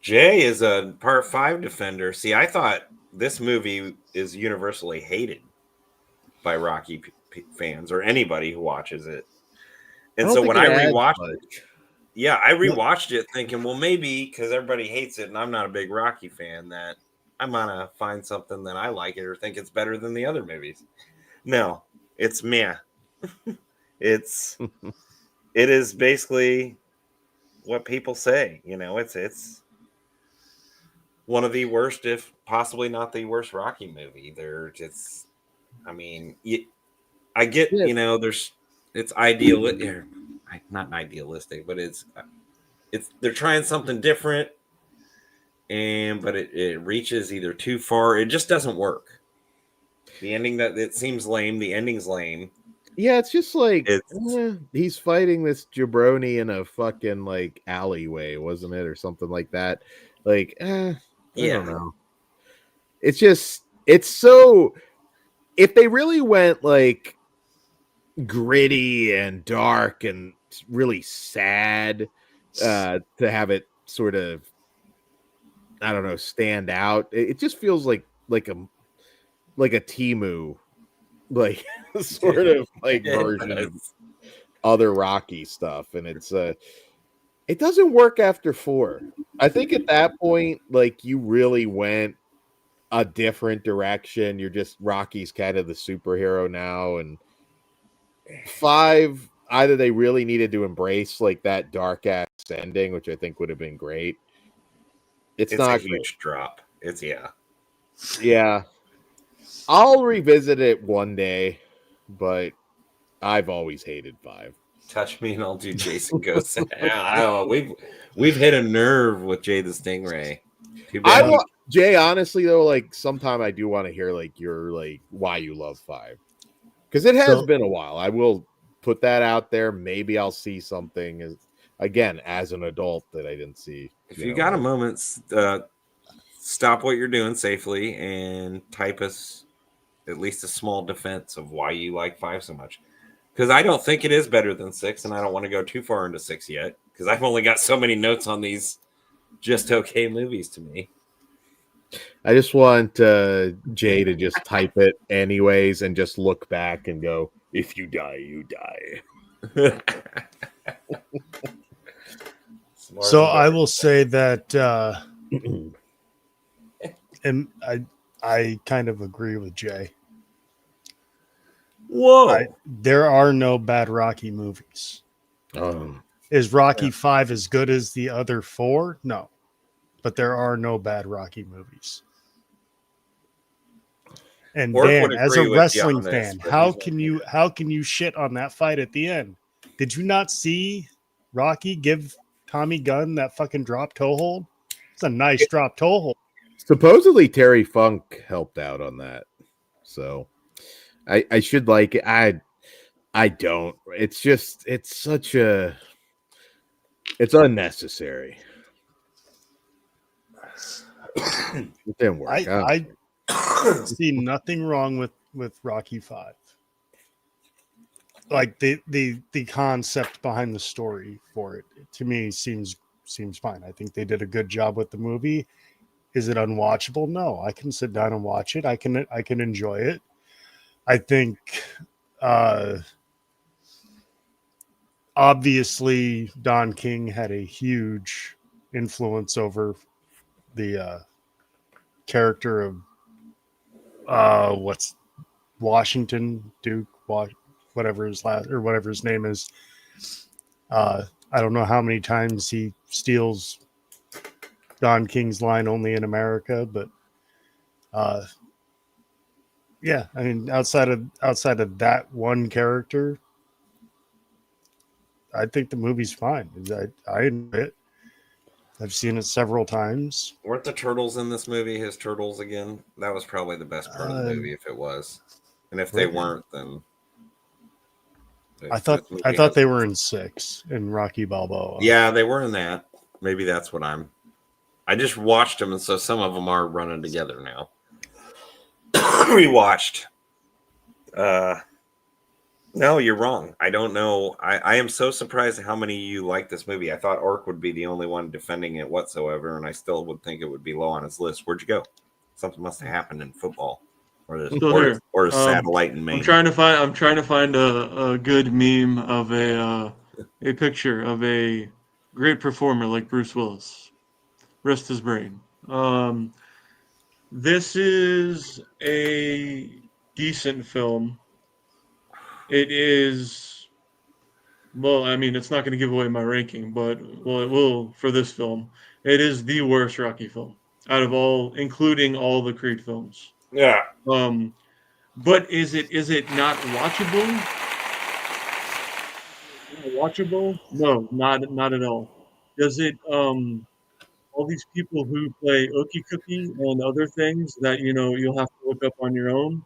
Jay is a part 5 defender. See, I thought this movie is universally hated by Rocky fans or anybody who watches it. And so when I rewatched it, I rewatched it thinking, well, maybe because everybody hates it and I'm not a big Rocky fan, that I'm gonna find something that I like it or think it's better than the other movies. No, it's meh. It is basically what people say. You know, it's one of the worst, if possibly not the worst, Rocky movie. I mean, I get, it's ideal, not idealistic, but they're trying something different, but it reaches either too far. It just doesn't work. The ending that it seems lame. The ending's lame. Yeah, it's just like It's he's fighting this jabroni in a fucking like alleyway, wasn't it, or something like that? Like, I don't know. It's just it's so. If they really went like gritty and dark and really sad, to have it sort of, I don't know, stand out, it just feels like a Timu, like sort of like version of other Rocky stuff, and it doesn't work after 4. I think at that point, like, you really went a different direction. You're just Rocky's kind of the superhero now, and 5, either they really needed to embrace like that dark ass ending, which I think would have been great. It's not a huge drop. Yeah. I'll revisit it one day, but I've always hated 5. Touch me and I'll do Jason Goes. We've hit a nerve with Jay the Stingray. Too bad. Jay, honestly though, like sometime I do want to hear like your like why you love 5, because it has been a while. I will put that out there. Maybe I'll see something again as an adult that I didn't see. If you got a moment, stop what you're doing safely and type us at least a small defense of why you like 5 so much. Because I don't think it is better than 6, and I don't want to go too far into 6 yet, because I've only got so many notes on these just okay movies to me. I just want Jay to just type it anyways and just look back and go, if you die, you die. So I will say that and I kind of agree with Jay. Whoa. There are no bad Rocky movies. Is Rocky 5 as good as the other 4? No. But there are no bad Rocky movies. And Dan, as a wrestling fan, how can you shit on that fight at the end? Did you not see Rocky give Tommy Gunn that fucking drop toe hold? It's a nice drop toe hold. Supposedly Terry Funk helped out on that. So I should like it. I don't. It's just it's unnecessary. It didn't work. I see nothing wrong with Rocky 5. Like the concept behind the story for it, to me seems fine. I think they did a good job with the movie. Is it unwatchable? No, I can sit down and watch it. I can enjoy it. I think obviously Don King had a huge influence over the character of what's Washington Duke, whatever his name is. I don't know how many times he steals Don King's line "Only in America," but yeah, I mean, outside of that one character, I think the movie's fine. I enjoy it. I've seen it several times. Weren't the turtles in this movie his turtles again? That was probably the best part of the movie if it was. And if they weren't, then I thought they were in 6 in Rocky Balboa. Yeah, they were in that. Maybe that's what I just watched them, and so some of them are running together now. Rewatched. No, you're wrong. I don't know. I am so surprised at how many of you like this movie. I thought Orc would be the only one defending it whatsoever, and I still would think it would be low on his list. Where'd you go? Something must have happened in football, or a satellite in Maine. I'm trying to find a good meme of a picture of a great performer like Bruce Willis. Rest his brain. This is a decent film. It is, well, I mean, it's not going to give away my ranking, but, well, it will for this film. It is the worst Rocky film out of all, including all the Creed films. Yeah. But is it not watchable? Watchable? No, not at all. Does it all these people who play Ookie Cookie and other things that you'll have to look up on your own.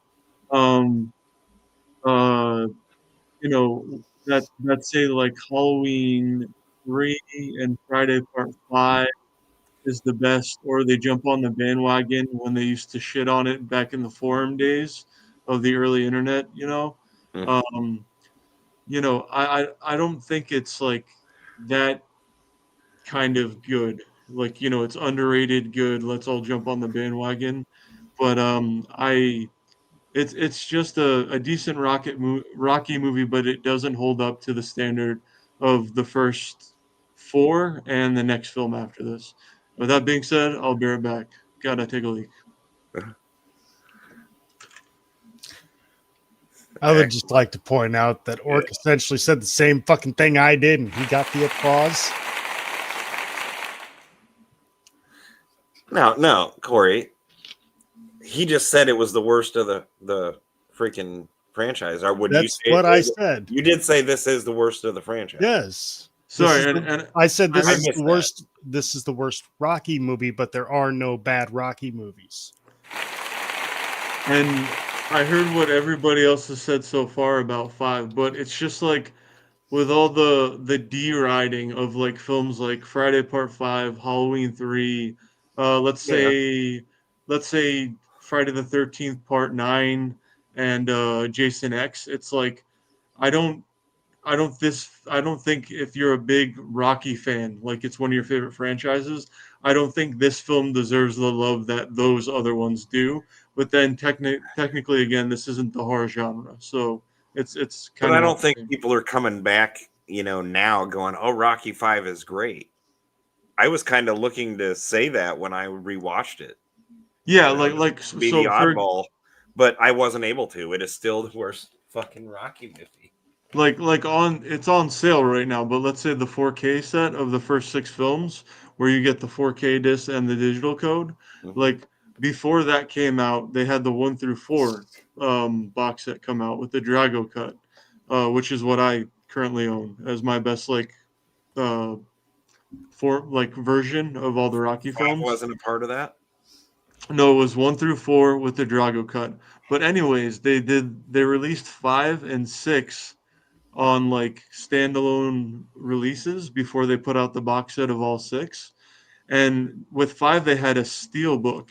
Um, uh, that say like Halloween 3 and Friday Part 5 is the best, or they jump on the bandwagon when they used to shit on it back in the forum days of the early internet. Mhm. Um, I don't think it's like that kind of good. Like, it's underrated good. Let's all jump on the bandwagon. But it's just a decent Rocky movie, but it doesn't hold up to the standard of the first four and the next film after this. With that being said, I'll be right back. Gotta take a leak. I would just like to point out that Orc essentially said the same fucking thing I did, and he got the applause. No, Kory. He just said it was the worst of the freaking franchise. Or would That's you say what I said. You did say this is the worst of the franchise. Yes. Sorry, I said this I is the missed worst. This is the worst Rocky movie, but there are no bad Rocky movies. and I heard what everybody else has said so far about 5, but it's just like with all the deriding of like films like Friday Part 5, Halloween 3, let's Yeah. say Friday the 13th Part 9 and Jason X. It's like I don't I don't think if you're a big Rocky fan, like it's one of your favorite franchises, I don't think this film deserves the love that those other ones do. But then technically again, this isn't the horror genre. So it's But kind I of don't think people are coming back, now going, "Oh, Rocky 5 is great." I was kind of looking to say that when I rewatched it. Yeah, You know, like be the so for oddball, but I wasn't able to. It is still the worst fucking Rocky movie. like on it's on sale right now, but let's say the 4K set of the first 6 films where you get the 4K disc and the digital code, Mhm. like before that came out, they had the 1 through 4 box set come out with the Drago cut, which is what I currently own as my best uh for like version of all the Rocky 5 films. wasn't a part of that. No, it was 1 through 4 with the Drago cut. But anyways, they released 5 and 6 on like standalone releases before they put out the box set of all 6. And with 5 they had a steel book.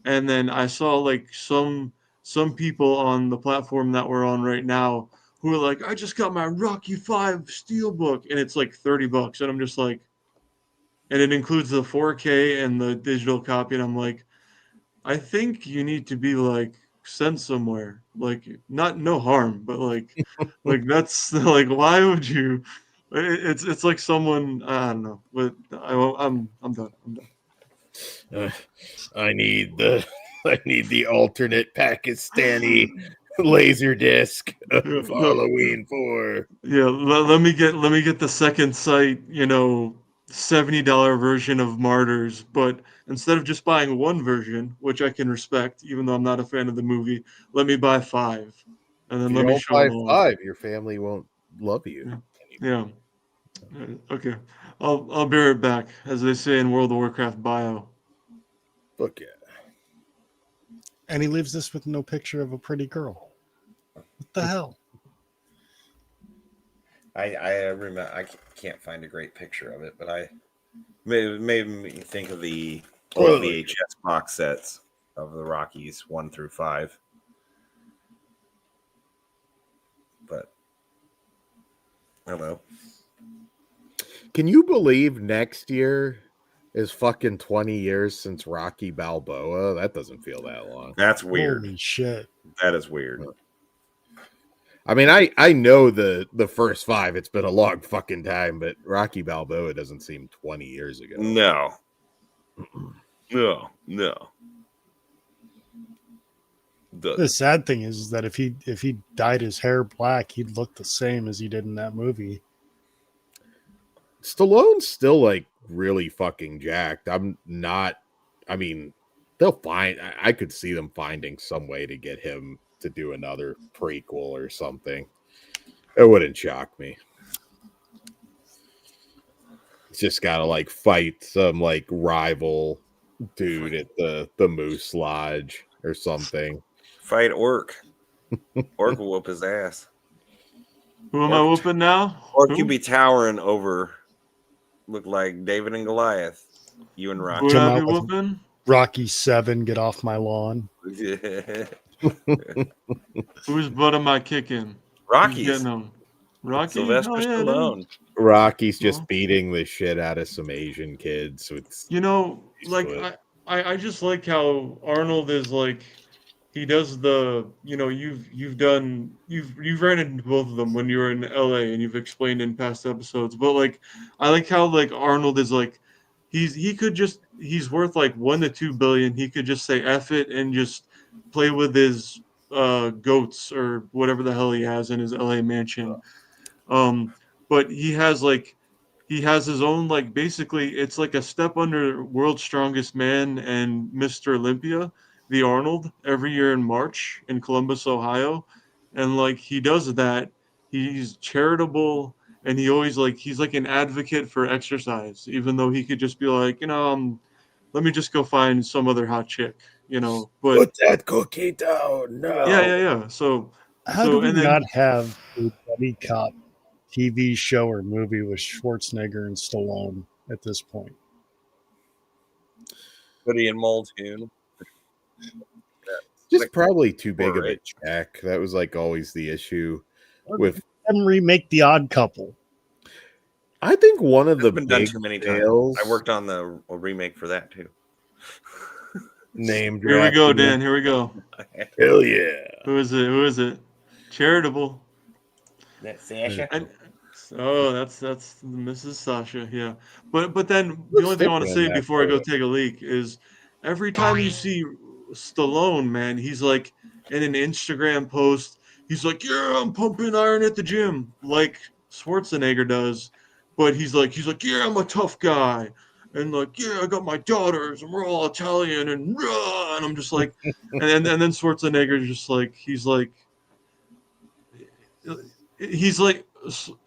And then I saw like some people on the platform that we're on right now who are like, I just got my Rocky 5 steel book and it's like $30 and I'm just like, and it includes the 4K and the digital copy and I'm like, I think you need to be like sent somewhere. Like not no harm, but like that's like why would you? It's like someone I don't know, but I'm done. I'm done. I need the alternate Pakistani laser disc of Yeah, Halloween 4. yeah, let me get the second sight, $70 version of Martyrs, but instead of just buying one version, which I can respect, even though I'm not a fan of the movie, let me buy 5, and If then you let me don't show buy them all. 5, your family won't love you. Yeah. Okay. I'll be right back, as they say in World of Warcraft bio. Look at And he leaves this with no picture of a pretty girl. What the hell? I remember. I can't find a great picture of it, but I made me think of the old VHS box sets of the Rockies 1 through 5. But I don't know. Can you believe next year is fucking 20 years since Rocky Balboa? That doesn't feel that long. That's weird. Holy shit. That is weird. I mean, I know the first 5. It's been a long fucking time, but Rocky Balboa doesn't seem 20 years ago. No. No. The sad thing is that if he dyed his hair black, he'd look the same as he did in that movie. Stallone's still like really fucking jacked. I mean, they'll find, I could see them finding some way to get him to do another prequel or something. It wouldn't shock me. He's just got to like fight some like rival dude at the Moose Lodge or something. Fight Orc. Orc will whoop his ass. Who am I whooping now? Orc, Who? you be towering over. Look like David and Goliath. You and Rocky. Who would Come I be out with- whooping? Rocky 7, get off my lawn. Whose butt am I kicking? Who's Rocky's. getting them? Rocky? Sylvester Hell yeah, dude. Stallone. Rocky's just Well. beating the shit out of some Asian kids. So it's You know, like Foot. I just like how Arnold is like he does the you've ran into both of them when you were in LA and you've explained in past episodes. But like I like how like Arnold is like he's worth like 1 to 2 billion. He could just say F it and just play with his goats or whatever the hell he has in his LA mansion. But he has his own like basically it's like a step under World's Strongest Man and Mr. Olympia, the Arnold, every year in March in Columbus, Ohio. And like he does that. He's charitable and he always like he's like an advocate for exercise, even though he could just be like, let me just go find some other hot chick, But put that cookie down. No. yeah. So How So, do we and then- not have a buddy cop TV show or movie with Schwarzenegger and Stallone at this point? Hoodie and Muldoon. Just Like, probably too big of a rich. check. That was like always the issue with. Have them remake The Odd Couple. I think one of the It's been done big too many fails. times. I worked on a remake for that too. Name here we go, drafting. Dan. Here we go. Hell yeah! Who is it? Charitable. That's Sasha. And oh, that's Mrs. Sasha, yeah. But then the only thing I want to different in say that before I go photo. take a leak is every time you see Stallone, man, he's like in an Instagram post, he's like, yeah, I'm pumping iron at the gym, like Schwarzenegger does. But he's like, yeah, I'm a tough guy. And like, yeah, I got my daughters, and we're all Italian, and I'm just like, and then Schwarzenegger just like, he's like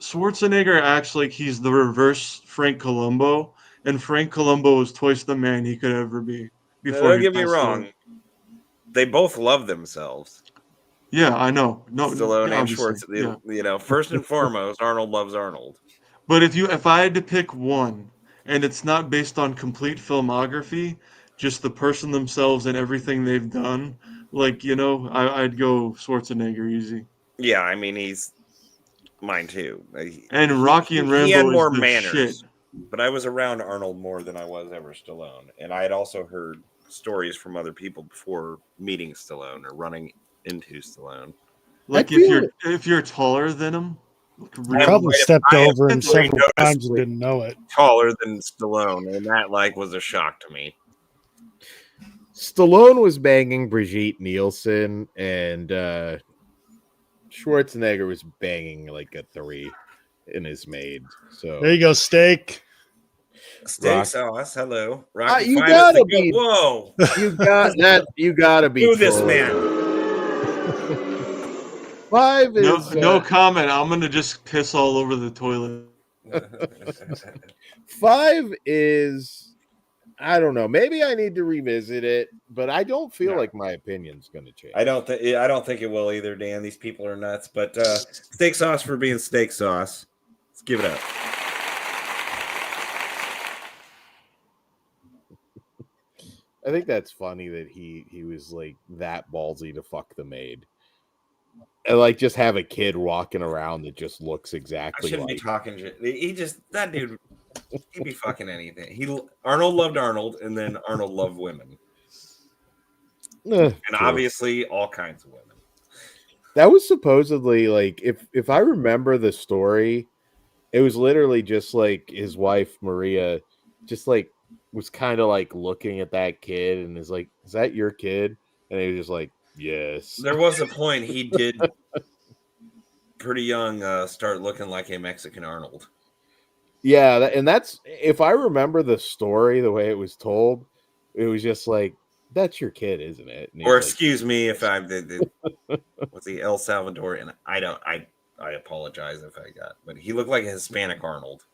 Schwarzenegger acts like he's the reverse Frank Columbo, and Frank Columbo is twice the man he could ever be. Don't he get me passed wrong. away. They both love themselves. Yeah, I know. No, Stallone and obviously, Schwartz. yeah. First and foremost, Arnold loves Arnold. But if I had to pick one, and it's not based on complete filmography, just the person themselves and everything they've done, like I'd go Schwarzenegger easy. Yeah, I mean he's mine too. And Rocky and Rambo he had is more the manners, shit. but I was around Arnold more than I was ever Stallone, and I had also heard stories from other people before meeting Stallone or running into Stallone. Like feel- if you're taller than him, like, I really- probably stepped I over him definitely several noticed times and it. didn't know it. Taller than Stallone, and that was a shock to me. Stallone was banging Brigitte Nielsen, and Schwarzenegger was banging like a 3 in his maid. So There you go, steak. Steak Rock- sauce, hello. Rocky you Five gotta is the be- go- Whoa! you got that. You gotta be Do this, told. man. 5 is no comment. I'm gonna just piss all over the toilet. 5 is. I don't know. Maybe I need to revisit it, but I don't feel No. like my opinion's going to change. I don't think it will either, Dan. These people are nuts. But steak sauce for being steak sauce. Let's give it up. I think that's funny that he was like that ballsy to fuck the maid, and like just have a kid walking around that just looks I exactly shouldn't like. be talking shit. That dude. He'd be fucking anything. Arnold loved Arnold, and then Arnold loved women, and obviously all kinds of women. That was supposedly like if I remember the story, it was literally just like his wife Maria, just like was kind of like looking at that kid and is like, "Is that your kid?" And he was just like, "Yes." There was a point he did pretty young start looking like a Mexican Arnold. Yeah, and that's if I remember the story the way it was told, it was just like, "That's your kid, isn't it?" And Or he's like, excuse me if I was he El Salvadorian? I apologize if I got, but he looked like a Hispanic Arnold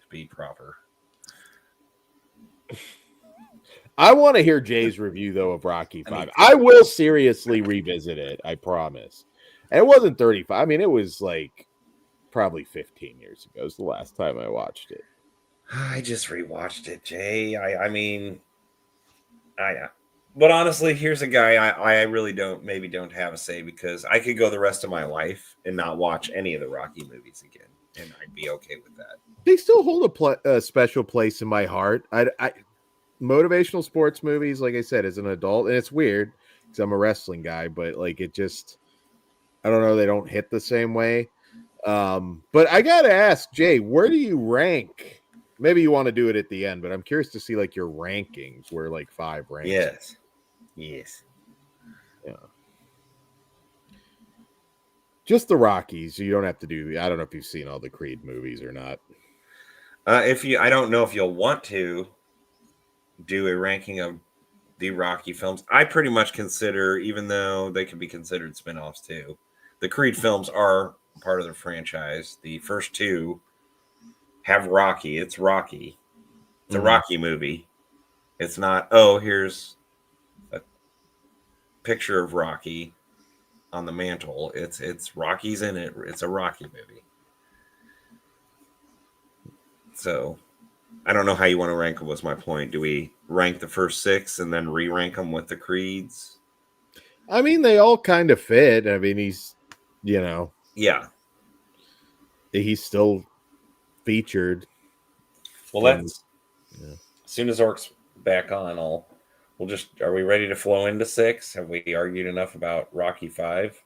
to be proper. I want to hear Jay's review though of Rocky 5. I will seriously revisit it, I promise. And it wasn't 35. I mean, it was like probably 15 years ago. It was the last time I watched it. I just rewatched it, Jay. I mean, but honestly, here's a guy I really don't have a say, because I could go the rest of my life and not watch any of the Rocky movies again, and I'd be okay with that. They still hold a special place in my heart. I motivational sports movies, like I said, as an adult, and it's weird because I'm a wrestling guy, but like it just, I don't know, they don't hit the same way. But I gotta ask, Jay, where do you rank? Maybe you want to do it at the end, but I'm curious to see like your rankings, where like 5 ranks. Yes. Yeah. Just the Rockies. You don't have to do. I don't know if you've seen all the Creed movies or not. I don't know if you'll want to do a ranking of the Rocky films. I pretty much consider, even though they can be considered spin-offs too, the Creed films are part of the franchise. The first 2 have Rocky. It's Rocky. It's a Rocky movie. It's not, oh, here's a picture of Rocky on the mantle. It's Rocky's in it. It's a Rocky movie. So I don't know how you want to rank them, was my point. Do we rank the first 6 and then re-rank them with the Creeds? I mean, they all kind of fit. I mean, he's, Yeah. He's still featured. Well, that's as soon as Orc's back on, are we ready to flow into 6? Have we argued enough about Rocky 5?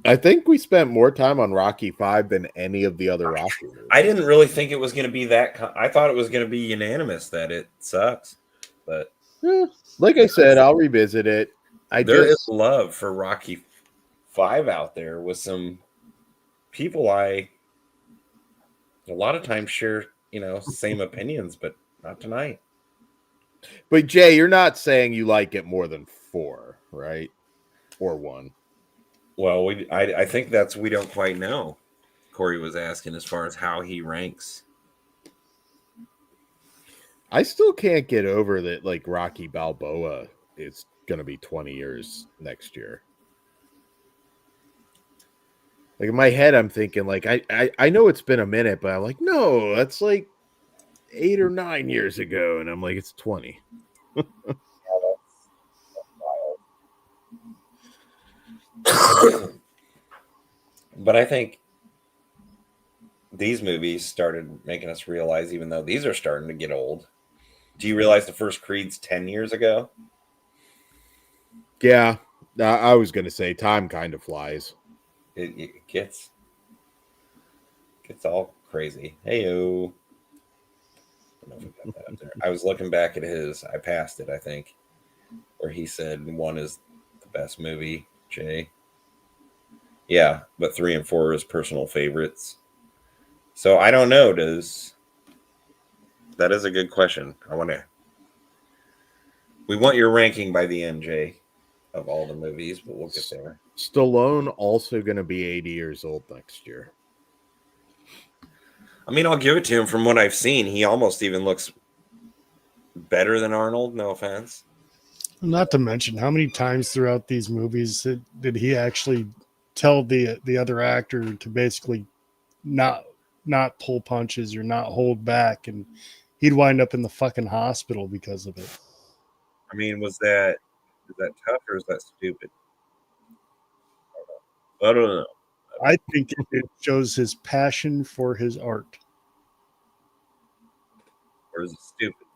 I think we spent more time on Rocky 5 than any of the other Rocky movies. I didn't really think it was going to be that. I thought it was going to be unanimous that it sucks. But like I said, I'll revisit it. There is love for Rocky 5 out there with some people a lot of times share, same opinions, but not tonight. But Jay, you're not saying you like it more than 4, right? Or 1. Well, I think that's, we don't quite know. Kory was asking as far as how he ranks. I still can't get over that, like, Rocky Balboa is going to be 20 years next year. Like, in my head, I'm thinking, like, I know it's been a minute, but I'm like, no, that's like 8 or 9 years ago. And I'm like, it's 20. But I think these movies started making us realize, even though these are starting to get old, do you realize the first Creed's 10 years ago? Yeah, I was going to say time kind of flies. It gets all crazy. Hey-o. I don't know if we got that up there. I was looking back at I passed it, I think, where he said 1 is the best movie, Jay. Yeah, but 3 and 4 is personal favorites. So I don't know. That is a good question. We want your ranking by the end, Jay, of all the movies, but we'll get there. Stallone also going to be 80 years old next year. I mean, I'll give it to him. From what I've seen, he almost even looks better than Arnold. No offense. Not to mention, how many times throughout these movies did he actually tell the other actor to basically not pull punches or not hold back, and he'd wind up in the fucking hospital because of it. I mean, is that tough or is that stupid? I don't know. I think it shows his passion for his art. Or is it stupid?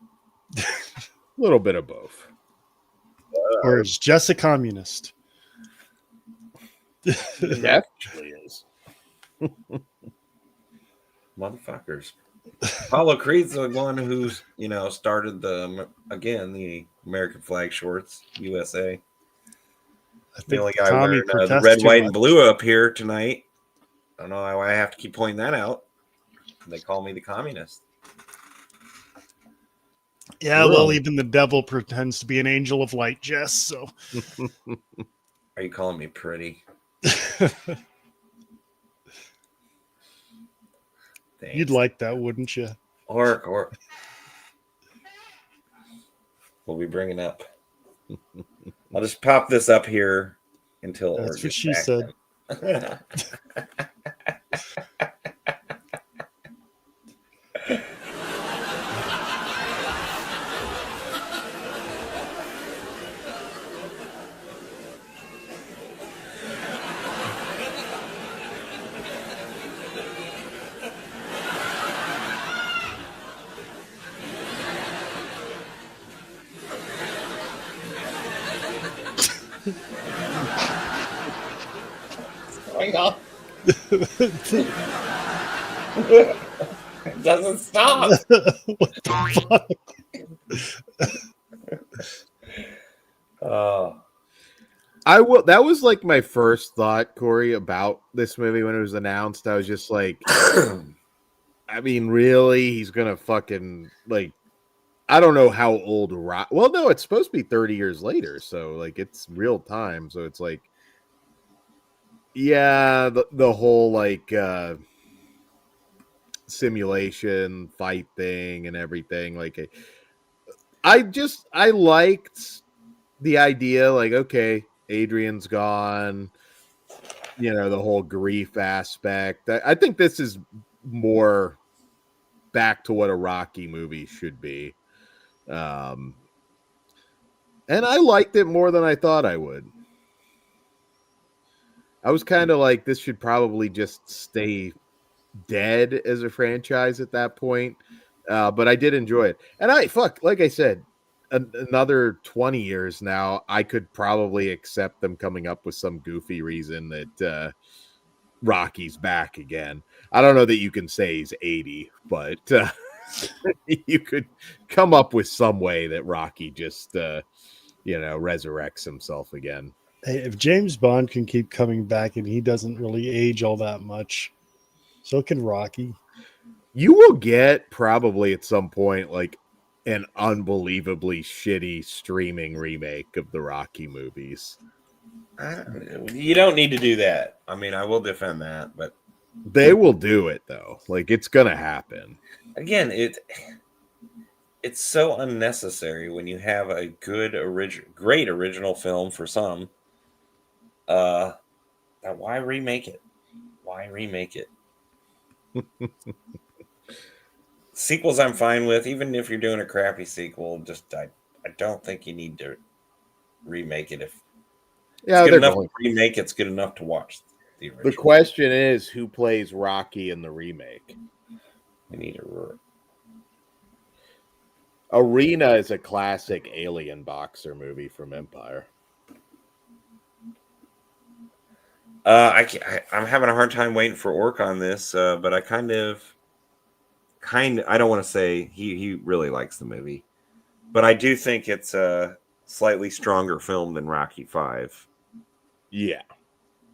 A little bit of both. Or is Jess a communist? It actually is. Motherfuckers. Apollo Creed's the one who's, started the American flag shorts, USA. I think the only guy Tommy wearing the protests red, too white, and much. blue up here tonight. I don't know why I have to keep pointing that out. They call me the communist. Yeah, Really? well, even the devil pretends to be an angel of light, Jess. So Are you calling me pretty? you'd like that, wouldn't you? Or we'll be bringing up. I'll just pop this up here until That's Orr what gets she back said. then. What's going on? It doesn't stop. What the fuck? I will. That was like my first thought, Corey, about this movie when it was announced. I was just like, I mean, really? He's gonna fucking like. I don't know how old Rock. Well, no, it's supposed to be 30 years later, so like it's real time. So it's like, yeah, the whole like simulation fight thing and everything. Like, I liked the idea. Like, okay, Adrian's gone. You know, the whole grief aspect. I think this is more back to what a Rocky movie should be. And I liked it more than I thought I would. I was kind of like, this should probably just stay dead as a franchise at that point. But I did enjoy it. And like I said, another 20 years now, I could probably accept them coming up with some goofy reason that Rocky's back again. I don't know that you can say he's 80, but you could come up with some way that Rocky just, resurrects himself again. Hey, if James Bond can keep coming back and he doesn't really age all that much, so can Rocky. You will get probably at some point like an unbelievably shitty streaming remake of the Rocky movies. You don't need to do that. I mean, I will defend that, but they will do it though. Like it's gonna happen. Again, it's so unnecessary when you have a great original film for some. Why remake it? Why remake it? Sequels I'm fine with, even if you're doing a crappy sequel. Just I don't think you need to remake it. If it's good enough to remake, it's good enough to watch the original. The question is, who plays Rocky in the remake? We need Arena is a classic alien boxer movie from Empire. I'm having a hard time waiting for Orc on this, but I kind of I don't want to say he really likes the movie, but I do think it's a slightly stronger film than Rocky 5. Yeah,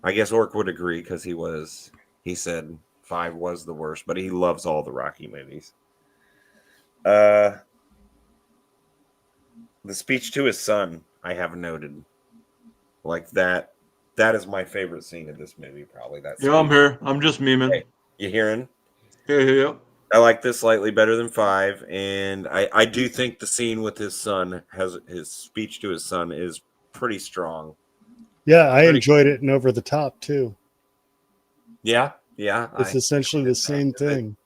I guess Orc would agree because he said 5 was the worst, but he loves all the Rocky movies. The speech to his son, I have noted, like that. That is my favorite scene of this movie, probably. I'm here. I'm just memeing. Hey, you hearing? Yeah. I like this slightly better than 5, and I do think the scene with his son his speech to his son is pretty strong. Yeah, I enjoyed it and over the top too. Yeah. It's essentially the same thing.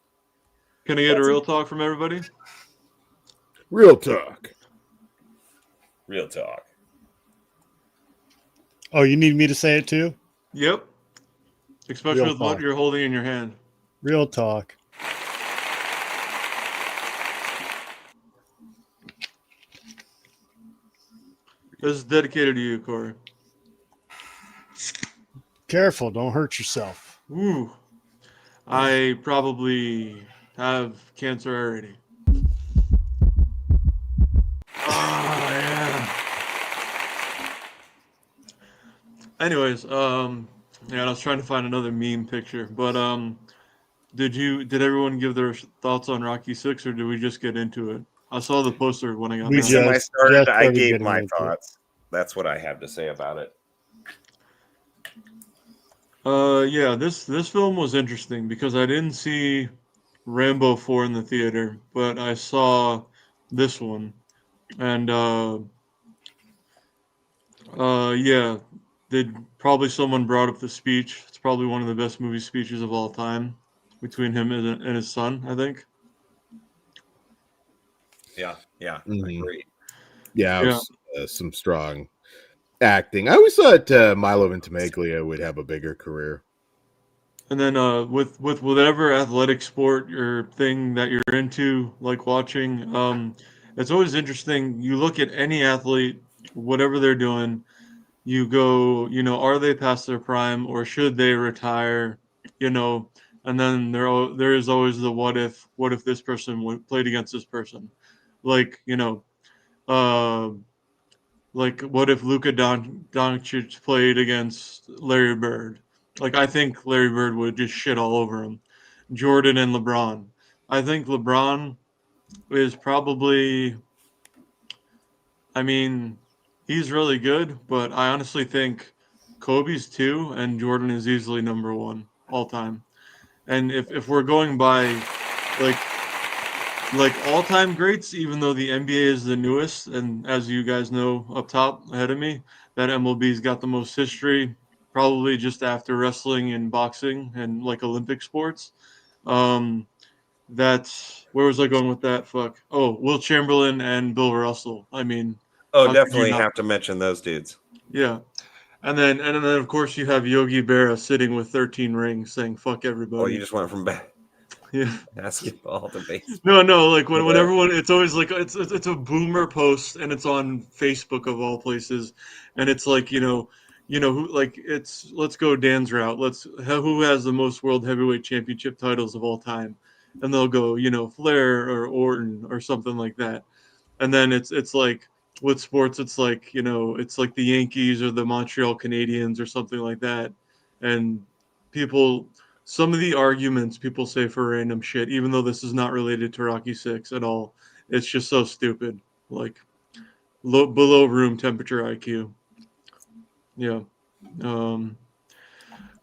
Can I get a real talk from everybody? Real talk. Real talk. Oh, you need me to say it too? Yep. Especially with what you're holding in your hand. Real talk. This is dedicated to you, Corey. Careful, don't hurt yourself. Ooh. I probably have cancer already. Oh, yeah. Anyways, I was trying to find another meme picture, but did everyone give their thoughts on Rocky 6, or did we just get into it? I saw the poster when I got back. I gave my thoughts. That's what I have to say about it. This film was interesting because I didn't see Rambo 4 in the theater, but I saw this one, And yeah, probably someone brought up the speech. It's probably one of the best movie speeches of all time between him and his son, I think. Yeah, Mhm. agreed. Yeah, it Yeah. was, some strong acting. I always thought Milo Ventimiglia would have a bigger career. And then with whatever athletic sport or thing that you're into, like watching, it's always interesting. You look at any athlete, whatever they're doing, you go, are they past their prime or should they retire? You know, and then there is always the what if this person played against this person, like uh, like what if Luka Doncic played against Larry Bird? Like I think Larry Bird would just shit all over him. Jordan and LeBron. I think LeBron is probably. I mean, he's really good, but I honestly think Kobe's two and Jordan is easily number one all time. And if we're going by like all time greats, even though the NBA is the newest, and as you guys know up top ahead of me, that MLB's got the most history, probably just after wrestling and boxing and like Olympic sports. Um, that's where was I going with that? Fuck. Oh, Will Chamberlain and Bill Russell. I mean, Oh, how could you definitely not? have to mention those dudes. Yeah. And then of course you have Yogi Berra sitting with 13 rings saying fuck Oh, everybody. you just went from Yeah. basketball to baseball. No, like when Yeah. everyone, it's always like it's a boomer post and it's on Facebook of all places, and it's like who like it's let's go Dan's route. Who has the most world heavyweight championship titles of all time, and they'll go Flair or Orton or something like that, and then it's like with sports it's like it's like the Yankees or the Montreal Canadiens or something like that, and people some of the arguments people say for random shit, even though this is not related to Rocky Six at all, it's just so stupid. Like below room temperature IQ. Yeah. Um,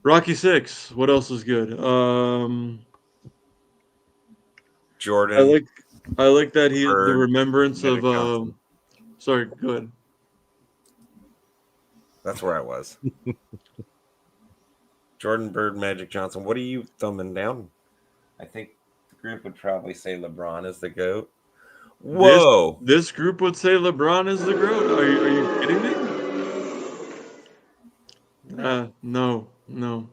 Rocky Six. What else is good? I Jordan, like I like that the Bird, remembrance of. Magic Johnson. Sorry, go ahead. That's where I was. Jordan, Bird, Magic Johnson. What are you thumbing down? I think the group would probably say LeBron is the GOAT. This Whoa. this group would say LeBron is the GOAT. Are you kidding me? No,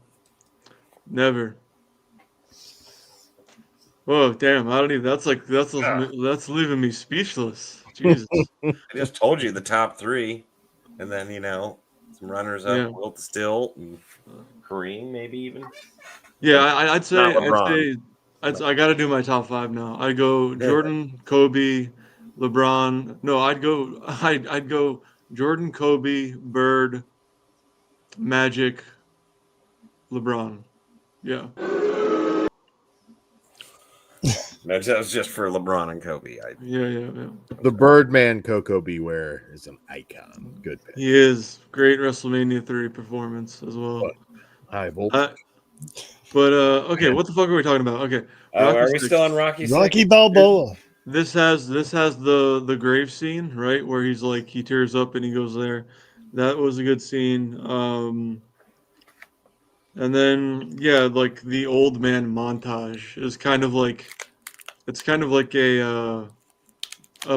never. Whoa, damn! I don't even. That's leaving me speechless. Jesus. I just told you the top three. And then, some runners up, Yeah, Wilt Still, and Kareem, maybe even. yeah. And I'd not say LeBron. I got to do my top five now. I go Jordan, Kobe, LeBron. No, I'd go Jordan, Kobe, Bird, Magic, LeBron. Yeah. That was just for LeBron and Kobe. Yeah. The Birdman Coco Beware is an icon. Good pick. He is great WrestleMania 3 performance as well. High voltage. But okay, what the fuck are we talking about? Okay, Rocky Are we 6. still on Rocky Rocky Six? Balboa. This has the grave scene, right, where he's like he tears up and he goes there. That was a good scene. And then yeah, like the old man montage is kind of like it's kind of like a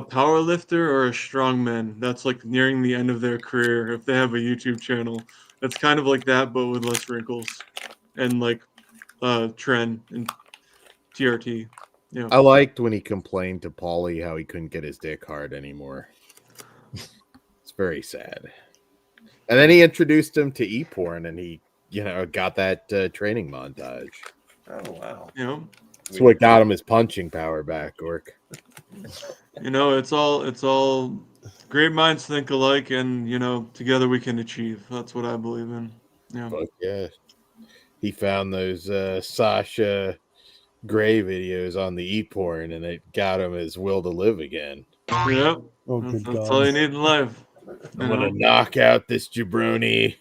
power lifter or a strongman that's like nearing the end of their career if they have a YouTube channel. It's kind of like that but with less wrinkles and like Tren and TRT. Yeah. I liked when he complained to Paulie how he couldn't get his dick hard anymore. It's very sad. And then he introduced him to e-porn, and he, got that training montage. Oh, wow. That's what got him his punching power back, Orc. It's all great minds think alike, and together we can achieve. That's what I believe in. Yeah. Fuck yeah. He found those Sasha Gray videos on the e-porn, and it got him his will to live again. Yep. Oh, That's, good that's God. all you need in life. I'm gonna knock out this jabroni.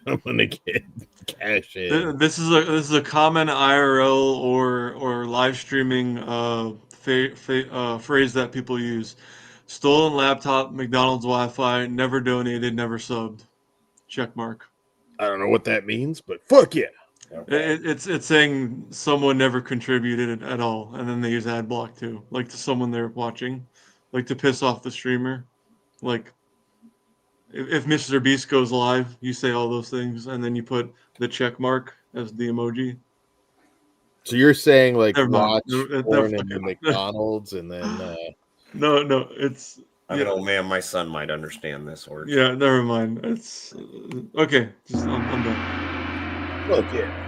I'm gonna get cash in. This is a common IRL or live streaming phrase that people use. Stolen laptop, McDonald's Wi-Fi, never donated, never subbed. Check mark. I don't know what that means, but fuck yeah. Okay. It's saying someone never contributed at all, and then they use ad block too, like to someone they're watching, like to piss off the streamer. Like if Mr. Beast goes live, you say all those things, and then you put the check mark as the emoji. So you're saying like Never mind. watch Never- porn in the McDonald's and then No, it's I'm yeah, an old man. My son might understand this word. yeah. Never mind. It's okay. I'm done. fuck yeah.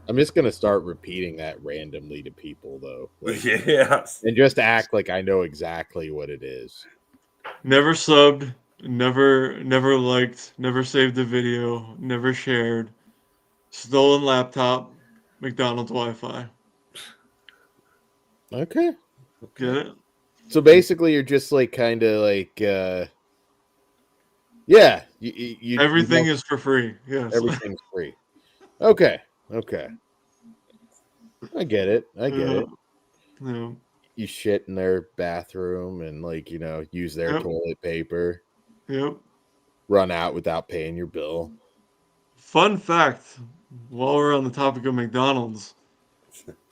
I'm just gonna start repeating that randomly to people though. Like, Yes. and just act like I know exactly what it is. Never subbed. Never liked. Never saved the video. Never shared. Stolen laptop. McDonald's Wi-Fi. Okay. Get it? So basically you're just like kind of like yeah, you Everything you is for free. Yes. everything's free. Okay. Okay. I get it. I get it. Yeah. You shit in their bathroom and like, you know, use their Yep. toilet paper, Yep. run out without paying your bill. Fun fact, while we're on the topic of McDonald's,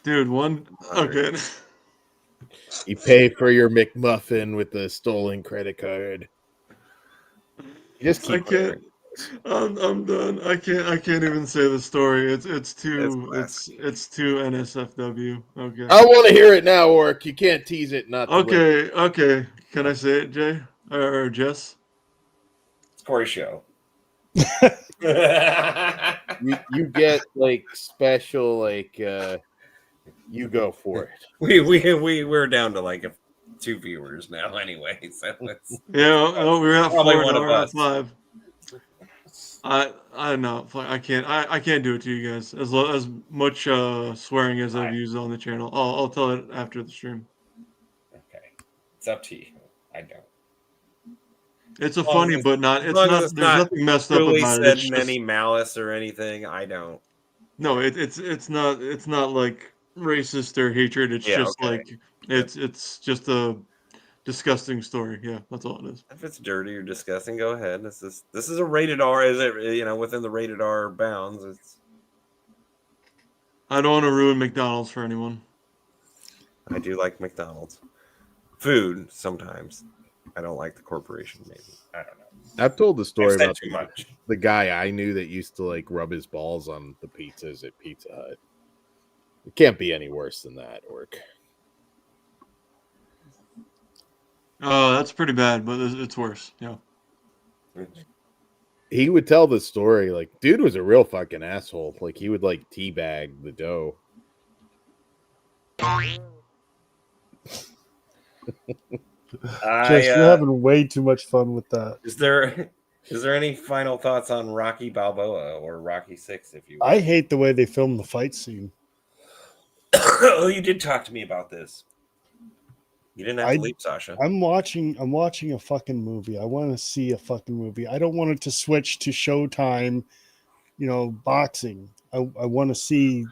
dude, okay. You pay for your McMuffin with the stolen credit card. You just I keep can't. I'm done. I can't even say the story. It's too NSFW. Okay. I want to hear it now, Orc. You can't tease it not to Okay. Can I say it, Jay or Jess? It's Kory's show. you get like special like you go for it. We're down to like 2 viewers now anyway, so it's Yeah. We're at Probably 4. one Now of we're at us. 5. I know. I can't do it to you guys. As much swearing as I've used on the channel. I'll tell it after the stream. okay. It's up to you. I don't. It's a As long funny, as- but not. as It's long as not. it's There's not nothing messed up Really about it. said It's in just any malice or anything. I don't. no. It's not. It's not like racist or hatred. It's Yeah, just okay. like it's just a disgusting story. Yeah, that's all it is. If it's dirty or disgusting, go ahead. This is a rated R. Is it within the rated R bounds? It's. I don't want to ruin McDonald's for anyone. I do like McDonald's food sometimes. I don't like the corporation. Maybe I don't know. I've told the story I've said about too much. the guy I knew that used to like rub his balls on the pizzas at Pizza Hut. It can't be any worse than that, Orc. Oh, that's pretty bad, but it's worse. Yeah. He would tell the story like, dude was a real fucking asshole. Like he would like teabag the dough. Jess, you're having way too much fun with that. Is there any final thoughts on Rocky Balboa or Rocky 6, if you will? I hate the way they filmed the fight scene. Oh, you did talk to me about this. You didn't have to leave, Sasha. I'm watching a fucking movie. I want to see a fucking movie. I don't want it to switch to Showtime, boxing. I want to see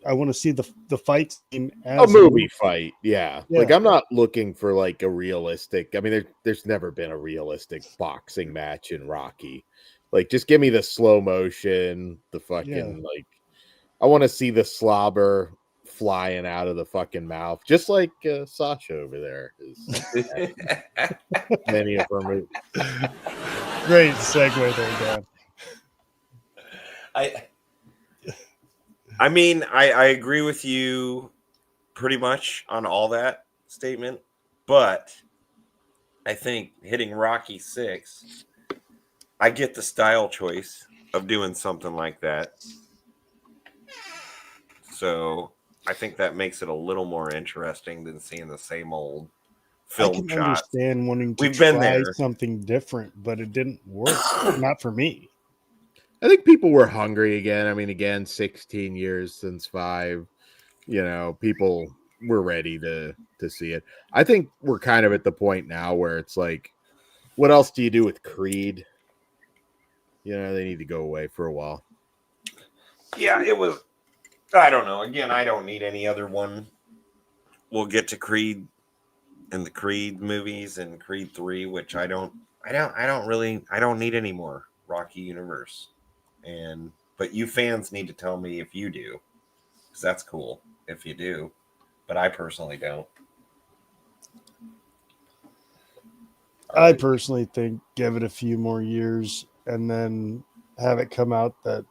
the fight scene as A movie fight, yeah. Yeah. Like I'm not looking for like a realistic. I mean, there's never been a realistic boxing match in Rocky. Like, just give me the slow motion, the fucking like. I want to see the slobber flying out of the fucking mouth, just like Sasha over there is. Many of her movies. Great segue there, Dan. I mean, I agree with you pretty much on all that statement, but I think hitting Rocky 6, I get the style choice of doing something like that. So I think that makes it a little more interesting than seeing the same old film I can shots. understand wanting to We've been try there. something different, but it didn't work. Not for me. I think people were hungry again. I mean, again, 16 years since 5. People were ready to see it. I think we're kind of at the point now where it's like, what else do you do with Creed? They need to go away for a while. Yeah, it was. I don't know. Again, I don't need any other one. We'll get to Creed and the Creed movies and Creed 3, which I don't need any more Rocky universe. But you fans need to tell me if you do, because that's cool if you do, but I personally don't. I personally think give it a few more years and then have it come out that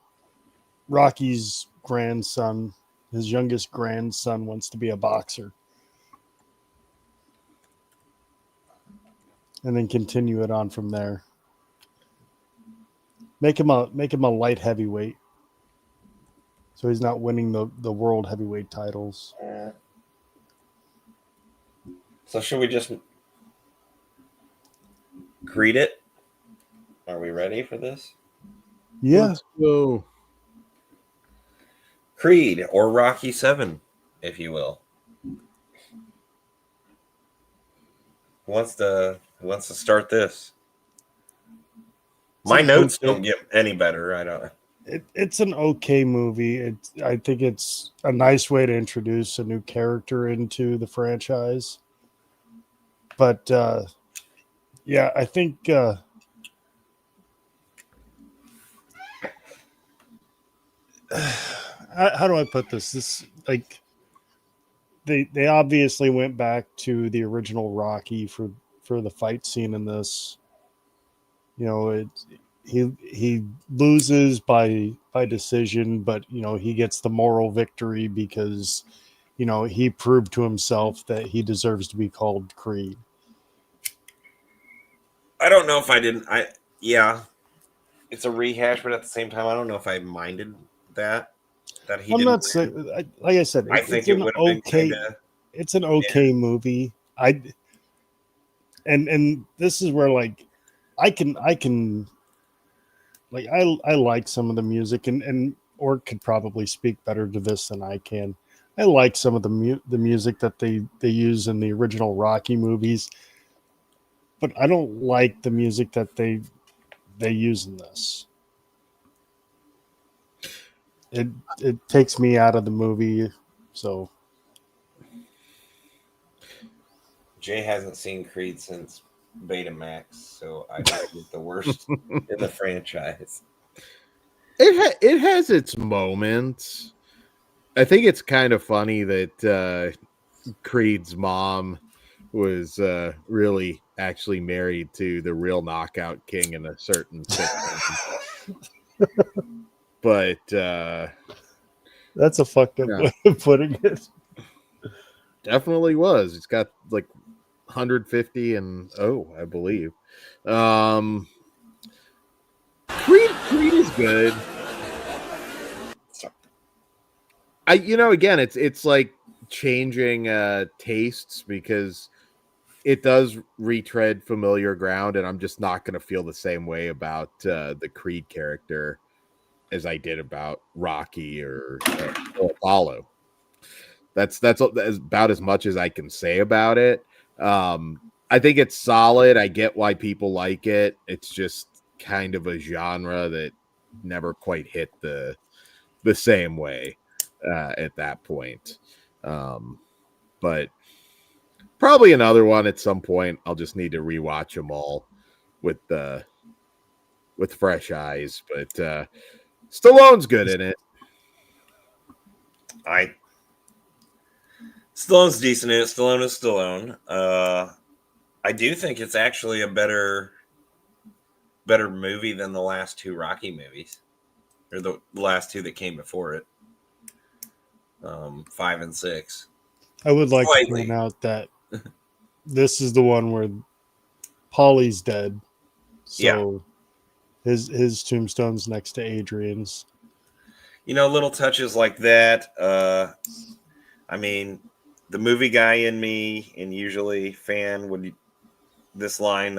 Rocky's grandson, his youngest grandson, wants to be a boxer. And then continue it on from there. Make him a light heavyweight. So he's not winning the world heavyweight titles. So should we just Creed it? Are we ready for this? Yeah. Let's go. Creed or Rocky 7, if you will. Who wants to start this? My notes don't get any better. I don't. It's an okay movie. I think it's a nice way to introduce a new character into the franchise. But yeah, I think how do I put this? This like they obviously went back to the original Rocky for the fight scene in this. You know, he loses by decision, but you know he gets the moral victory because you know he proved to himself that he deserves to be called Creed. I don't know if I didn't. Yeah, it's a rehash, but at the same time, I don't know if I minded that he. I'm didn't not saying, like I said, I think it's an it would have been okay. kinda, It's an okay movie. And this is where like I can like I like some of the music and Orc could probably speak better to this than I can. I like some of the music that they use in the original Rocky movies, but I don't like the music that they use in this. It takes me out of the movie, so Jay hasn't seen Creed since Betamax, so I just get the worst in the franchise. It has its moments. I think it's kind of funny that Creed's mom was really actually married to the real Knockout King in a certain sitcom. But that's a fucked up way of putting it. Definitely was. It's got like 150 and I believe. Creed is good. Again, it's like changing tastes because it does retread familiar ground, and I'm just not going to feel the same way about the Creed character as I did about Rocky or Apollo. That's about as much as I can say about it. I think it's solid. I get why people like it. It's just kind of a genre that never quite hit the same way at that point. But probably another one at some point. I'll just need to rewatch them all with fresh eyes. But Stallone's good in it. Stallone's decent in it. Stallone is Stallone. I do think it's actually a better movie than the last two Rocky movies, or the last two that came before it, 5 and 6. I would like to point out that this is the one where Paulie's dead, so his tombstone's next to Adrian's. Little touches like that. I mean, the movie guy in me, and usually fan, would this line,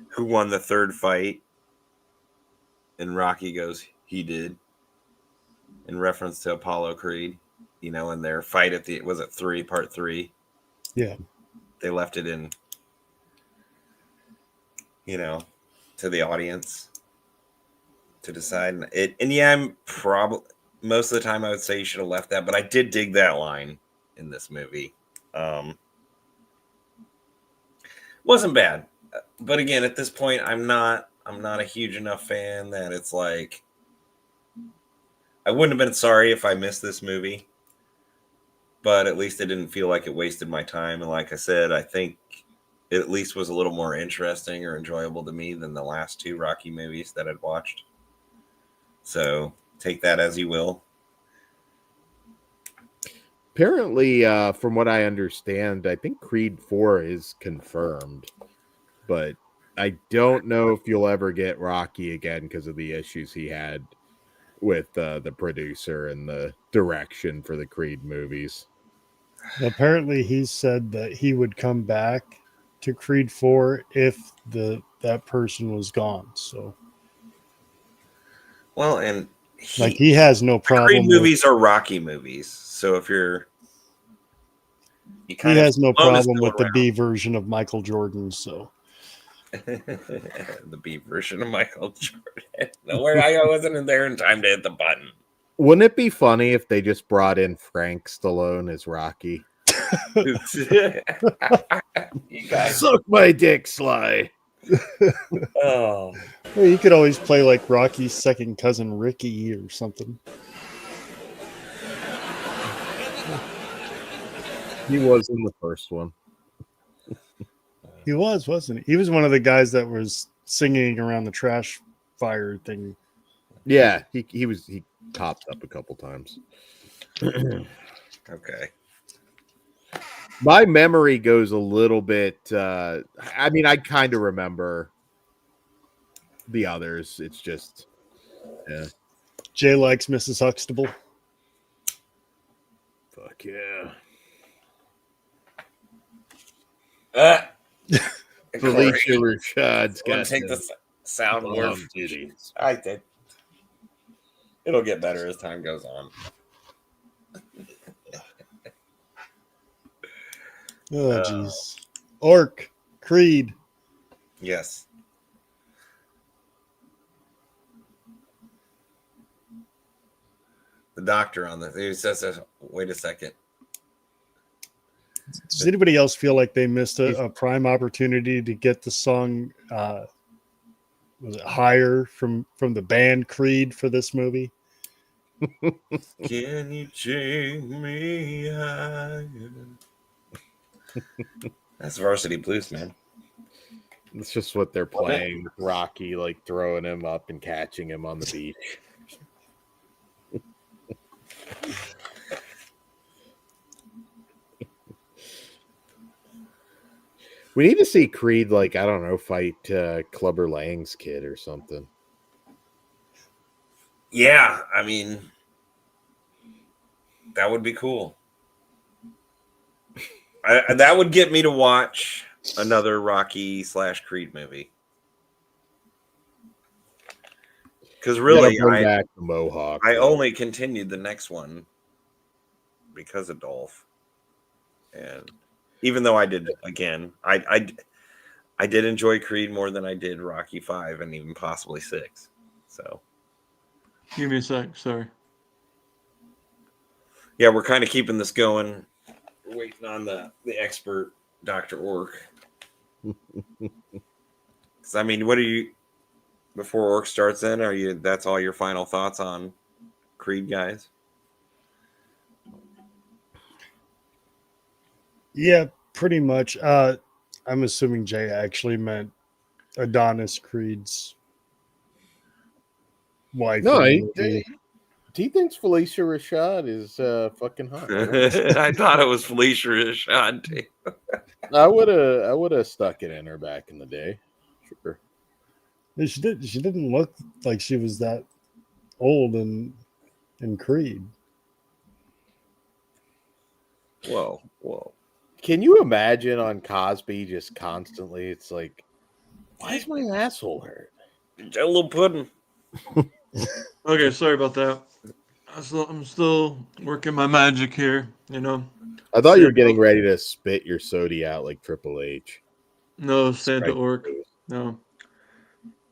who won the third fight? And Rocky goes, he did, in reference to Apollo Creed, in their fight at the, was it 3, part 3? Yeah. They left it in, to the audience to decide. And yeah, I'm probably, most of the time I would say you should have left that, but I did dig that line in this movie. Wasn't bad, but again, at this point, I'm not a huge enough fan that it's like I wouldn't have been sorry if I missed this movie, but at least it didn't feel like it wasted my time. And like I said, I think it at least was a little more interesting or enjoyable to me than the last two Rocky movies that I'd watched. So take that as you will. Apparently, from what I understand, I think Creed 4 is confirmed, but I don't know if you'll ever get Rocky again because of the issues he had with the producer and the direction for the Creed movies. Apparently, he said that he would come back to Creed 4 if that person was gone. So, Well, and he has no problem. Creed movies are Rocky movies, so if he has no problem with the around. B version of Michael Jordan. So, the B version of Michael Jordan. No, where I wasn't in there in time to hit the button. Wouldn't it be funny if they just brought in Frank Stallone as Rocky? You guys. Suck my dick, Sly. Oh. well, you could always play like Rocky's second cousin Ricky or something. He was in the first one. He was, wasn't he? He was one of the guys that was singing around the trash fire thing. Yeah, he popped up a couple times. Okay. My memory goes a little bit. I mean, I kind of remember the others. It's just, yeah. Jay likes Mrs. Huxtable. Fuck yeah. Felicia Rashad's got take the sound word. duties. I did. It'll get better as time goes on. Oh, jeez. Orc, Creed. Yes. The doctor on this. He says, wait a second. Does anybody else feel like they missed a prime opportunity to get the song was it Higher from the band Creed for this movie? Can you take me higher? That's Varsity Blues, man. It's just what they're playing. Rocky, like throwing him up and catching him on the beach. We need to see Creed, like, I don't know, fight Clubber Lang's kid or something. Yeah, I mean, that would be cool. That would get me to watch another Rocky / Creed movie. Because really, bring back the Mohawk. I only continued the next one because of Dolph, and even though I did again, I did enjoy Creed more than I did Rocky 5 and even possibly 6. So, Give me a sec. Sorry. yeah, we're kind of keeping this going. We're waiting on the expert, Dr. Ork. Because I mean, what are you? Before Ork starts in, are you? That's all your final thoughts on Creed, guys? Yeah, pretty much. I'm assuming Jay actually meant Adonis Creed's wife. No, he thinks Felicia Rashad is fucking hot. I thought it was Felicia Rashad too. I would have stuck it in her back in the day. Sure. She didn't look like she was that old in Creed. Whoa. Can you imagine on Cosby just constantly? It's like, why is my asshole hurt? Jello pudding. Okay, sorry about that. I'm still working my magic here, you know. I thought you were getting ready to spit your sody out like Triple H. No, Santa Orc. No.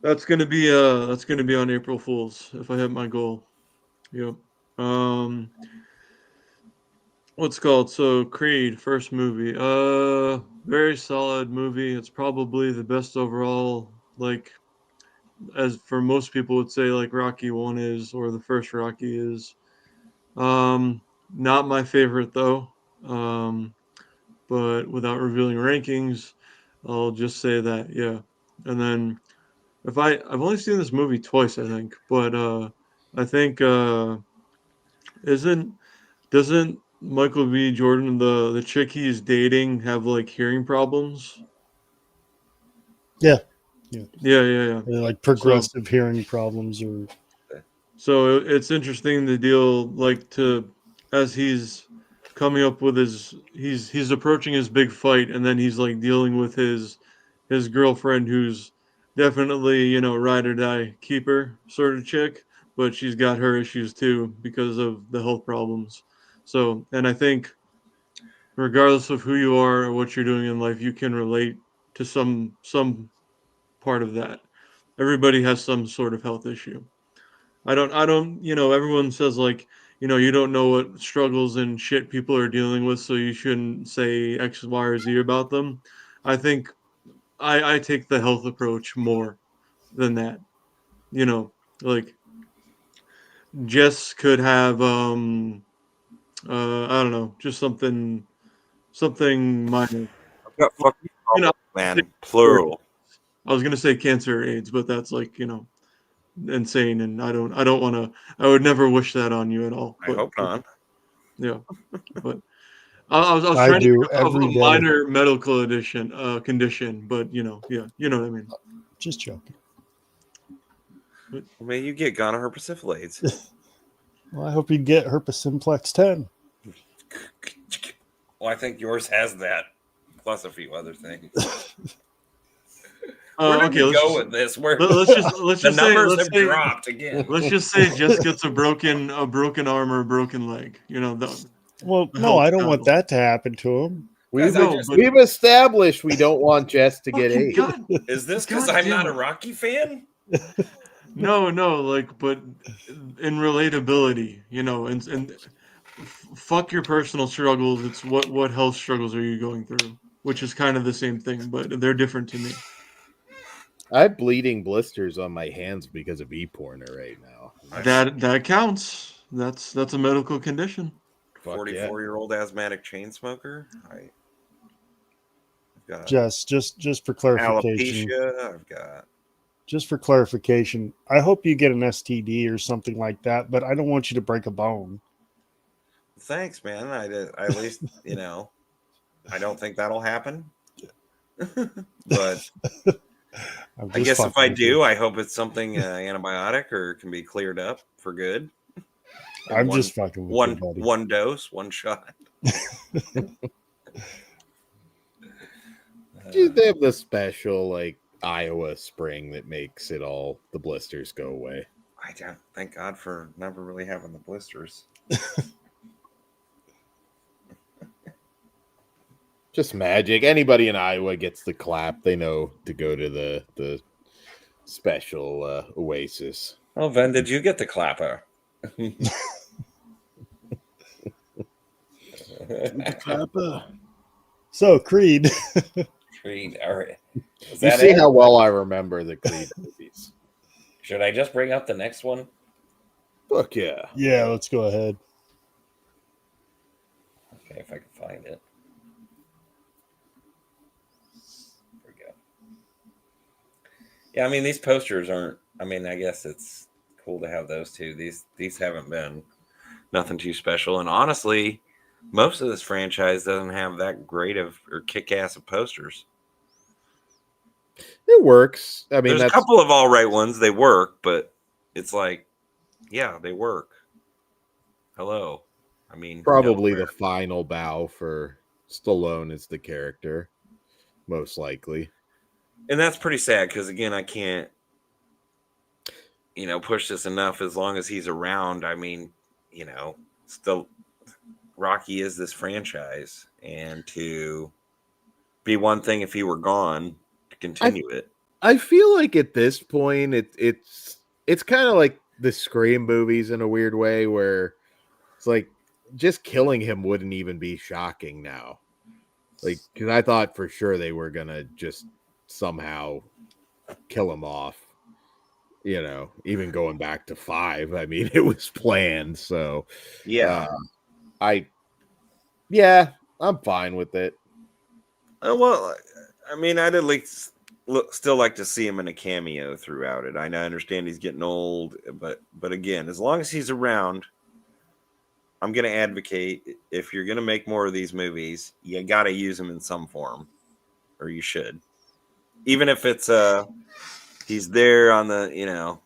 That's gonna be on April Fool's if I hit my goal. Yep. What's called? So Creed, first movie. Very solid movie. It's probably the best overall. Like, as for most people would say, like Rocky 1 is, or the first Rocky is. Not my favorite though. But without revealing rankings, I'll just say that, yeah. And then I've only seen this movie twice, I think, but I think isn't doesn't Michael B. Jordan, the chick he's dating, have like hearing problems? Yeah. Yeah. Yeah. Like So progressive hearing problems or so it's interesting to deal like to as he's coming up with he's approaching his big fight, and then he's like dealing with his girlfriend, who's definitely, ride or die keeper sort of chick, but she's got her issues too because of the health problems. So, and I think regardless of who you are or what you're doing in life, you can relate to some part of that. Everybody has some sort of health issue. I don't, everyone says like, you don't know what struggles and shit people are dealing with, so you shouldn't say X, Y, or Z about them. I think I take the health approach more than that. You know, like Jess could have, I don't know, just something minor. I've got fucking You know, man, plural. I was gonna say cancer or AIDS, but that's like, insane, and I don't want to. I would never wish that on you at all. I hope not. Yeah, but I was I trying to do think of every a day. minor medical condition, but yeah, you know what I mean. Just joking. Well, maybe you get gonorrhea persiflades. Well, I hope you get herpes simplex 10. Well, I think yours has that, plus a few other things. Okay, Where did we go with this? Where let's the just say numbers have dropped again. let's just say Jess gets a broken arm or a broken leg. Well, The no, health I don't want battle. that to happen to him. We've, No, but- we've established we don't want Jess to get Fucking AIDS. God, Is this because God I'm damn not a it. Rocky fan? No, like, but in relatability, and fuck your personal struggles. It's what health struggles are you going through, which is kind of the same thing, but they're different to me. I have bleeding blisters on my hands because of e-porner right now. That counts. That's a medical condition. Fuck yeah. 44-year-old asthmatic chain smoker. I've got Just for clarification. alopecia. I've got. Just for clarification, I hope you get an STD or something like that, but I don't want you to break a bone. Thanks, man. I at least I don't think that'll happen. But I guess if I do, I hope it's something antibiotic or can be cleared up for good. I'm just fucking with you, buddy. One dose, one shot. They have the special like Iowa spring that makes it all the blisters go away. I don't. Thank God for never really having the blisters. Just magic. Anybody in Iowa gets the clap, they know to go to the special Oasis. Oh, Ven, did you get the clapper? So Creed. Creed. All right. You see how well I remember the Creed movies. Should I just bring up the next one? Fuck yeah. Yeah, let's go ahead. Okay, if I can find it. There we go. Yeah, I mean, these posters aren't. I mean, I guess it's cool to have those two. These haven't been nothing too special, and honestly, most of this franchise doesn't have that great of or kick-ass of posters. It works. I mean, there's a couple of all right ones. They work, but it's like, yeah, they work. Hello. I mean, probably the final bow for Stallone is the character, most likely. And that's pretty sad because, again, I can't, push this enough. As long as he's around, I mean, still Rocky is this franchise, and to be one thing if he were gone, to continue it. I feel like at this point, it's kind of like the Scream movies in a weird way, where It's like just killing him wouldn't even be shocking now. Like, because I thought for sure they were gonna just somehow kill him off. You know, even going back to 5, I mean, it was planned. So, Yeah. I'm fine with it. Well, I mean, I'd at least still like to see him in a cameo throughout it. I understand he's getting old, but again, as long as he's around, I'm going to advocate if you're going to make more of these movies, you got to use him in some form, or you should. Even if it's he's there on the,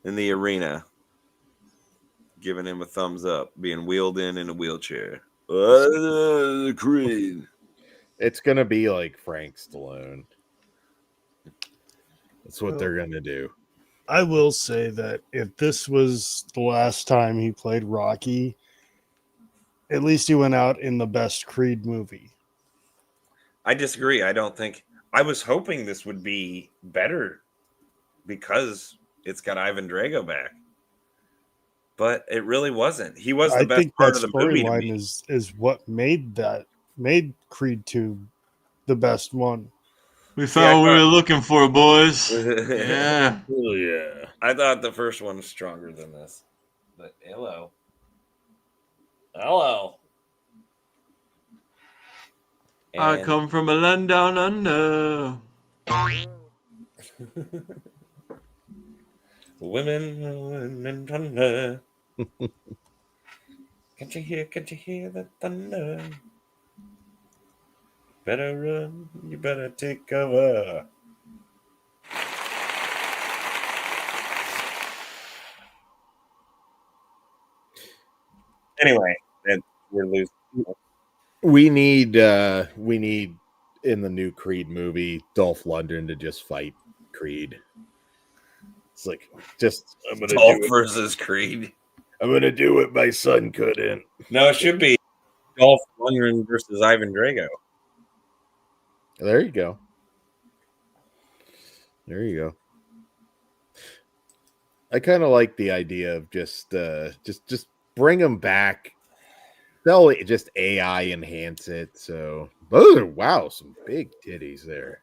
in the arena, giving him a thumbs up, being wheeled in a wheelchair. Creed. It's gonna be like Frank Stallone. That's what they're gonna do. I will say that if this was the last time he played Rocky, at least he went out in the best Creed movie. I disagree. I was hoping this would be better because it's got Ivan Drago back. But it really wasn't. He was the best part of the movie to me. Is what made Creed 2 the best one. We found what we were looking for, boys. Yeah. Oh yeah. I thought the first one was stronger than this. But hello. I come from a land down under. Women in thunder. Can't you hear the thunder? Better run, you better take cover. Anyway, we're losing. We need in the new Creed movie Dolph Lundgren to just fight Creed. It's like I'm gonna Dolph do it versus Creed. I'm gonna do what my son couldn't. No, it should be Dolph Lundgren versus Ivan Drago. There you go. There you go. I kind of like the idea of just bring them back. They'll just AI enhance it. So those are some big titties there.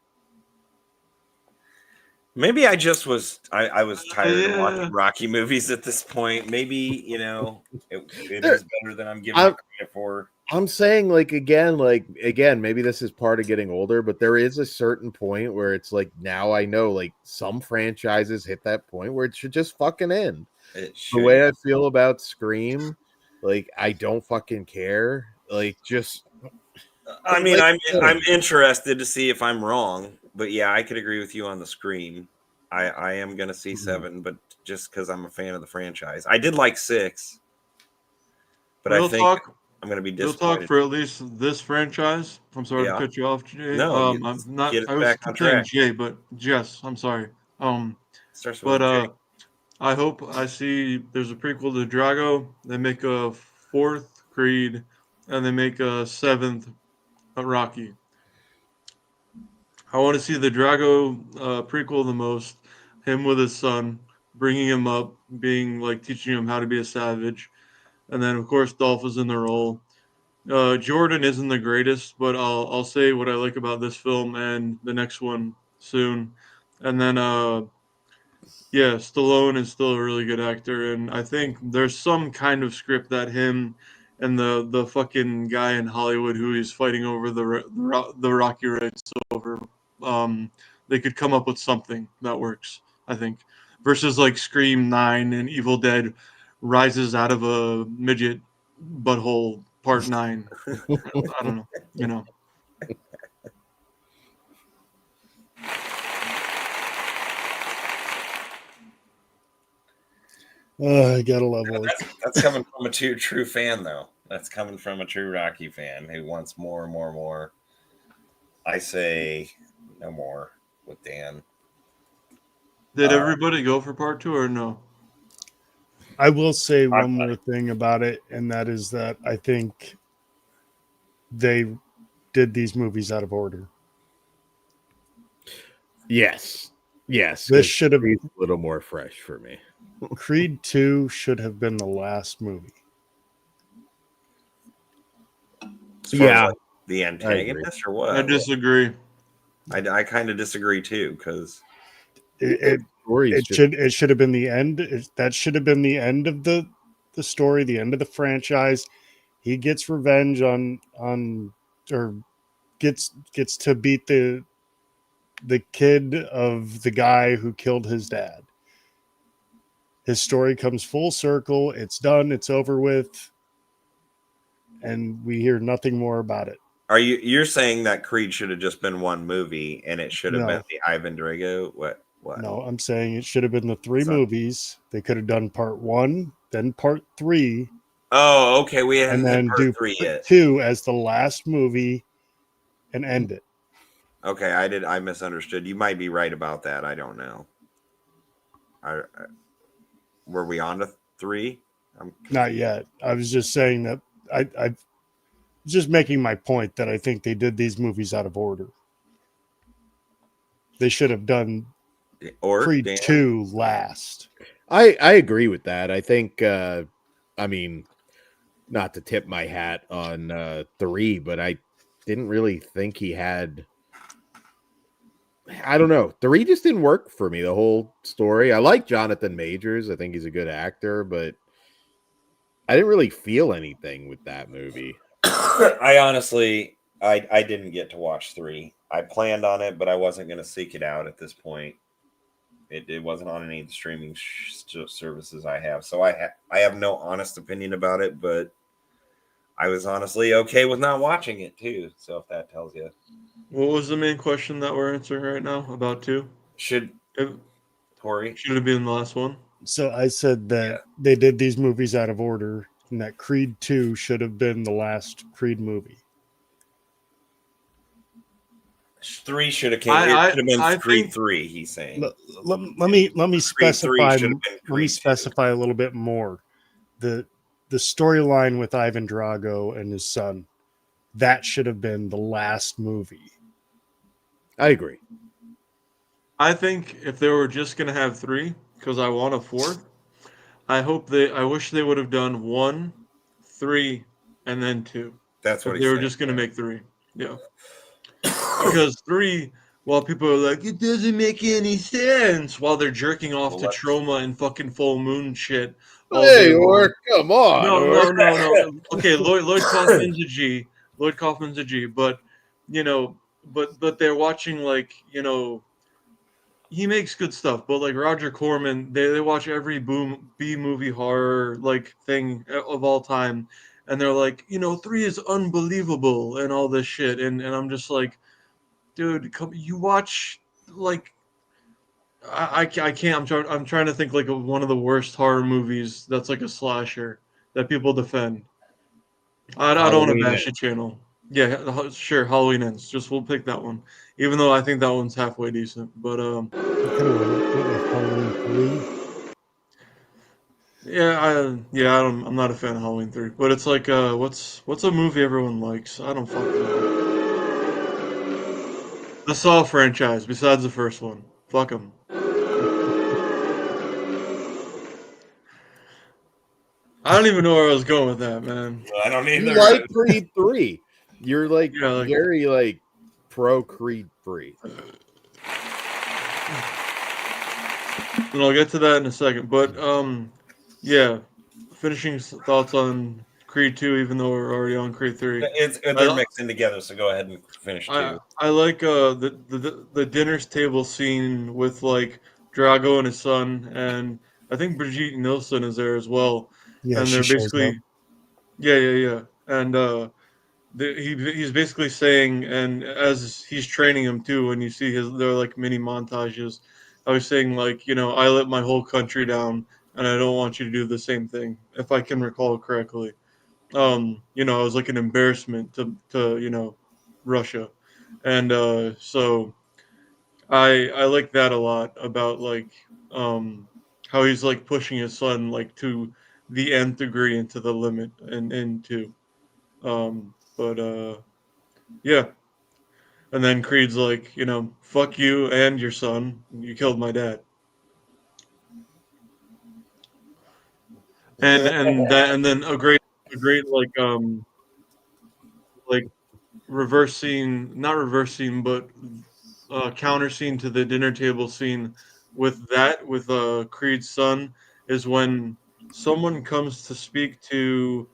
Maybe I just was tired of watching Rocky movies at this point. Maybe, it is better than I'm giving it credit for. I'm saying again, maybe this is part of getting older, but there is a certain point where it's like, now I know some franchises hit that point where it should just fucking end. The way I feel about Scream, I don't fucking care. I'm interested to see if I'm wrong, but yeah, I could agree with you on the Scream. I am going to see 7, but just because I'm a fan of the franchise. I did like 6, but I think I'm going to be disappointed. We'll talk for at least this franchise. I'm sorry to cut you off, Jay. No, I'm not. I was saying Jay, but Jess. I'm sorry. But I hope I see there's a prequel to Drago. They make a 4th Creed, and they make a 7th Rocky. I want to see the Drago prequel the most. Him with his son, bringing him up, being teaching him how to be a savage. And then, of course, Dolph is in the role. Jordan isn't the greatest, but I'll say what I like about this film and the next one soon. And then, Stallone is still a really good actor, and I think there's some kind of script that him and the fucking guy in Hollywood who he's fighting over the Rocky rights over, they could come up with something that works. I think versus Scream 9 and Evil Dead rises out of a midget butthole part 9. I don't know, I gotta love it. That's coming from a true fan, though. That's coming from a true Rocky fan who wants more and more and more. I say no more with Dan. Did everybody go for part 2 or no? I will say one more thing about it, and that is that I think they did these movies out of order. Yes. This should have been a little more fresh for me. Creed 2 should have been the last movie. As far as Yeah. like the antagonist or what? I disagree. I kind of disagree too, because It Stories it should have been the end. That should have been the end of the story, the end of the franchise. He gets revenge on or gets to beat the kid of the guy who killed his dad. His story comes full circle. It's done. It's over with, and we hear nothing more about it. you're saying that Creed should have just been one movie and it should have been No. the Ivan Drago? What? No, I'm saying it should have been the 3 So- movies. They could have done part 1, then part 3, Oh, okay. We haven't and hit then part do 3 part yet. 2 as the last movie and end it. Okay, I misunderstood. You might be right about that. I don't know. Were we on to 3? Not yet. I was just saying that I just making my point that I think they did these movies out of order. They should have done Or Creed Dan? 2 last. I agree with that. I think I mean, not to tip my hat on 3, but I didn't really think he had. I don't know. 3 just didn't work for me, the whole story. I like Jonathan Majors. I think he's a good actor, but I didn't really feel anything with that movie. I honestly, I didn't get to watch 3. I planned on it, but I wasn't going to seek it out at this point. It wasn't on any of the streaming services I have, so I have no honest opinion about it. But I was honestly okay with not watching it too. So if that tells you, What was the main question that we're answering right now about 2? should It Kory? should have been the last one. So I said that they did these movies out of order and that Creed 2 should have been the last Creed movie. 3 should have came. I It should have been I Creed think- 3. He's saying. Let me specify should have been let me Creed 2. specify a little bit more. The storyline with Ivan Drago and his son, that should have been the last movie. I agree. I think if they were just gonna have 3, because I want a 4th, I wish they would have done 1, 3, and then 2. That's what If he they were said. just gonna make 3. Yeah. Because 3, while people are like, it doesn't make any sense, while they're jerking off to Well, Troma and fucking Full Moon shit. all Hey, day long. or come on. No. Okay, Lloyd Kaufman's a G. Lloyd Kaufman's a G, but but they're watching like he makes good stuff. But like Roger Corman, they watch every B movie horror like thing of all time, and they're like 3 is unbelievable and all this shit, and I'm just like, dude, you watch like. I can't. I'm trying to think like of one of the worst horror movies that's like a slasher that people defend. I don't want to Halloween bash the channel. Yeah, sure. Halloween Ends. Just we'll pick that one, even though I think that one's halfway decent. But You could have went with Halloween 3. I'm not a fan of Halloween 3. But it's like what's a movie everyone likes? I don't fucking know. The Saw franchise, besides the first one. Fuck them. I don't even know where I was going with that, man. I don't You either. like Creed 3. You're like Yeah, like- very like pro Creed 3. And I'll get to that in a second. But yeah, finishing thoughts on Creed 2, even though we're already on Creed 3. They're mixing together, so go ahead and finish too. I like the dinner's table scene with like Drago and his son, and I think Brigitte Nielsen is there as well. Yeah, And she they're shows basically up. yeah. And he's basically saying, and as he's training him too, and you see they're like mini montages. I was saying like I let my whole country down, and I don't want you to do the same thing, if I can recall correctly. I was like an embarrassment to Russia, and so I like that a lot about like how he's like pushing his son like to the nth degree and to the limit and into but yeah, and then Creed's like fuck you and your son, you killed my dad. and then a great like reverse scene, not reverse scene, but counter scene to the dinner table scene with Creed's son is when someone comes to speak to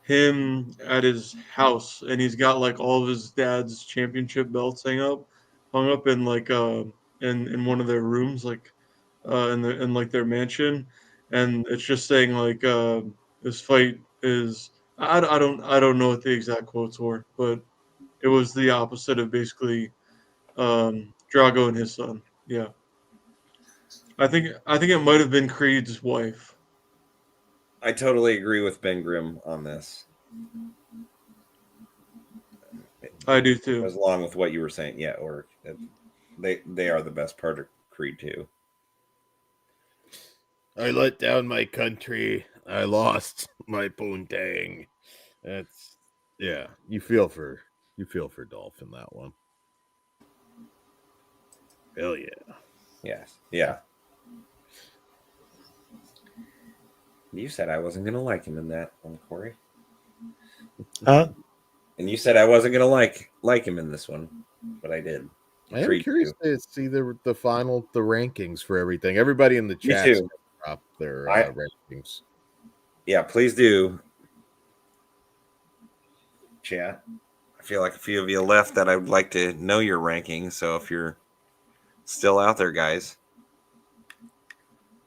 him at his house, and he's got like all of his dad's championship belts hung up in like in one of their rooms, like in like their mansion, and it's just saying like this fight is I don't know what the exact quotes were, but it was the opposite of basically Drago and his son. Yeah, I think it might have been Creed's wife. I totally agree with Ben Grimm on this. I do too. As along with what you were saying, yeah, or they are the best part of Creed 2. I let down my country. I lost my poontang. That's You feel for Dolph in that one. Hell yeah. Yes, yeah. You said I wasn't gonna like him in that one, Kory. Huh? And you said I wasn't gonna like him in this one, but I did. I am Creed curious 2. to see the rankings for everything. Everybody in the Me chat too. drop their rankings. Yeah, please do. Chat. I feel like a few of you left that I would like to know your rankings. So if you're still out there, guys,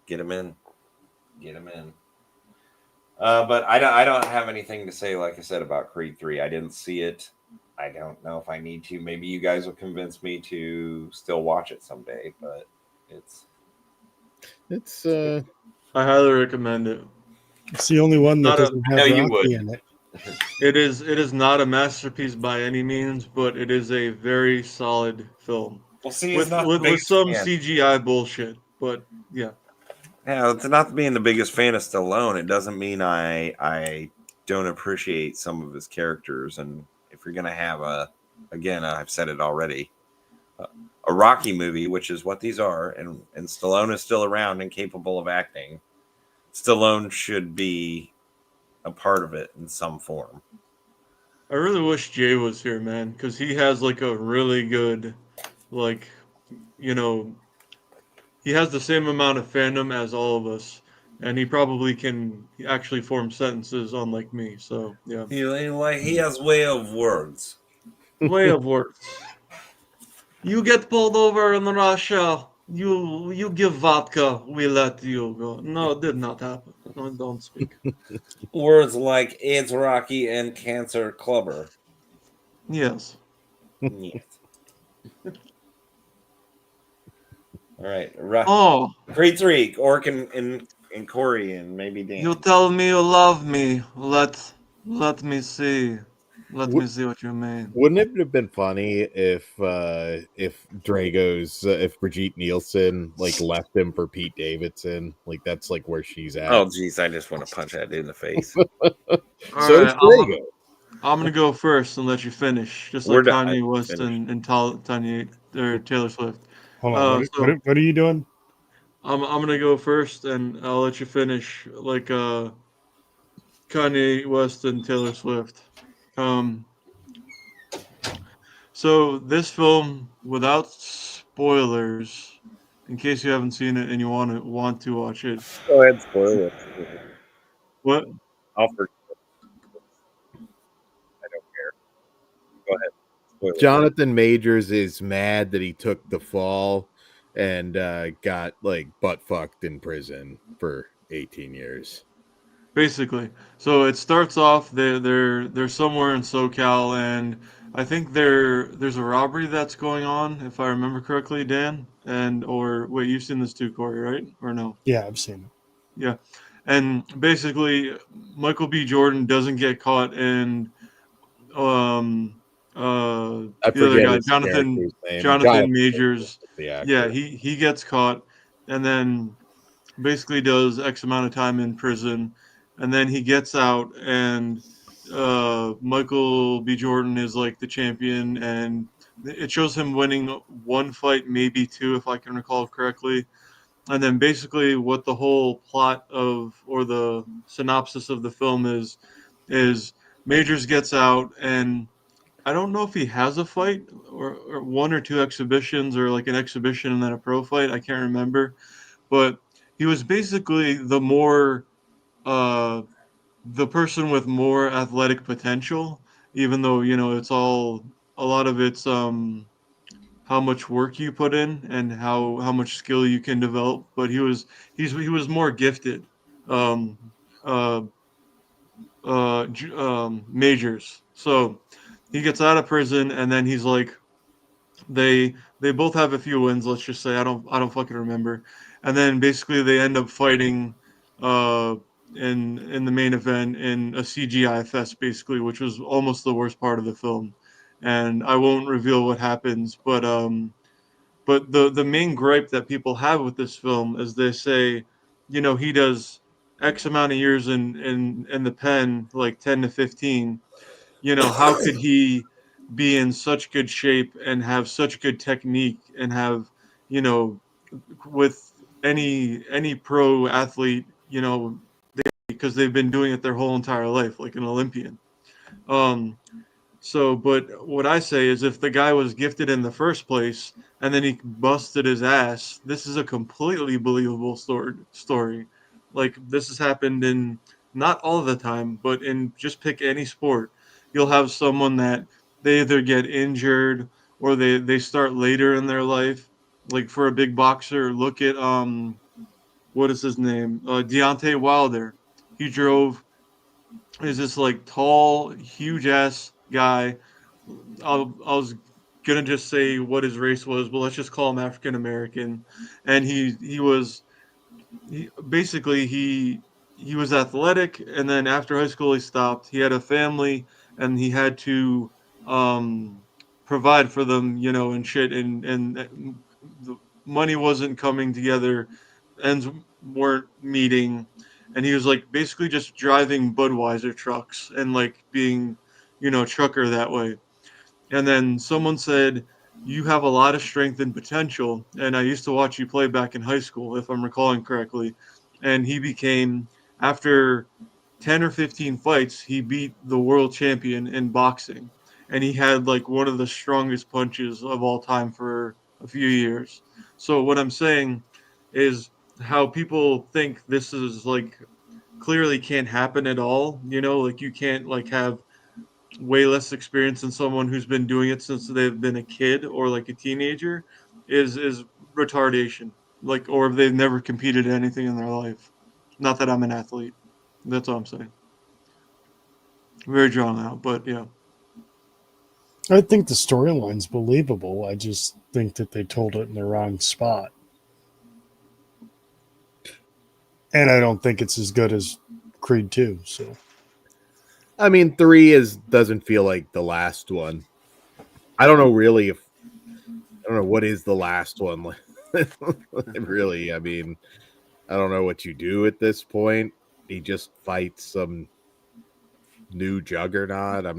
get them in. Get them in. But I don't have anything to say, like I said, about Creed 3. I didn't see it. I don't know if I need to. Maybe you guys will convince me to still watch it someday, but it's I highly recommend it. It's the only one that Not a- doesn't have I know you Rocky would. in it. It is not a masterpiece by any means, but it is a very solid film Well, see, with some CGI bullshit. But yeah, Yeah, it's not being the biggest fan of Stallone. It doesn't mean I don't appreciate some of his characters. And if you're gonna have again, I've said it already, a Rocky movie, which is what these are, and Stallone is still around and capable of acting, Stallone should be a part of it in some form. I really wish Jay was here, man, because he has like a really good, like, you know, he has the same amount of fandom as all of us, and he probably can actually form sentences unlike me. So yeah, He has way of words. way of words. You get pulled over in Russia. You give vodka. We let you go. No, it did not happen. No, don't speak. Words like AIDS Rocky and Cancer Clubber. Yes. Yes. All right. Oh, Creed 3, Orc and Kory and maybe Dan. you tell me you love me. Let me see. Let me see what you mean. Wouldn't it have been funny if Drago's if Brigitte Nielsen like left him for Pete Davidson? Like that's like where she's at. Oh, geez, I just want to punch that dude in the face. All So right, is Drago. I'm gonna go first and let you finish, just We're like done. Kanye West Finish. and Taylor Swift. Hold on. So What are you doing? I'm gonna go first, and I'll let you finish, like Kanye West and Taylor Swift. So this film, without spoilers, in case you haven't seen it and you want to watch it. Go ahead, spoil it. What? I'll forget. I don't care. Go ahead. Spoil it. Jonathan Majors is mad that he took the fall and got like butt fucked in prison for 18 years. Basically, so it starts off they're somewhere in SoCal, and I think there's a robbery that's going on, if I remember correctly, Dan. Or wait, you've seen this too, Kory, right? Or no? Yeah, I've seen it. Yeah, and basically Michael B. Jordan doesn't get caught, and the other guy, his character's name. Jonathan Majors, the actor. yeah, he gets caught, and then basically does X amount of time in prison, and then he gets out, and Michael B. Jordan is like the champion, and it shows him winning one fight, maybe two, if I can recall correctly. And then basically what the whole plot of, or the synopsis of the film is Majors gets out, and I don't know if he has a fight or one or two exhibitions, or like an exhibition and then a pro fight. I can't remember, but he was basically uh, the person with more athletic potential, even though, it's all, a lot of it's how much work you put in and how much skill you can develop. But he was more gifted. Um, uh, Majors. So he gets out of prison, and then he's like, they both have a few wins. Let's just say I don't fucking remember. And then basically they end up fighting uh, in the main event in a CGI fest, basically, which was almost the worst part of the film. And I won't reveal what happens, but the main gripe that people have with this film is they say, he does X amount of years in the pen, like 10 to 15. How could he be in such good shape and have such good technique and have, you know, with any pro athlete, because they've been doing it their whole entire life, like an Olympian. Um, so, but what I say is, if the guy was gifted in the first place and then he busted his ass, this is a completely believable story. Like, this has happened in, not all the time, but in, just pick any sport. You'll have someone that they either get injured or they start later in their life. Like, for a big boxer, look at what is his name? Deontay Wilder. He drove, is this like tall, huge ass guy. I was gonna just say what his race was, but let's just call him African American. And basically he was athletic, and then after high school he stopped. He had a family, and he had to provide for them, and shit, and the money wasn't coming together, ends weren't meeting, and he was like basically just driving Budweiser trucks and like being, trucker that way. And then someone said, "You have a lot of strength and potential." And I used to watch you play back in high school, if I'm recalling correctly. And he became, after 10 or 15 fights, he beat the world champion in boxing. And he had like one of the strongest punches of all time for a few years. So, what I'm saying is, how people think this is like clearly can't happen at all. Like, you can't like have way less experience than someone who's been doing it since they've been a kid or like a teenager, is retardation. Like, or if they've never competed in anything in their life. Not that I'm an athlete. That's all I'm saying. Very drawn out, but yeah. I think the storyline's believable. I just think that they told it in the wrong spot. And I don't think it's as good as Creed 2. So, I mean, 3 doesn't feel like the last one. I don't know really I don't know what is the last one. Really, I mean, I don't know what you do at this point. He just fights some new juggernaut. I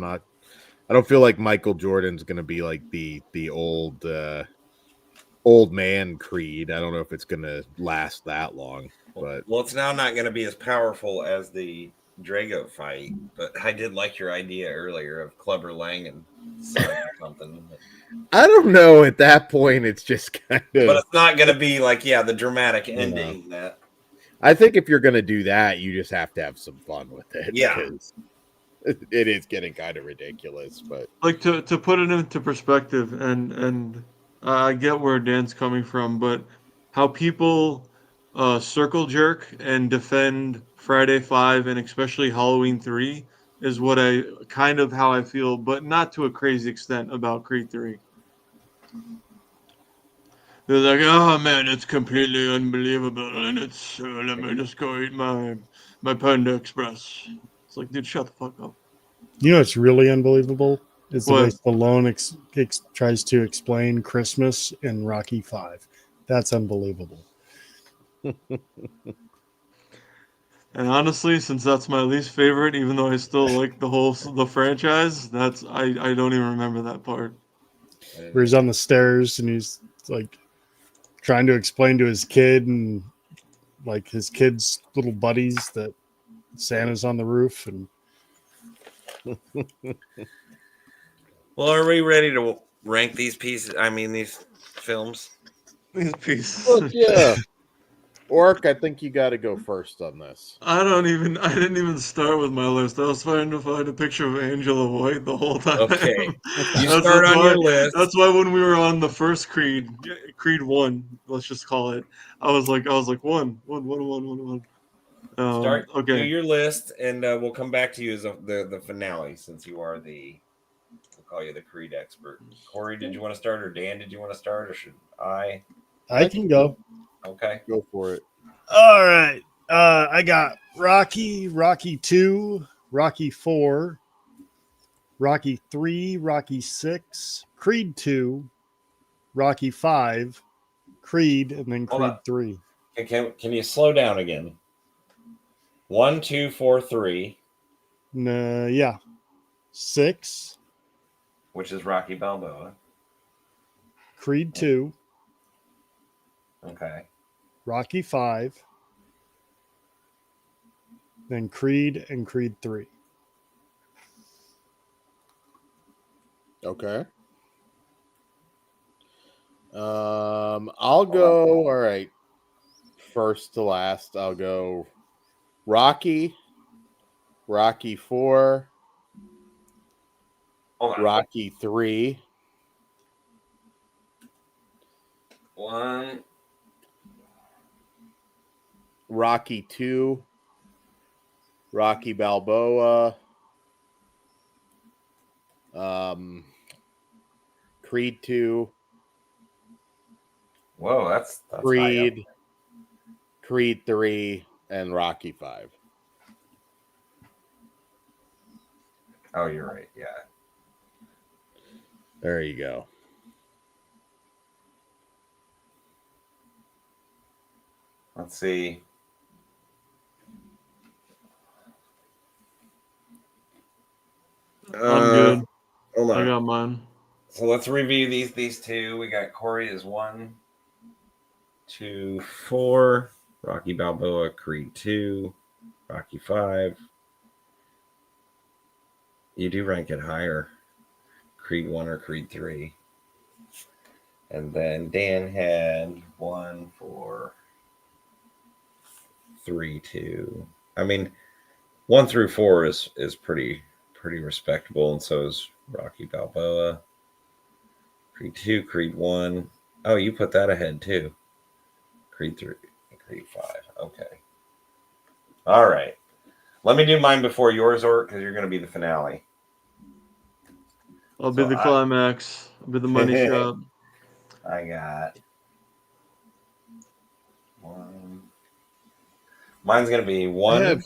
don't feel like Michael Jordan's going to be like the old man Creed. I don't know if it's going to last that long. But well, it's now not going to be as powerful as the Drago fight. But I did like your idea earlier of Clubber Lang and son or something. I don't know. At that point, it's just kind of. But it's not going to be like, the dramatic ending. That I think if you're going to do that, you just have to have some fun with it. Yeah. Because it is getting kind of ridiculous. But Like, to put it into perspective, and I get where Dan's coming from, but how people circle jerk and defend Friday 5 and especially Halloween 3 is what how I feel, but not to a crazy extent about Creed 3. They're like, "Oh man, it's completely unbelievable, and it's let me just go eat my Panda Express." It's like, dude, shut the fuck up. you know what's really unbelievable is the way What? Stallone tries to explain Christmas in Rocky 5. That's unbelievable. And honestly, since that's my least favorite, even though I still like the franchise, I don't even remember that part. Where he's on the stairs and he's like trying to explain to his kid and like his kid's little buddies that Santa's on the roof. And Well, are we ready to rank these pieces? I mean, these films. These pieces. Look, yeah. Orc, I think you got to go first on this. I didn't even start with my list. I was trying to find a picture of Angela White the whole time. Okay. You start on your list. That's why when we were on the first Creed 1, let's just call it, I was like one. Start. Do Okay. your list, and we'll come back to you as the finale, since you are we'll call you the Creed expert. Kory, did you want to start, or Dan, did you want to start, or should I? I can go. Okay. Go for it. All right. I got Rocky, Rocky 2, Rocky 4, Rocky 3, Rocky 6, Creed 2, Rocky 5, Creed, and then Hold Creed on. 3. Can you slow down again? 1, 2, 4, 3. Yeah. 6, Which is Rocky Balboa. Creed 2, Okay. Rocky 5, then Creed and Creed 3. Okay. I'll go. All right. First to last, I'll go Rocky, Rocky 4, Hold on. Rocky 3, 1. Rocky 2, Rocky Balboa, Creed 2, Whoa, that's high up. Creed 3, and Rocky 5. Oh, you're right. Yeah. There you go. Let's see. I'm good. Hold on. I got mine. So let's review these two. We got Kory as 1, 2, 4. Rocky Balboa, Creed 2, Rocky 5. You do rank it higher. Creed 1 or Creed 3. And then Dan had 1, 4, 3, 2. I mean, 1 through 4 is pretty respectable, and so is Rocky Balboa. Creed 2, Creed 1. Oh, you put that ahead too. Creed 3, Creed 5. Okay. All right. Let me do mine before yours, Orc, because you're going to be the finale. I'll be the climax. I'll be the money shot. I got 1. Mine's going to be 1.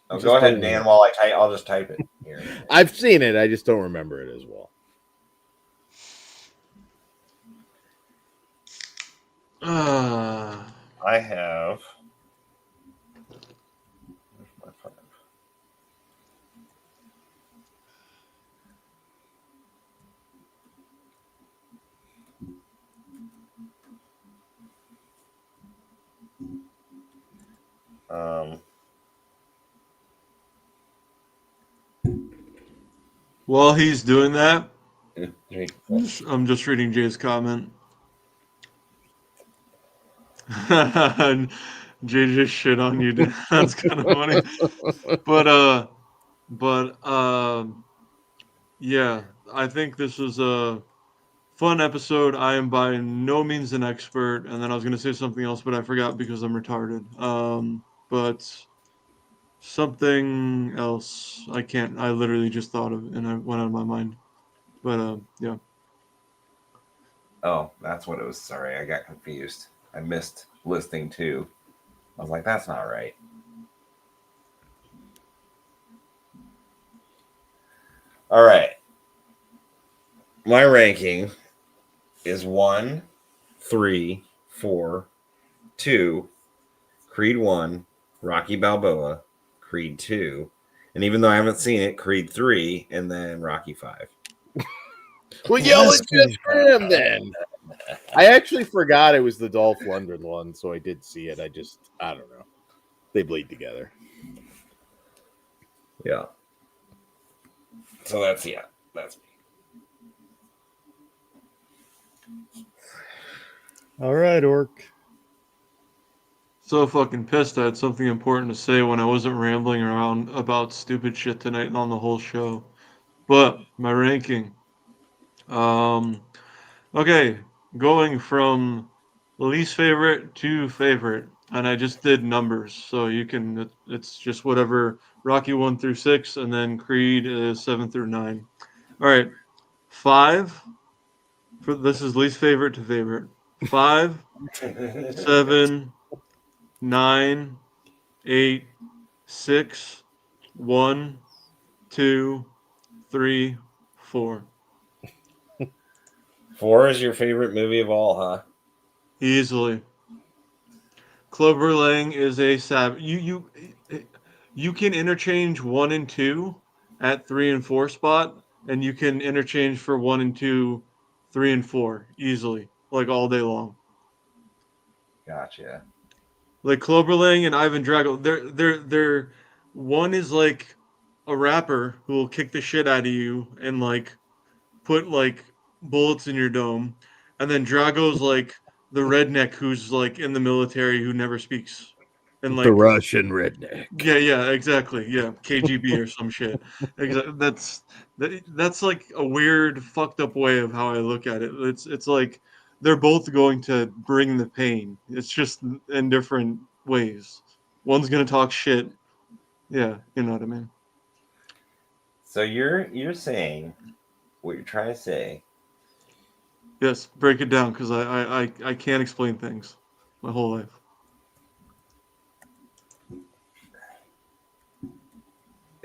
Oh, go ahead, Dan, while I type. I'll just type it here. I've seen it. I just don't remember it as well. I have. Where's my 5? While he's doing that, 3, I'm just reading Jay's comment. Jay just shit on you, dude. That's kind of funny. Yeah, I think this was a fun episode. I am by no means an expert, and then I was gonna say something else, but I forgot because I'm retarded. But something else I can't. I literally just thought of it, and I went out of my mind. But yeah. Oh, that's what it was. Sorry, I got confused. I missed listing 2. I was like, that's not right. All right. My ranking is 1, 3, 4, 2, Creed 1, Rocky Balboa, Creed 2, and even though I haven't seen it, Creed 3, and then Rocky 5. Well, yell at Jess Graham then. I actually forgot it was the Dolph Lundgren one, so I did see it. I don't know. They bleed together. Yeah. So that's me. All right, Orc. So fucking pissed I had something important to say when I wasn't rambling around about stupid shit tonight and on the whole show. But my ranking. Okay, going from least favorite to favorite, and I just did numbers, so you can. It's just whatever Rocky 1 through 6, and then Creed is 7 through 9. All right, 5 for this is least favorite to favorite. 5, 7, 9, 8, 6, 1, 2, 3, 4. 4 is your favorite movie of all, huh? Easily. Clover Lang is a savage. You can interchange 1 and 2 at 3 and 4 spot, and you can interchange for 1 and 2, 3 and 4 easily, like all day long. Gotcha. Like Clover Lang and Ivan Drago, they're one is like a rapper who will kick the shit out of you and like put like bullets in your dome, and then Drago's like the redneck who's like in the military who never speaks, and The like Russian redneck. yeah, exactly, yeah, KGB or some shit. That's like a weird, fucked up way of how I look at it. It's like they're both going to bring the pain. It's just in different ways. One's gonna talk shit. Yeah, you know what I mean. So you're saying what you're trying to say Yes, break it down because I can't explain things my whole life.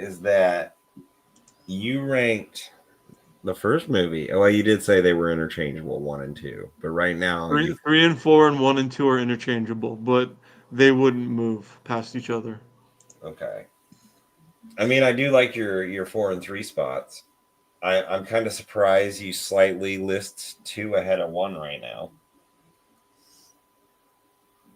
is that you ranked the first movie. Well, you did say they were interchangeable, 1 and 2, but right now Three and 4 and 1 and 2 are interchangeable, but they wouldn't move past each other. okay. I mean, I do like your 4 and 3 spots. I'm kind of surprised you slightly list 2 ahead of 1 right now.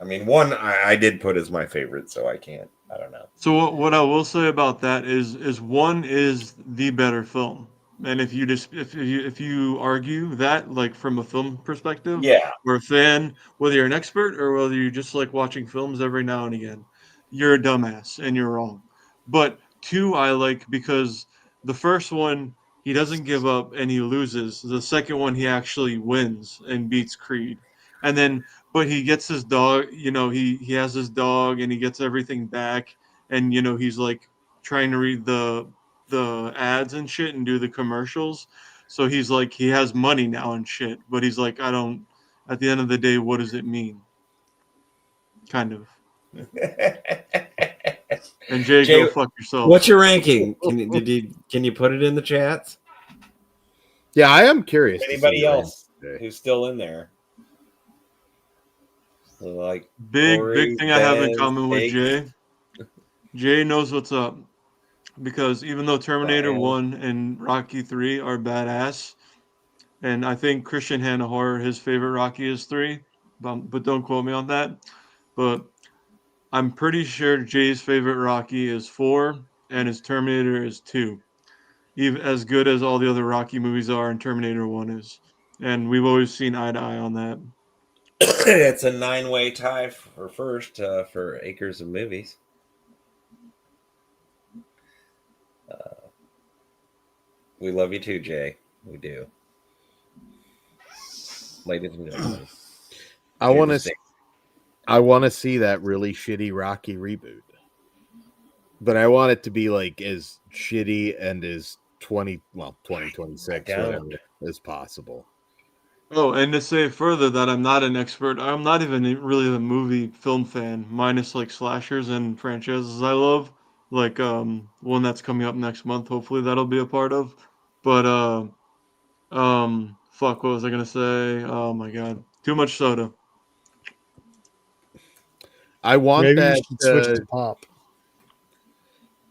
I mean, 1 I did put as my favorite, so I don't know. So what I will say about that is 1 is the better film. And if you argue that like from a film perspective, Yeah. or a fan, whether you're an expert or whether you just like watching films every now and again, you're a dumbass and you're wrong. But 2 I like because the first one he doesn't give up and he loses. The second one he actually wins and beats Creed. And then but he gets his dog, he has his dog and he gets everything back, and he's like trying to read the ads and shit and do the commercials, so he's like he has money now and shit, but he's like I don't, at the end of the day, what does it mean, kind of. And Jay, Jay, go fuck yourself. what's your ranking? Can you put it in the chats? Yeah, I am curious. Anybody else who's still in there? So like big Kory, thing I have in Bez, common with Jake, Jay knows what's up, because even though Terminator Brian. 1 and Rocky 3 are badass, and I think Christian Hanahor, his favorite Rocky is 3, but don't quote me on that. But I'm pretty sure Jay's favorite Rocky is 4, and his Terminator is 2. Even as good as all the other Rocky movies are, and Terminator 1 is. And we've always seen eye to eye on that. It's a 9-way tie for first for Acres of Movies. We love you too, Jay. We do. Ladies and gentlemen. I want to see that really shitty Rocky reboot. But I want it to be like as shitty and as 2026 whatever as possible. Oh, and to say further that I'm not an expert, I'm not even really a movie film fan, minus like slashers and franchises I love, like one that's coming up next month. Hopefully that'll be a part of. But fuck, what was I gonna say? Oh my god, too much soda. I want Maybe you that. should switch to pop.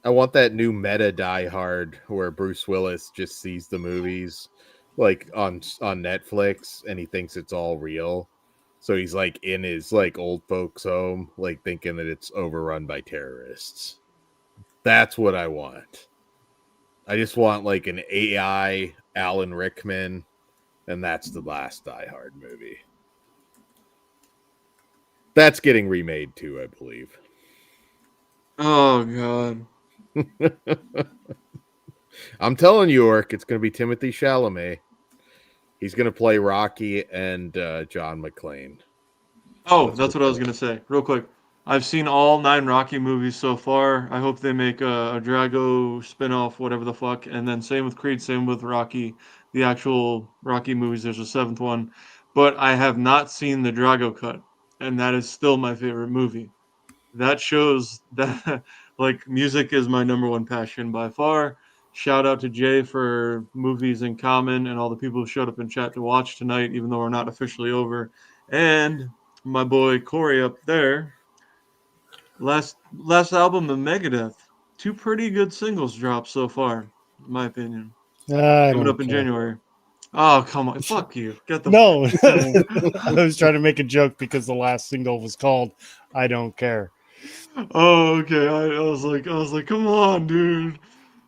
I want that new meta Die Hard where Bruce Willis just sees the movies like on Netflix, and he thinks it's all real. So he's like in his like old folks home, like thinking that it's overrun by terrorists. That's what I want. I just want like an AI Alan Rickman, and that's the last Die Hard movie. That's getting remade too, I believe. Oh god. I'm telling you, Orc, it's going to be Timothy Chalamet. He's going to play Rocky and John McClane. Oh, that's what I was gonna say. Real quick, I've seen all 9 Rocky movies so far. I hope they make a Drago spin-off, whatever the fuck. And then same with Creed, same with Rocky, the actual Rocky movies. There's a 7th one, but I have not seen the Drago cut, and that is still my favorite movie. That shows that like music is my number one passion by far. Shout out to Jay for movies in common and all the people who showed up in chat to watch tonight, even though we're not officially over. And my boy Kory up there. Last album of Megadeth. 2 pretty good singles dropped so far, in my opinion. I Coming don't up in care. January. Oh, come on. Fuck you. Get the No, I was trying to make a joke because the last single was called "I Don't Care." Oh, okay. I was like, come on, dude.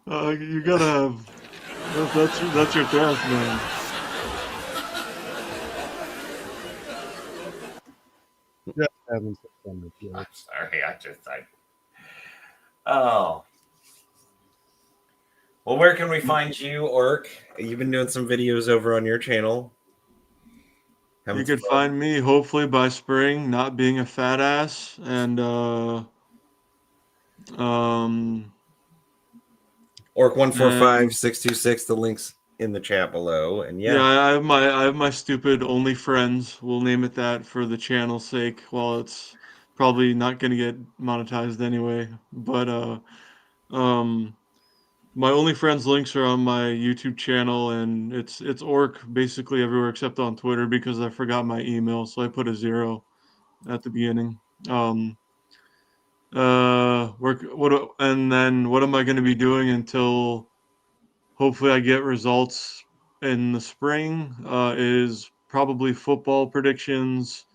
You gotta have that's your thrash, man. Just having some fun with you. I'm sorry, oh. Well, where can we find you, Orc? You've been doing some videos over on your channel. You could find me hopefully by spring, not being a fat ass, and Orc145626. The links in the chat below, and yeah, I have my stupid only friends. We'll name it that for the channel's sake. While it's probably not gonna get monetized anyway, but my OnlyFriends links are on my YouTube channel, and it's Orc basically everywhere except on Twitter because I forgot my email, so I put a 0 at the beginning. And then what am I going to be doing until hopefully I get results in the spring? Is probably football predictions,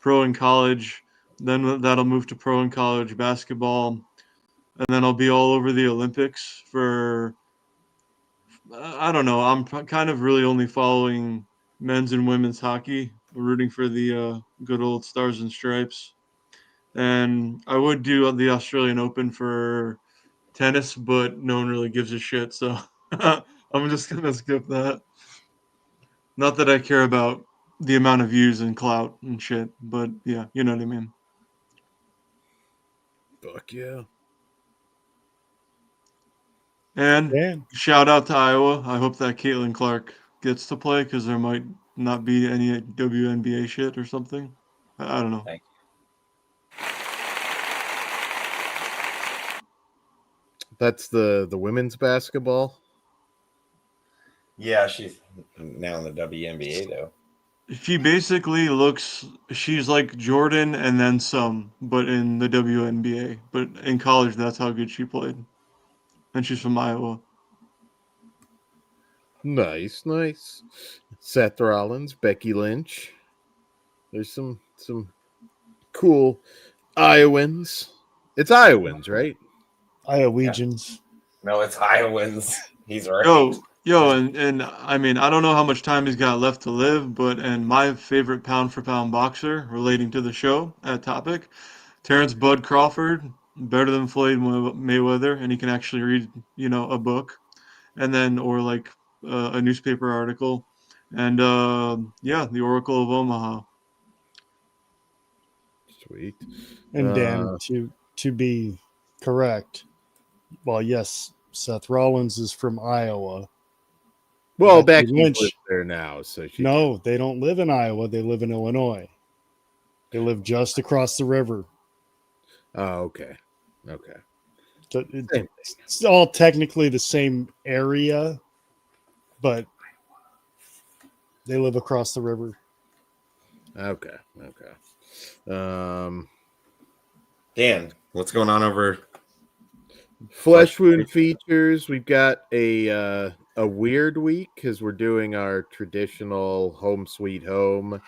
pro and college. Then that'll move to pro and college basketball, and then I'll be all over the Olympics for I don't know. I'm kind of really only following men's and women's hockey, rooting for the good old Stars and Stripes. And I would do the Australian Open for tennis, but no one really gives a shit. So I'm just going to skip that. Not that I care about the amount of views and clout and shit, but yeah, you know what I mean. Fuck yeah. And Yeah. shout out to Iowa. I hope that Caitlin Clark gets to play because there might not be any WNBA shit or something. I don't know. Thank That's the women's basketball. Yeah, she's now in the WNBA though. She basically she's like Jordan and then some, but in the WNBA. But in college, that's how good she played. And she's from Iowa. Nice. Seth Rollins, Becky Lynch. There's some cool Iowans. It's Iowans, right? Iowegians. No, it's Iowans. He's right. Yo, and I mean, I don't know how much time he's got left to live, but and my favorite pound for pound boxer relating to the show at topic, Terrence Bud Crawford, better than Floyd Mayweather, and he can actually read, a book, and then or like a newspaper article, and yeah, the Oracle of Omaha. Sweet. And Dan, to be correct, well, yes, Seth Rollins is from Iowa. Well, Becky Becky Lynch lives there now, so she No, they don't live in Iowa. They live in Illinois. They live just across the river. Oh, okay. So it's all technically the same area, but they live across the river. Okay. Dan, what's going on over? Flesh Wound features. We've got a a weird week because we're doing our traditional home sweet home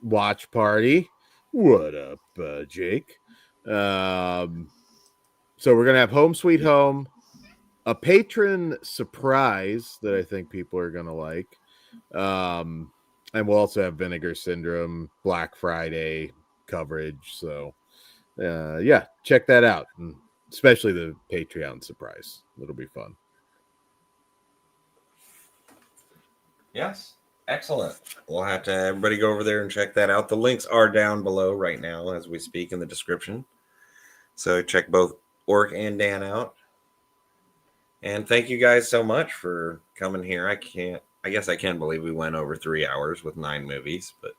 watch party. What up, Jake? So we're gonna have home sweet home, a patron surprise that I think people are gonna like. And we'll also have Vinegar Syndrome Black Friday coverage. So yeah, check that out. And especially the Patreon surprise. It'll be fun. Yes. Excellent. We'll have to everybody go over there and check that out. The links are down below right now as we speak in the description. So check both Orc and Dan out. And thank you guys so much for coming here. I guess I can't believe we went over 3 hours with 9 movies, but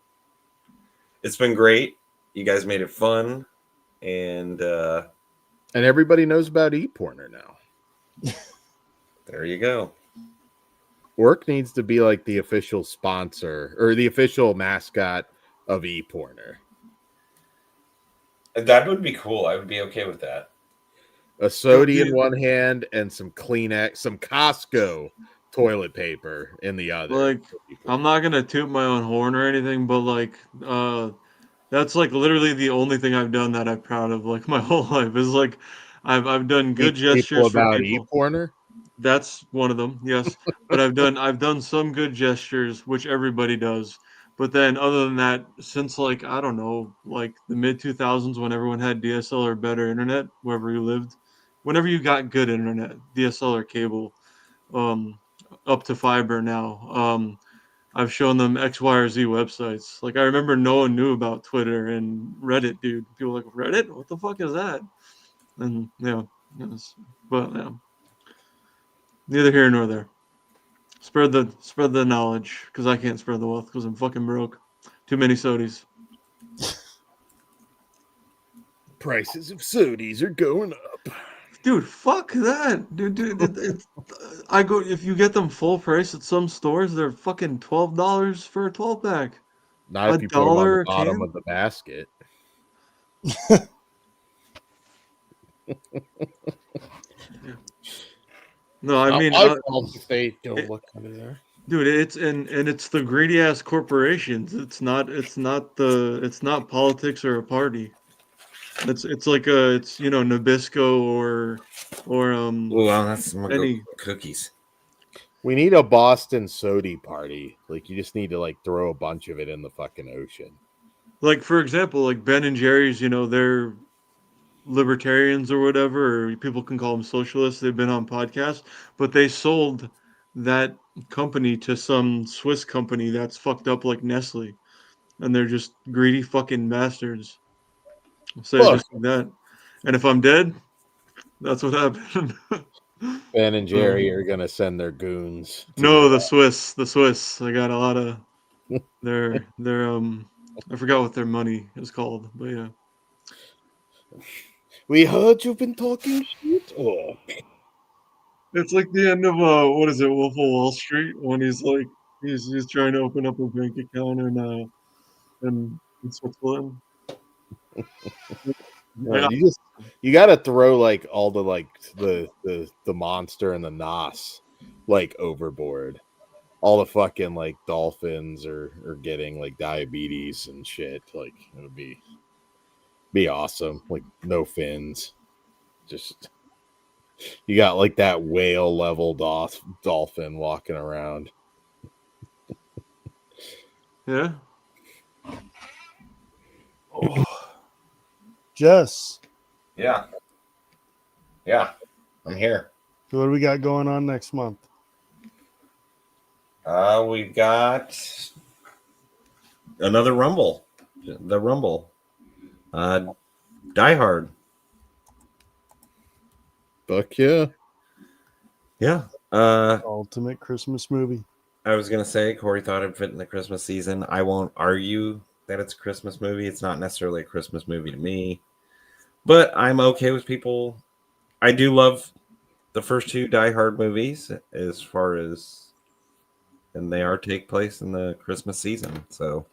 it's been great. You guys made it fun. And everybody knows about ePorner now. There you go. Orc needs to be like the official sponsor or the official mascot of ePorner. That would be cool. I would be okay with that. A soda in one hand and some Kleenex, some Costco toilet paper in the other. Like, I'm not gonna toot my own horn or anything, but like, that's like literally the only thing I've done that I'm proud of. Like my whole life is like, I've done good gestures for people. ePorner. That's one of them, yes. But I've done some good gestures, which everybody does. But then other than that, since like I don't know, like the mid 2000s when everyone had DSL or better internet wherever you lived, whenever you got good internet, DSL or cable, up to fiber now, I've shown them X, Y, or Z websites. Like I remember no one knew about Twitter and Reddit, dude. People were like, Reddit? What the fuck is that? And yeah, but yeah. Neither here nor there. Spread the knowledge, because I can't spread the wealth because I'm fucking broke. Too many sodies. Prices of sodies are going up. Dude, fuck that. Dude, I go if you get them full price at some stores, they're fucking $12 for a 12-pack. Not if you put them on the bottom of the basket. No, I mean, if they don't look under there, dude. It's and it's the greedy ass corporations. It's not politics or a party. It's like it's Nabisco or Well, that's any cookies. We need a Boston Sody party. Like you just need to like throw a bunch of it in the fucking ocean. Like for example, like Ben and Jerry's. They're libertarians or whatever, or people can call them socialists. They've been on podcasts, but they sold that company to some Swiss company that's fucked up like Nestle, and they're just greedy fucking bastards. So just like that. And if I'm dead, that's what happened. Ben and Jerry are gonna send their goons. No, the Swiss. I got a lot of their I forgot what their money is called, but yeah. We heard you've been talking shit. Oh. It's like the end of what is it, Wolf of Wall Street, when he's like he's trying to open up a bank account in Switzerland. You got to throw like all the like the monster and the nos like overboard. All the fucking like dolphins are getting like diabetes and shit. Like it would be awesome. Like no fins, just you got like that whale level dolphin walking around. Yeah. Oh. Jess. Yeah, I'm here. So what do we got going on next month? We've got another Rumble. The Rumble. Die Hard. Fuck yeah. Yeah. Ultimate Christmas movie. I was gonna say Kory thought it'd fit in the Christmas season. I won't argue that it's a Christmas movie. It's not necessarily a Christmas movie to me, but I'm okay with people. I do love the first 2 Die Hard movies as far as, and they take place in the Christmas season. So,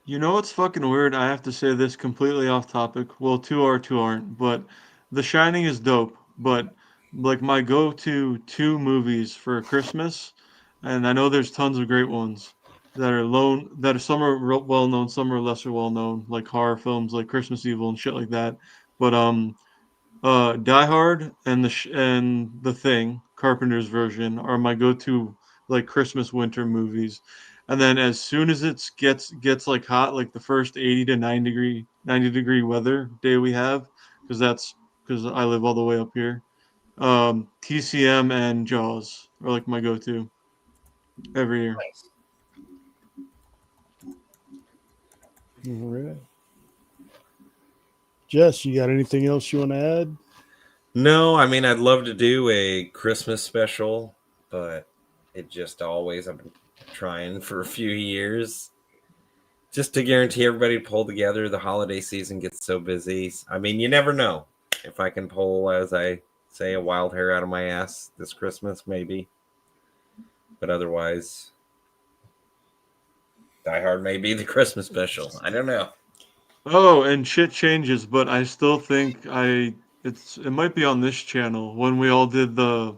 What's fucking weird? I have to say this completely off topic. Well, 2 are, 2 aren't. But The Shining is dope. But like my go-to two movies for Christmas, and I know there's tons of great ones that are some are well known, some are lesser well known, like horror films like Christmas Evil and shit like that. But Die Hard and the Thing, Carpenter's version, are my go-to like Christmas winter movies. And then as soon as it gets like hot, like the first 80 to 90 degree weather day we have, because I live all the way up here. TCM and Jaws are like my go-to every year. Nice. All right. Jess, you got anything else you want to add? No, I mean I'd love to do a Christmas special, but it just always I've been trying for a few years just to guarantee everybody to pull together. The holiday season gets so busy. I mean, you never know if I can pull, as I say, a wild hair out of my ass this Christmas, maybe. But otherwise, Die Hard may be the Christmas special. I don't know. Oh, and shit changes, but I still think it might be on this channel when we all did the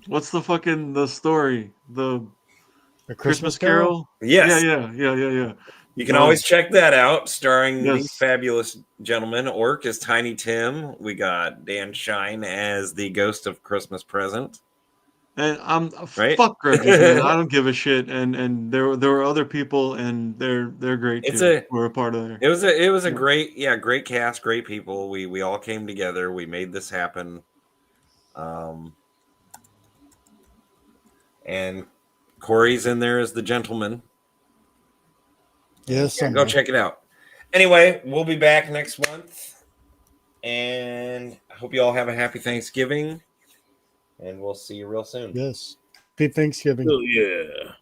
what's the story? The A Christmas Carol? Yeah, Yes, yeah, yeah, yeah, yeah. you can always check that out, starring these Yes. fabulous gentlemen. Orc as Tiny Tim. We got Dan Schein as the Ghost of Christmas Present. And Right? fuck grudges, man. I don't give a shit. And there were other people, and they're great It's too. a We're a part of there. It was a Yeah. great cast, great people. We all came together. We made this happen. And Kory's in there as the gentleman. Yes, Yeah, go check it out. Anyway, we'll be back next month. And I hope you all have a happy Thanksgiving. And we'll see you real soon. Yes. Happy Thanksgiving. Oh, yeah.